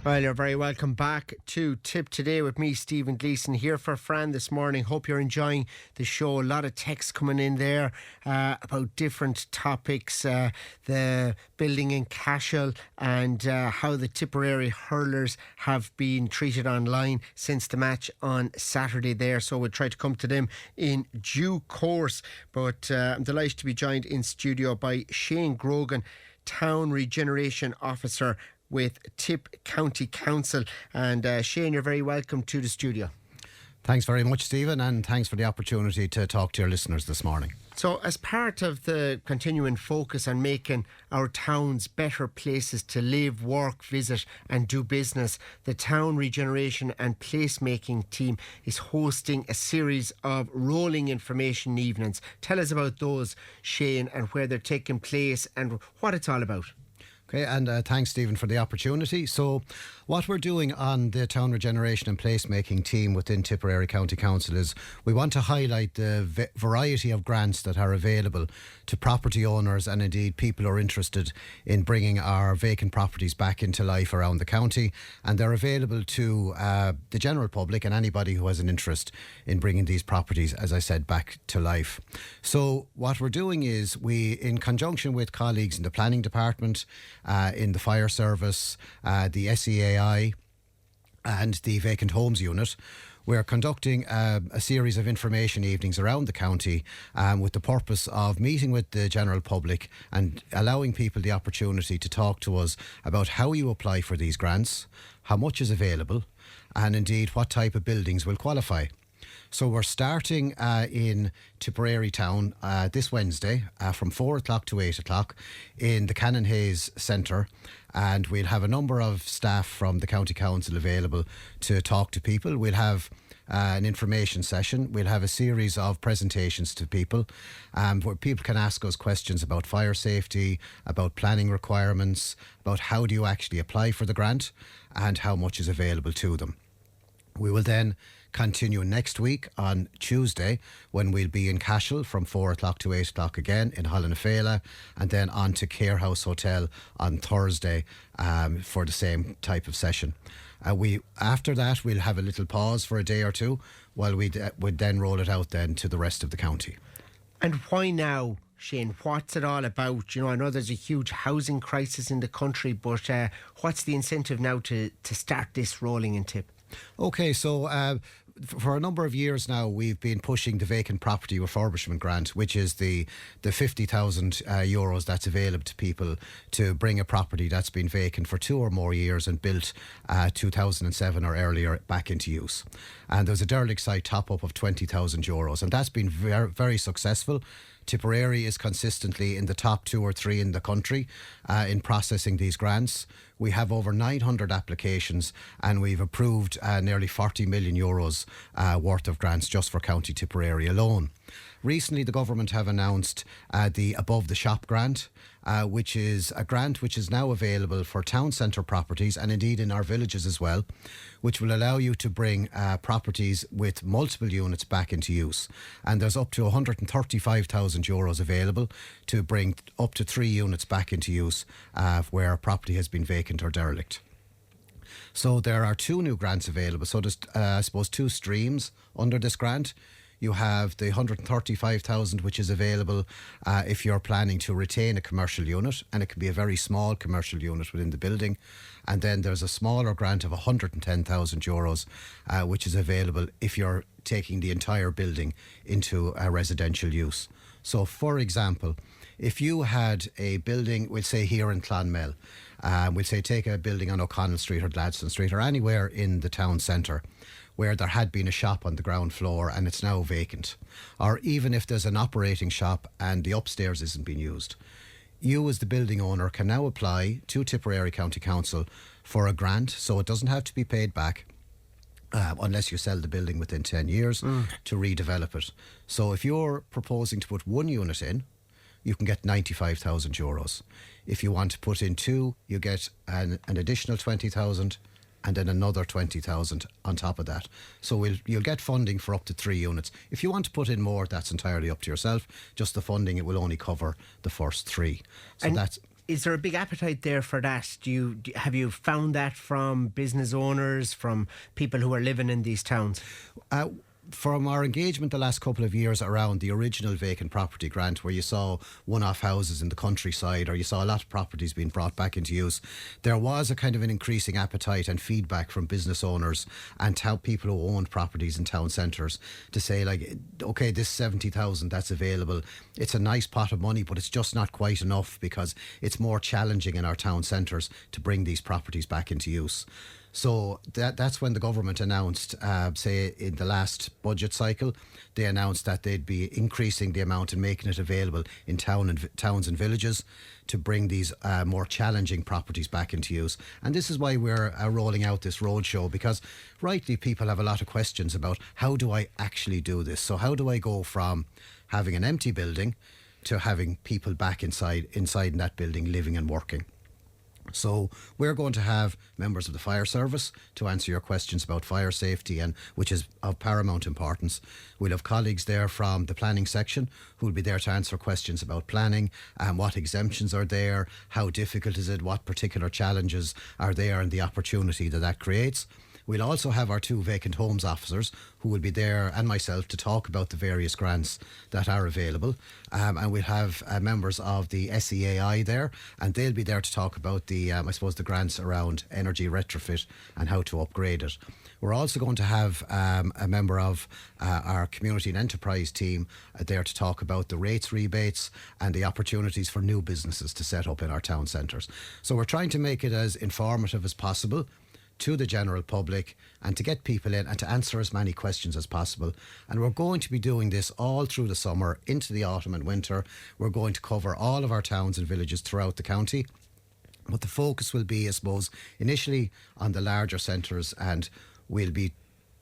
Well, you're very welcome back to Tip Today with me, Stephen Gleeson, here for Fran this morning. Hope you're enjoying the show. A lot of texts coming in there about different topics. The building in Cashel and how the Tipperary hurlers have been treated online since the match on Saturday there. So we'll try to come to them in due course. But I'm delighted to be joined in studio by Shane Grogan, Town Regeneration Officer with Tipp County Council. And Shane, you're very welcome to the studio. Thanks very much, Stephen, and thanks for the opportunity to talk to your listeners this morning. So as part of the continuing focus on making our towns better places to live, work, visit and do business, the Town Regeneration and Placemaking team is hosting a series of rolling information evenings. Tell us about those, Shane, and where they're taking place and what it's all about. Okay, and thanks, Stephen, for the opportunity. So what we're doing on the Town Regeneration and Placemaking team within Tipperary County Council is we want to highlight the variety of grants that are available to property owners and indeed people who are interested in bringing our vacant properties back into life around the county. And they're available to the general public and anybody who has an interest in bringing these properties, as I said, back to life. So what we're doing is we, in conjunction with colleagues in the planning department, in the fire service, the SEAI and the Vacant Homes Unit, we're conducting a series of information evenings around the county with the purpose of meeting with the general public and allowing people the opportunity to talk to us about how you apply for these grants, how much is available, and indeed what type of buildings will qualify. So we're starting in Tipperary Town this Wednesday from 4 o'clock to 8 o'clock in the Canon Hayes Centre, and we'll have a number of staff from the County Council available to talk to people. We'll have an information session. We'll have a series of presentations to people where people can ask us questions about fire safety, about planning requirements, about how do you actually apply for the grant and how much is available to them. We will then continue next week on Tuesday when we'll be in Cashel from 4 o'clock to 8 o'clock again in Hollinafela, and then on to Care House Hotel on Thursday for the same type of session. After that, we'll have a little pause for a day or two while we'd then roll it out then to the rest of the county. And why now, Shane? What's it all about? You know, I know there's a huge housing crisis in the country, but what's the incentive now to start this rolling in Tipp? Okay, so for a number of years now, we've been pushing the vacant property refurbishment grant, which is the 50,000 euros that's available to people to bring a property that's been vacant for 2 or more years and built 2007 or earlier back into use. And there's a derelict site top up of 20,000 euros, and that's been very, very successful. Tipperary is consistently in the top 2 or 3 in the country in processing these grants. We have over 900 applications and we've approved nearly 40 million euros worth of grants just for County Tipperary alone. Recently, the government have announced the Above the Shop grant, which is a grant which is now available for town centre properties and indeed in our villages as well, which will allow you to bring properties with multiple units back into use. And there's up to 135,000 euros available to bring up to 3 units back into use where a property has been vacant or derelict. So there are 2 new grants available. So there's, I suppose, 2 streams under this grant. You have the 135,000, which is available if you're planning to retain a commercial unit, and it can be a very small commercial unit within the building. And then there's a smaller grant of 110,000 euros, which is available if you're taking the entire building into a residential use. So, for example, if you had a building, we'll say here in Clonmel, we'll say take a building on O'Connell Street or Gladstone Street or anywhere in the town centre, where there had been a shop on the ground floor and it's now vacant, or even if there's an operating shop and the upstairs isn't being used, you as the building owner can now apply to Tipperary County Council for a grant, so it doesn't have to be paid back unless you sell the building within 10 years to redevelop it. So if you're proposing to put 1 unit in, you can get 95,000 euros. If you want to put in 2, you get an additional 20,000 and then another 20,000 on top of that. So you'll get funding for up to 3 units. If you want to put in more, that's entirely up to yourself. Just the funding, it will only cover the first 3. So and that's... Is there a big appetite there for that? Have you found that from business owners, from people who are living in these towns? From our engagement the last couple of years around the original vacant property grant, where you saw one-off houses in the countryside or you saw a lot of properties being brought back into use, there was a kind of an increasing appetite and feedback from business owners and people who owned properties in town centres to say, like, okay, this 70,000 that's available, it's a nice pot of money, but it's just not quite enough because it's more challenging in our town centres to bring these properties back into use. So that's when the government announced, say in the last budget cycle, they announced that they'd be increasing the amount and making it available in towns and villages to bring these more challenging properties back into use. And this is why we're rolling out this roadshow, because rightly people have a lot of questions about how do I actually do this? So how do I go from having an empty building to having people back inside in that building living and working? So we're going to have members of the fire service to answer your questions about fire safety, and which is of paramount importance. We'll have colleagues there from the planning section who will be there to answer questions about planning and what exemptions are there, how difficult is it, what particular challenges are there, and the opportunity that creates. We'll also have our 2 vacant homes officers who will be there, and myself, to talk about the various grants that are available. And we'll have members of the SEAI there, and they'll be there to talk about the, I suppose, the grants around energy retrofit and how to upgrade it. We're also going to have a member of our community and enterprise team there to talk about the rates rebates and the opportunities for new businesses to set up in our town centres. So we're trying to make it as informative as possible to the general public and to get people in and to answer as many questions as possible. And we're going to be doing this all through the summer, into the autumn and winter. We're going to cover all of our towns and villages throughout the county. But the focus will be, I suppose, initially on the larger centres, and we'll be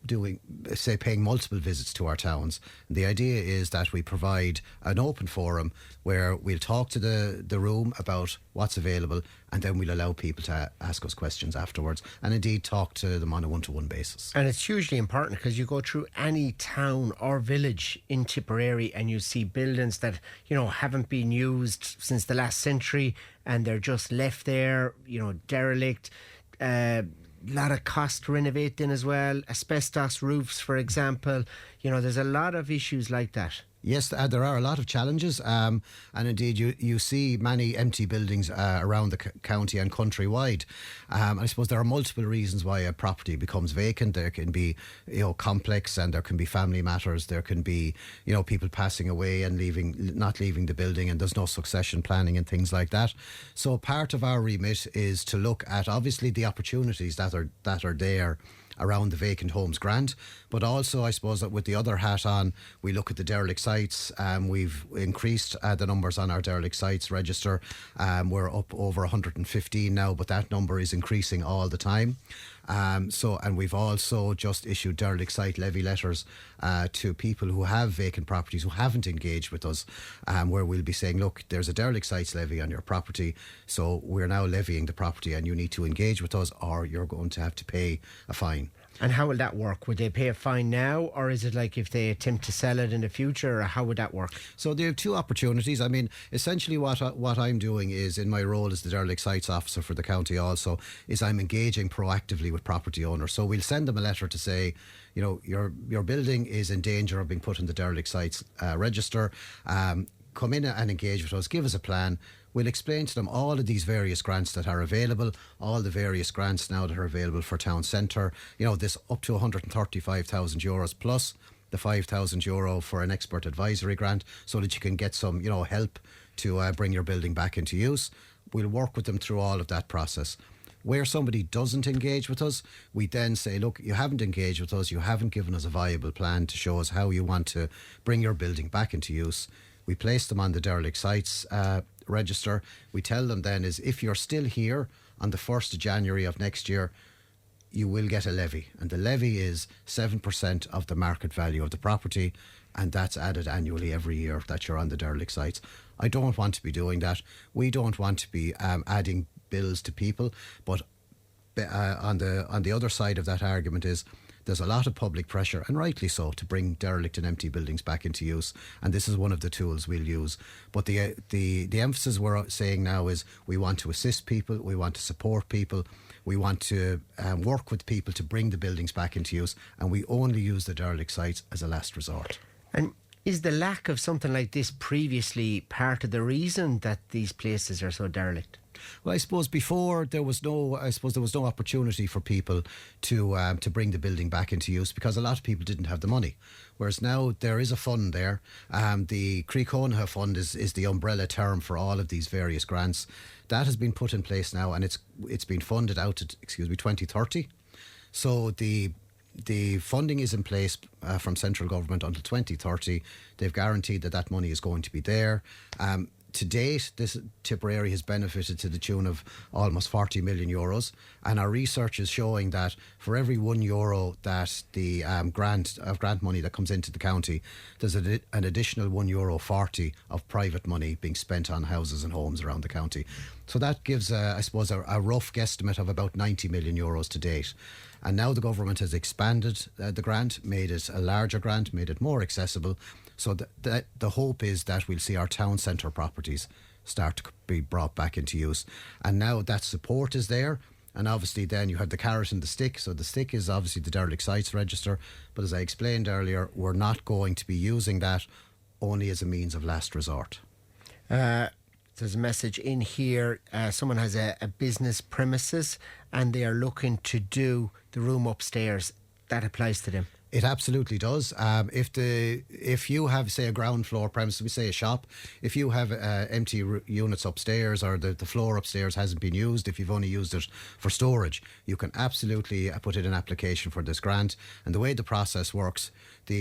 paying multiple visits to our towns. And the idea is that we provide an open forum where we'll talk to the room about what's available, and then we'll allow people to ask us questions afterwards, and indeed talk to them on a one-to-one basis. And it's hugely important because you go through any town or village in Tipperary and you see buildings that, haven't been used since the last century, and they're just left there, derelict. Lot of cost renovating as well, asbestos roofs, for example. There's a lot of issues like that. Yes, there are a lot of challenges, and indeed you see many empty buildings around the county and countrywide. I suppose there are multiple reasons why a property becomes vacant. There can be complex, and there can be family matters. There can be people passing away and not leaving the building, and there's no succession planning and things like that. So part of our remit is to look at obviously the opportunities that are there around the vacant homes grant, but also I suppose that with the other hat on, we look at the derelict sites. We've increased the numbers on our derelict sites register. We're up over 115 now, but that number is increasing all the time. And we've also just issued derelict site levy letters to people who have vacant properties who haven't engaged with us, where we'll be saying, look, there's a derelict sites levy on your property, so we're now levying the property and you need to engage with us or you're going to have to pay a fine. And how will that work? Would they pay a fine now, or is it like if they attempt to sell it in the future, or how would that work? So there are two opportunities. I mean, essentially what I'm doing is, in my role as the derelict sites officer for the county also, is I'm engaging proactively with property owners. So we'll send them a letter to say, your building is in danger of being put in the derelict sites register. Come in and engage with us, give us a plan. We'll explain to them all of these various grants that are available, all the various grants now that are available for town centre. This up to €135,000 plus the €5,000 for an expert advisory grant, so that you can get some, help to bring your building back into use. We'll work with them through all of that process. Where somebody doesn't engage with us, we then say, look, you haven't engaged with us, you haven't given us a viable plan to show us how you want to bring your building back into use. We place them on the derelict sites register. We tell them then is if you're still here on the 1st of January of next year, you will get a levy, and the levy is 7% of the market value of the property, and that's added annually every year that you're on the derelict sites. I don't want to be doing that. We don't want to be adding bills to people, but on the other side of that argument is there's a lot of public pressure, and rightly so, to bring derelict and empty buildings back into use, and this is one of the tools we'll use. But the emphasis we're saying now is we want to assist people, we want to support people, we want to work with people to bring the buildings back into use, and we only use the derelict sites as a last resort. And is the lack of something like this previously part of the reason that these places are so derelict? Well, I suppose before there was no opportunity for people to bring the building back into use because a lot of people didn't have the money. Whereas now there is a fund there. The Críochnatha Fund is the umbrella term for all of these various grants. That has been put in place now, and it's been funded out to 2030. So the funding is in place from central government until 2030. They've guaranteed that money is going to be there. To date, this Tipperary has benefited to the tune of almost €40 million, and our research is showing that for every €1 that the grant money that comes into the county, there's an additional €1.40 of private money being spent on houses and homes around the county. So that gives, I suppose, a rough guesstimate of about €90 million to date. And now the government has expanded the grant, made it a larger grant, made it more accessible. So the hope is that we'll see our town centre properties start to be brought back into use. And now that support is there. And obviously then you have the carrot and the stick. So the stick is obviously the derelict sites register. But as I explained earlier, we're not going to be using that only as a means of last resort. There's a message in here. Someone has a business premises and they are looking to do the room upstairs. That applies to them. It absolutely does. If you have, say, a ground floor premise, we say a shop, if you have empty units upstairs or the floor upstairs hasn't been used, if you've only used it for storage, you can absolutely put in an application for this grant. And the way the process works,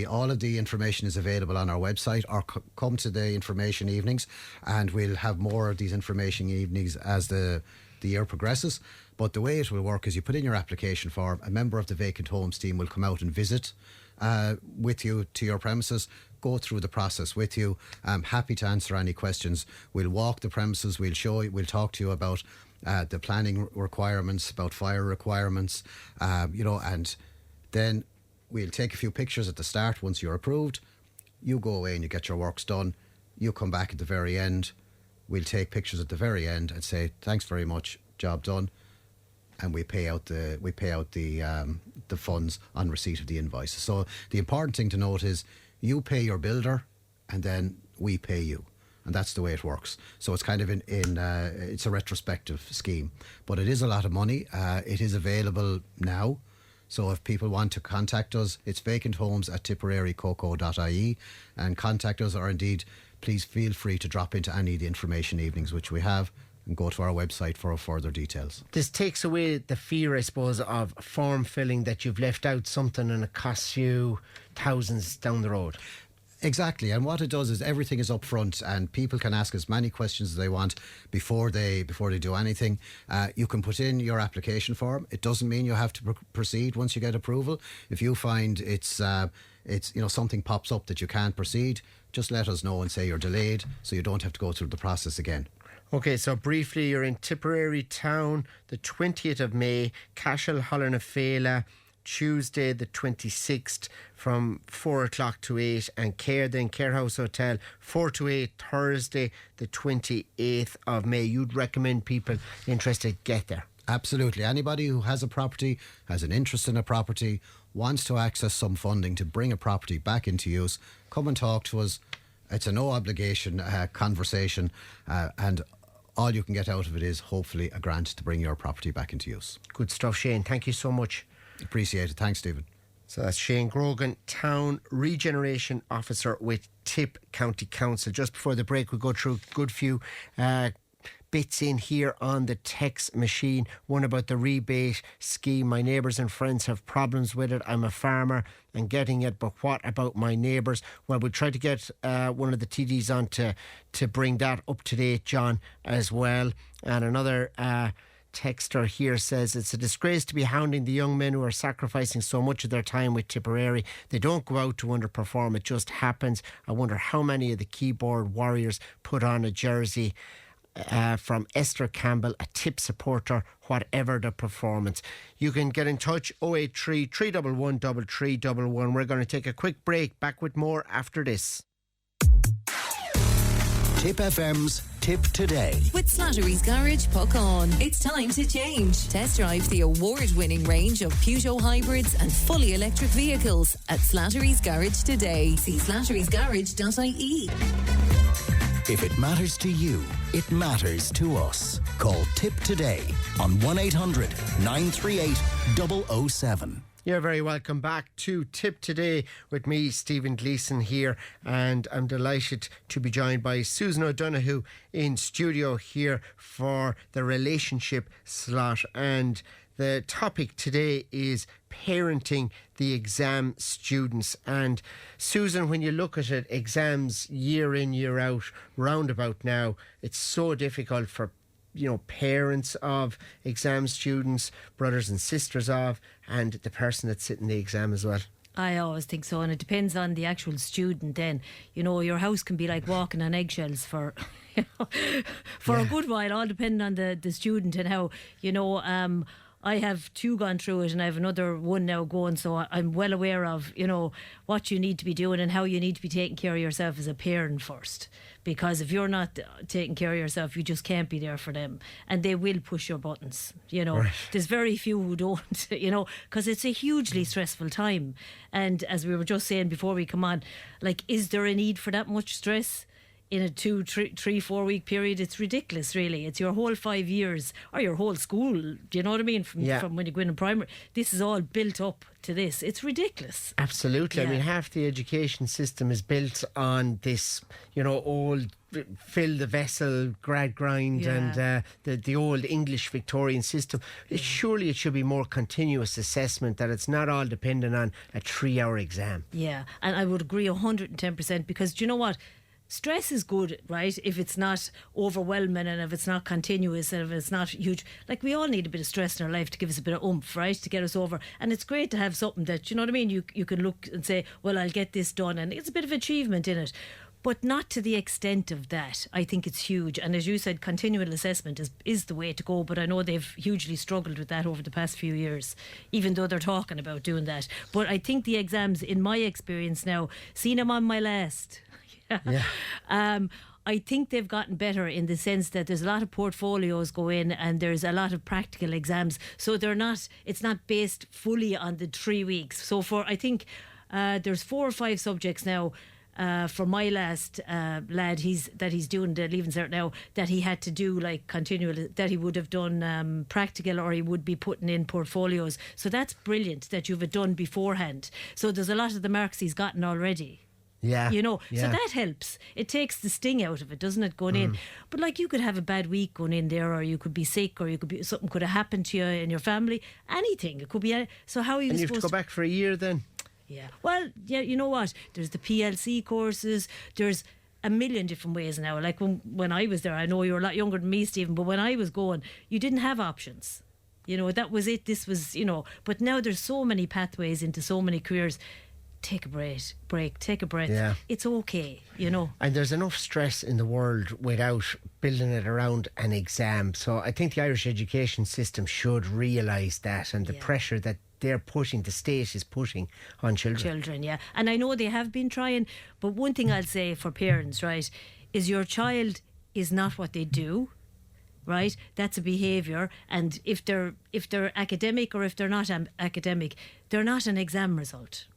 all of the information is available on our website, or come to the information evenings, and we'll have more of these information evenings as the the year progresses. But the way it will work is you put in your application form, a member of the vacant homes team will come out and visit with you to your premises, go through the process with you. I'm happy to answer any questions. We'll walk the premises, we'll show you, we'll talk to you about the planning requirements, about fire requirements, and then we'll take a few pictures at the start. Once you're approved, you go away and you get your works done. You come back at the very end. We'll take pictures at the very end and say, thanks very much, job done. And we pay out the funds on receipt of the invoices. So the important thing to note is you pay your builder and then we pay you. And that's the way it works. So it's kind of it's a retrospective scheme. But it is a lot of money. It is available now. So if people want to contact us, it's vacanthomes@tipperarycoco.ie, and contact us, or indeed, please feel free to drop into any of the information evenings which we have, and go to our website for further details. This takes away the fear, I suppose, of form filling, that you've left out something and it costs you thousands down the road. Exactly, and what it does is everything is up front and people can ask as many questions as they want before they do anything. You can put in your application form. It doesn't mean you have to proceed once you get approval. If you find it's something pops up that you can't proceed, just let us know and say you're delayed, so you don't have to go through the process again. Okay, so briefly, you're in Tipperary town the 20th of May, Cashel Holland Fela, Tuesday the 26th from 4 o'clock to 8, and Care House Hotel 4 to 8 Thursday the 28th of May. You'd recommend people interested get there? Absolutely. Anybody who has a property, has an interest in a property, wants to access some funding to bring a property back into use, come and talk to us. It's a no obligation conversation, and all you can get out of it is hopefully a grant to bring your property back into use. Good stuff, Shane. Thank you so much. Appreciate it. Thanks, Stephen. So that's Shane Grogan, Town Regeneration Officer with Tipp County Council. Just before the break, we'll go through a good few bits in here on the text machine. One about the rebate scheme. My neighbours and friends have problems with it. I'm a farmer and getting it, but what about my neighbours? Well, we'll try to get one of the TDs on to bring that up to date, John, as well. And another texter here says it's a disgrace to be hounding the young men who are sacrificing so much of their time with Tipperary. They don't go out to underperform, it just happens. I wonder how many of the keyboard warriors put on a jersey. From Esther Campbell, a Tipp supporter, whatever the performance. You can get in touch 083 311 3311. We're going to take a quick break. Back with more after this. Tipp FM's Tipp Today. With Slattery's Garage, puck on. It's time to change. Test drive the award-winning range of Peugeot hybrids and fully electric vehicles at Slattery's Garage today. See slatterysgarage.ie. If it matters to you, it matters to us. Call Tipp today on 1800 938 007. You're very welcome back to Tipp Today with me, Stephen Gleeson, here, and I'm delighted to be joined by Susan O'Donoghue in studio here for the relationship slot. And the topic today is parenting the exam students. And Susan, when you look at it, exams year in, year out, roundabout now, it's so difficult for parents of exam students, brothers and sisters of, and the person that's sitting the exam as well. I always think so, and it depends on the actual student then. Your house can be like walking on eggshells for a good while, all depending on the student and how, I have two gone through it and I have another one now going, so I'm well aware of, what you need to be doing and how you need to be taking care of yourself as a parent first. Because if you're not taking care of yourself, you just can't be there for them. And they will push your buttons, Right. There's very few who don't, because it's a hugely stressful time. And as we were just saying before we come on, is there a need for that much stress? In a 2, 3, 4 week period, it's ridiculous, really. It's your whole 5 years or your whole school. Do you know what I mean? From when you go in primary, this is all built up to this. It's ridiculous. Absolutely. Yeah. I mean, half the education system is built on this, old fill the vessel, grad grind, and the old English Victorian system. Surely it should be more continuous assessment, that it's not all dependent on a 3-hour exam. Yeah, and I would agree 110%, because do you know what? stress is good, right? If it's not overwhelming and if it's not continuous and if it's not huge. Like, we all need a bit of stress in our life to give us a bit of oomph, right? To get us over. And it's great to have something that, you know what I mean? You can look and say, well, I'll get this done. And it's a bit of achievement in it. But not to the extent of that. I think it's huge. And as you said, continual assessment is the way to go. But I know they've hugely struggled with that over the past few years, even though they're talking about doing that. But I think the exams, in my experience now, seen them on my last. I think they've gotten better in the sense that there's a lot of portfolios go in and there's a lot of practical exams. So it's not based fully on the 3 weeks. So I think there's 4 or 5 subjects now. For my last lad, he's doing the Leaving Cert now, that he had to do like continual, that he would have done practical, or he would be putting in portfolios. So that's brilliant that you've it done beforehand. So there's a lot of the marks he's gotten already. Yeah. So that helps. It takes the sting out of it, doesn't it, going in? But like, you could have a bad week going in there, or you could be sick, or something could have happened to you in your family. Anything. It could be. So how are you supposed to... And you have to go back for a year then? Yeah. Well, yeah, you know what? There's the PLC courses. There's a million different ways now. Like when I was there, I know you're a lot younger than me, Stephen, but when I was going, you didn't have options. That was it. This was, but now there's so many pathways into so many careers. Take a break, take a breath. Yeah. It's okay, And there's enough stress in the world without building it around an exam. So I think the Irish education system should realise that, and the pressure that they're pushing, the state is pushing on children. Yeah. And I know they have been trying, but one thing I'll say for parents, right, is your child is not what they do. Right, that's a behaviour, and if they're academic or if they're not academic, they're not an exam result.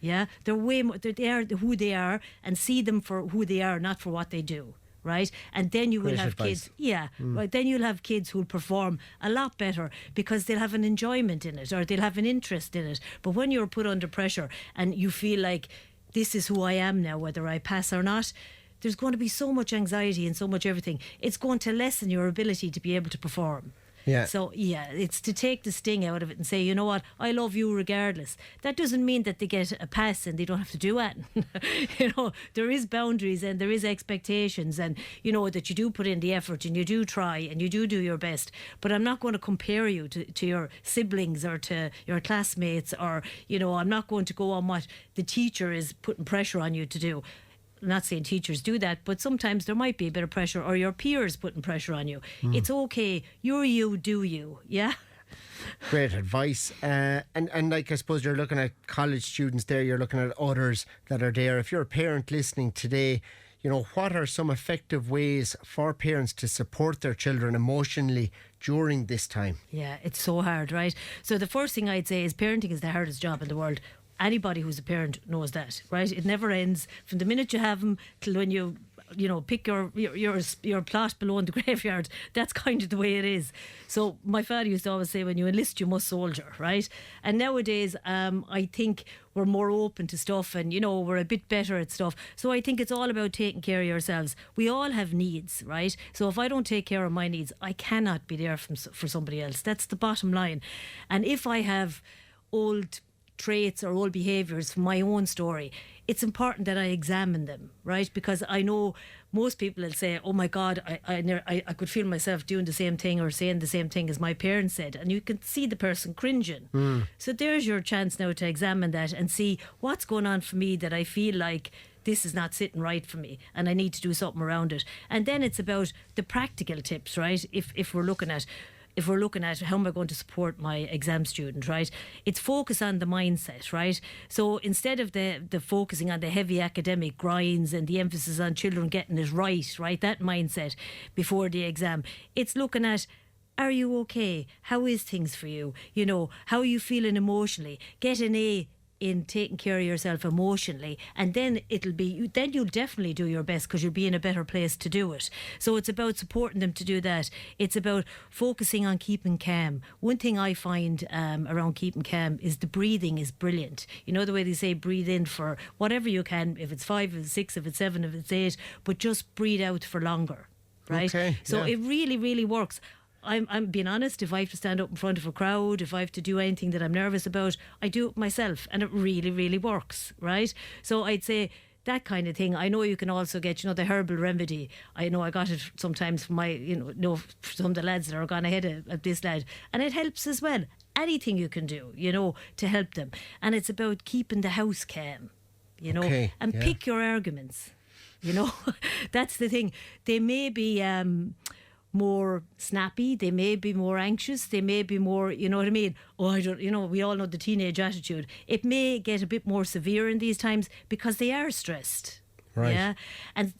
Yeah, they're way more. They are who they are, and see them for who they are, not for what they do. Right, and then you will have kids. Yeah, right. Then you'll have kids who'll perform a lot better because they'll have an enjoyment in it, or they'll have an interest in it. But when you're put under pressure and you feel like this is who I am now, whether I pass or not, there's going to be so much anxiety and so much everything. It's going to lessen your ability to be able to perform. Yeah. So, it's to take the sting out of it and say, you know what, I love you regardless. That doesn't mean that they get a pass and they don't have to do it. There is boundaries and there is expectations, and, that you do put in the effort and you do try and you do your best. But I'm not going to compare you to your siblings or to your classmates, or, I'm not going to go on what the teacher is putting pressure on you to do. I'm not saying teachers do that, but sometimes there might be a bit of pressure, or your peers putting pressure on you. It's okay. You're you, do you. Yeah. Great advice. And like, I suppose you're looking at college students there, you're looking at others that are there. If you're a parent listening today, what are some effective ways for parents to support their children emotionally during this time? Yeah, it's so hard, right? So the first thing I'd say is parenting is the hardest job in the world. Anybody who's a parent knows that, right? It never ends from the minute you have them till when you pick your plot below in the graveyard. That's kind of the way it is. So my father used to always say, when you enlist, you must soldier, right? And nowadays, I think we're more open to stuff, and we're a bit better at stuff. So I think it's all about taking care of yourselves. We all have needs, right? So if I don't take care of my needs, I cannot be there for somebody else. That's the bottom line. And if I have old traits or old behaviours from my own story, it's important that I examine them, right? Because I know most people will say, oh my God, I could feel myself doing the same thing or saying the same thing as my parents said, and you can see the person cringing. So there's your chance now to examine that and see what's going on for me, that I feel like this is not sitting right for me and I need to do something around it. And then it's about the practical tips, right? If we're looking at how am I going to support my exam student, right? It's focus on the mindset, right? So instead of the focusing on the heavy academic grinds and the emphasis on children getting it right, that mindset before the exam, it's looking at, are you okay? How is things for you? How are you feeling emotionally? Get an A in taking care of yourself emotionally, and then you'll definitely do your best because you'll be in a better place to do it. So it's about supporting them to do that. It's about focusing on keeping calm. One thing I find around keeping calm is the breathing is brilliant. The way they say breathe in for whatever you can, if it's 5, if it's 6, if it's 7, if it's 8, but just breathe out for longer, right? Okay, so it really, really works. I'm being honest, if I have to stand up in front of a crowd, if I have to do anything that I'm nervous about, I do it myself, and it really, really works, right? So I'd say that kind of thing. I know you can also get, the herbal remedy. I know I got it sometimes from some of the lads that are gone ahead of this lad, and it helps as well. Anything you can do, to help them. And it's about keeping the house calm, and pick your arguments. That's the thing. They may be more snappy, they may be more anxious, they may be more, you know what I mean? We all know the teenage attitude. It may get a bit more severe in these times because they are stressed. Right. Yeah. And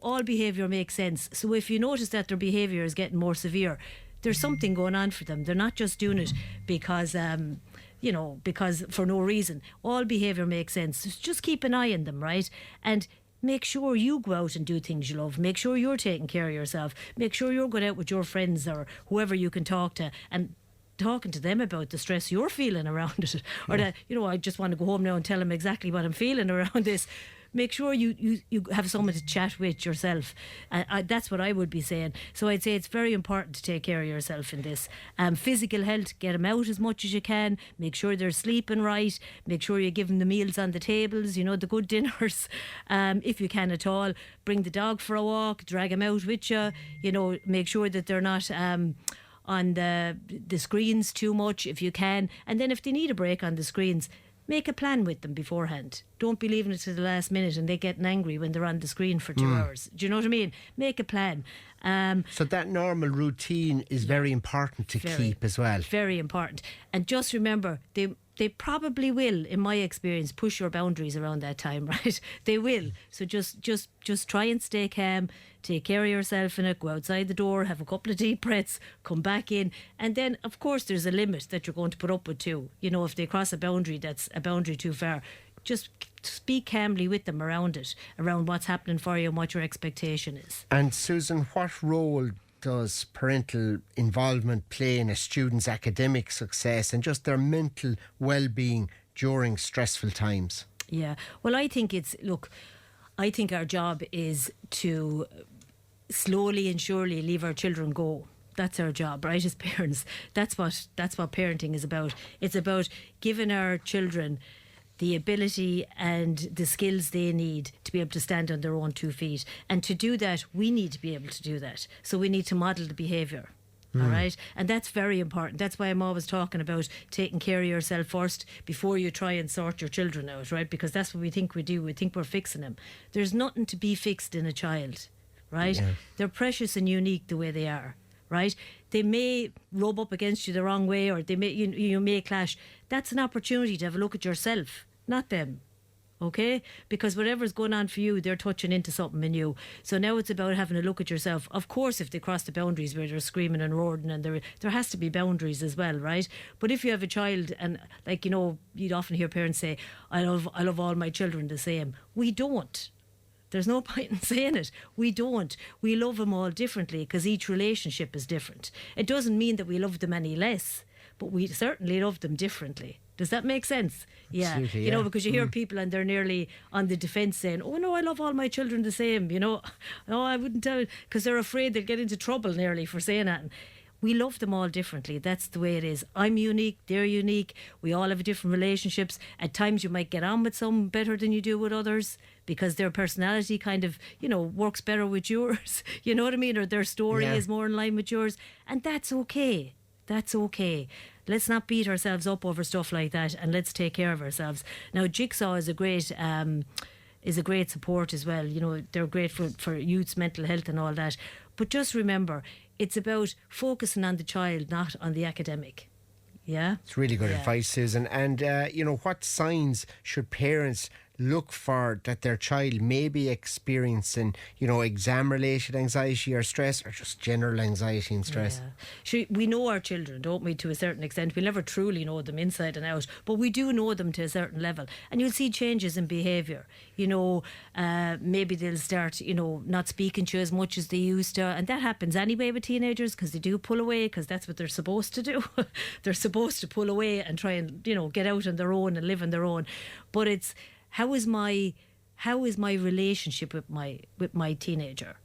all behaviour makes sense. So if you notice that their behaviour is getting more severe, there's something going on for them. They're not just doing it because because for no reason. All behaviour makes sense. Just keep an eye on them, right? And make sure you go out and do things you love. Make sure you're taking care of yourself. Make sure you're going out with your friends or whoever you can talk to and talking to them about the stress you're feeling around it. Or that, I just want to go home now and tell them exactly what I'm feeling around this. Make sure you have someone to chat with yourself. That's what I would be saying. So I'd say it's very important to take care of yourself in this. Physical health, get them out as much as you can. Make sure they're sleeping right. Make sure you give them the meals on the tables, the good dinners, if you can at all. Bring the dog for a walk, drag them out with you. Make sure that they're not on the screens too much if you can. And then if they need a break on the screens, make a plan with them beforehand. Don't be leaving it to the last minute and they getting angry when they're on the screen for 2 hours. Do you know what I mean? Make a plan. So that normal routine is very important to keep as well. Very important. And just remember, they probably will, in my experience, push your boundaries around that time, right? They will. So just try and stay calm. Take care of yourself in it. Go outside the door, have a couple of deep breaths, come back in. And then, of course, there's a limit that you're going to put up with too. If they cross a boundary that's a boundary too far, just speak calmly with them around it, around what's happening for you and what your expectation is. And Susan, what role does parental involvement play in a student's academic success and just their mental well-being during stressful times? Yeah, well, I think I think our job is to slowly and surely leave our children go. That's our job, right, as parents. That's what parenting is about. It's about giving our children the ability and the skills they need to be able to stand on their own 2 feet. And to do that, we need to be able to do that. So we need to model the behaviour. All right, and that's very important. That's why I'm always talking about taking care of yourself first before you try and sort your children out, right? Because that's what we think we do. We think we're fixing them. There's nothing to be fixed in a child, right? Yeah. They're precious and unique the way they are, right? They may rub up against you the wrong way, or they may you may clash. That's an opportunity to have a look at yourself, not them. Okay? Because whatever's going on for you, they're touching into something in you. So now it's about having a look at yourself. Of course, if they cross the boundaries where they're screaming and roaring, and there has to be boundaries as well, right? But if you have a child, and you'd often hear parents say, I love all my children the same. We don't. There's no point in saying it. We don't. We love them all differently because each relationship is different. It doesn't mean that we love them any less, but we certainly love them differently. Does that make sense? Yeah. Absolutely, yeah. Because you hear people and they're nearly on the defence saying, oh no, I love all my children the same, No, I wouldn't tell, because they're afraid they'll get into trouble nearly for saying that. And we love them all differently. That's the way it is. I'm unique, they're unique. We all have different relationships. At times you might get on with some better than you do with others because their personality kind of, works better with yours. You know what I mean? Or their story is more in line with yours. And that's okay. That's okay. Let's not beat ourselves up over stuff like that, and let's take care of ourselves. Now, Jigsaw is a great support as well. They're great for youth's mental health and all that. But just remember, it's about focusing on the child, not on the academic. Yeah? It's really good advice, Susan. And, what signs should parents look for that their child may be experiencing, exam-related anxiety or stress, or just general anxiety and stress? Yeah. We know our children, don't we, to a certain extent. We'll never truly know them inside and out, but we do know them to a certain level. And you'll see changes in behaviour. Maybe they'll start, not speaking to you as much as they used to. And that happens anyway with teenagers, because they do pull away, because that's what they're supposed to do. They're supposed to pull away and try and, get out on their own and live on their own. But it's, how is my relationship with my teenager?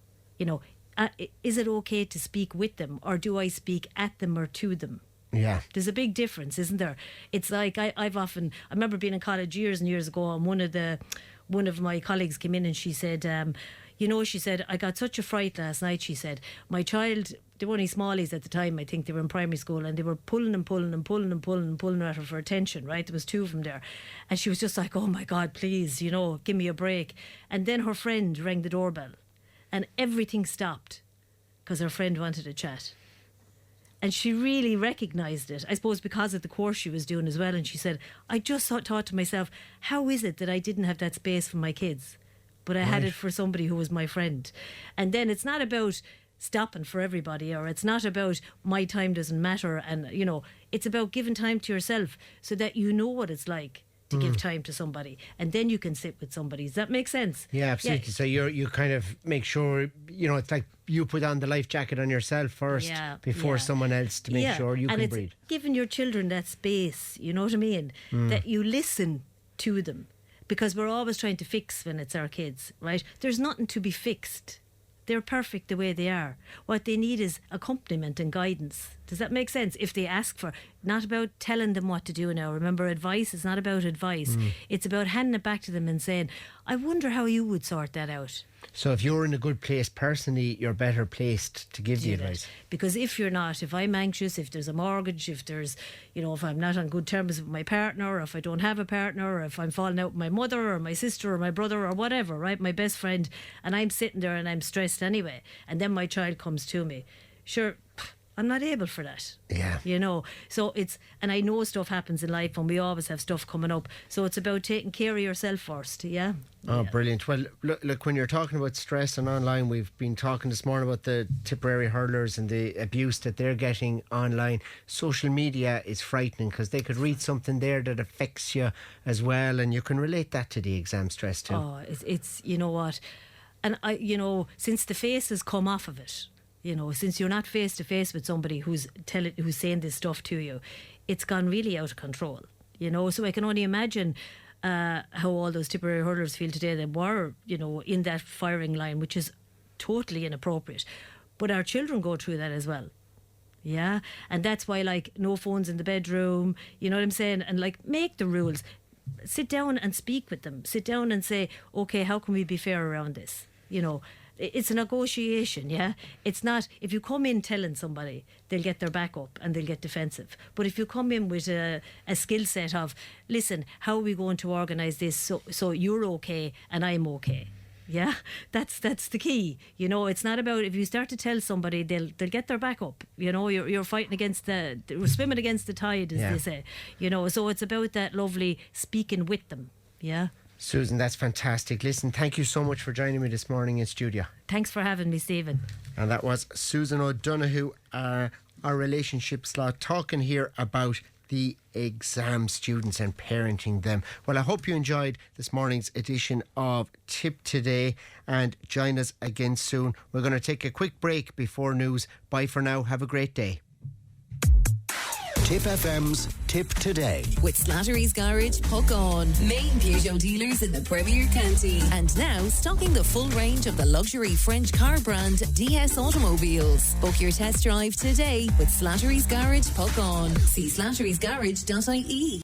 Is it okay to speak with them, or do I speak at them or to them? Yeah. There's a big difference, isn't there? It's like I remember being in college years and years ago, and one of the one of my colleagues came in and she said, she said, I got such a fright last night. She said, my child, they were only smallies at the time, I think they were in primary school, and they were pulling at her for attention, right? There was 2 of them there. And she was just like, oh my God, please, give me a break. And then her friend rang the doorbell and everything stopped because her friend wanted a chat. And she really recognised it, I suppose because of the course she was doing as well. And she said, I just thought to myself, how is it that I didn't have that space for my kids, but I had it for somebody who was my friend? And then it's not about stopping for everybody, or it's not about my time doesn't matter, and it's about giving time to yourself so that you know what it's like to give time to somebody, and then you can sit with somebody. Does that make sense? Yeah, absolutely. So you kind of make sure, it's like you put on the life jacket on yourself first before someone else, to make sure you can breathe. Giving your children that space, you know what I mean? That you listen to them, because we're always trying to fix when it's our kids, right? There's nothing to be fixed. They're perfect the way they are. What they need is accompaniment and guidance. Does that make sense? If they ask for, not about telling them what to do now. Remember, advice is not about advice. It's about handing it back to them and saying, I wonder how you would sort that out. So if you're in a good place personally, you're better placed to give the advice. Because if you're not, if I'm anxious, if there's a mortgage, if there's, if I'm not on good terms with my partner, or if I don't have a partner, or if I'm falling out with my mother or my sister or my brother or whatever, right, my best friend, and I'm sitting there and I'm stressed anyway, and then my child comes to me, sure, I'm not able for that. Yeah. So and I know stuff happens in life and we always have stuff coming up. So it's about taking care of yourself first, yeah? Oh, brilliant. Well, look, when you're talking about stress and online, we've been talking this morning about the Tipperary hurlers and the abuse that they're getting online. Social media is frightening because they could read something there that affects you as well, and you can relate that to the exam stress too. Oh, it's you know what? And since the face has come off of it, since you're not face to face with somebody who's saying this stuff to you, it's gone really out of control. So I can only imagine how all those Tipperary hurlers feel today. They were, in that firing line, which is totally inappropriate. But our children go through that as well. Yeah, and that's why, no phones in the bedroom. You know what I'm saying? And make the rules. Sit down and speak with them. Sit down and say, okay, how can we be fair around this? It's a negotiation, yeah? It's not, if you come in telling somebody, they'll get their back up and they'll get defensive. But if you come in with a skill set of, listen, how are we going to organise this so you're okay and I'm okay? Yeah, that's the key. It's not about, if you start to tell somebody, they'll get their back up. You're fighting against we're swimming against the tide, as they say. So it's about that lovely speaking with them, yeah? Susan, that's fantastic. Listen, thank you so much for joining me this morning in studio. Thanks for having me, Stephen. And that was Susan O'Donoghue, our relationships law, talking here about the exam students and parenting them. Well, I hope you enjoyed this morning's edition of Tip Today, and join us again soon. We're going to take a quick break before news. Bye for now. Have a great day. Tip FM's Tip Today. With Slattery's Garage, Puck On. Main Peugeot dealers in the Premier County. And now stocking the full range of the luxury French car brand DS automobiles. Book your test drive today with Slattery's Garage, Puck On. See slatterysgarage.ie.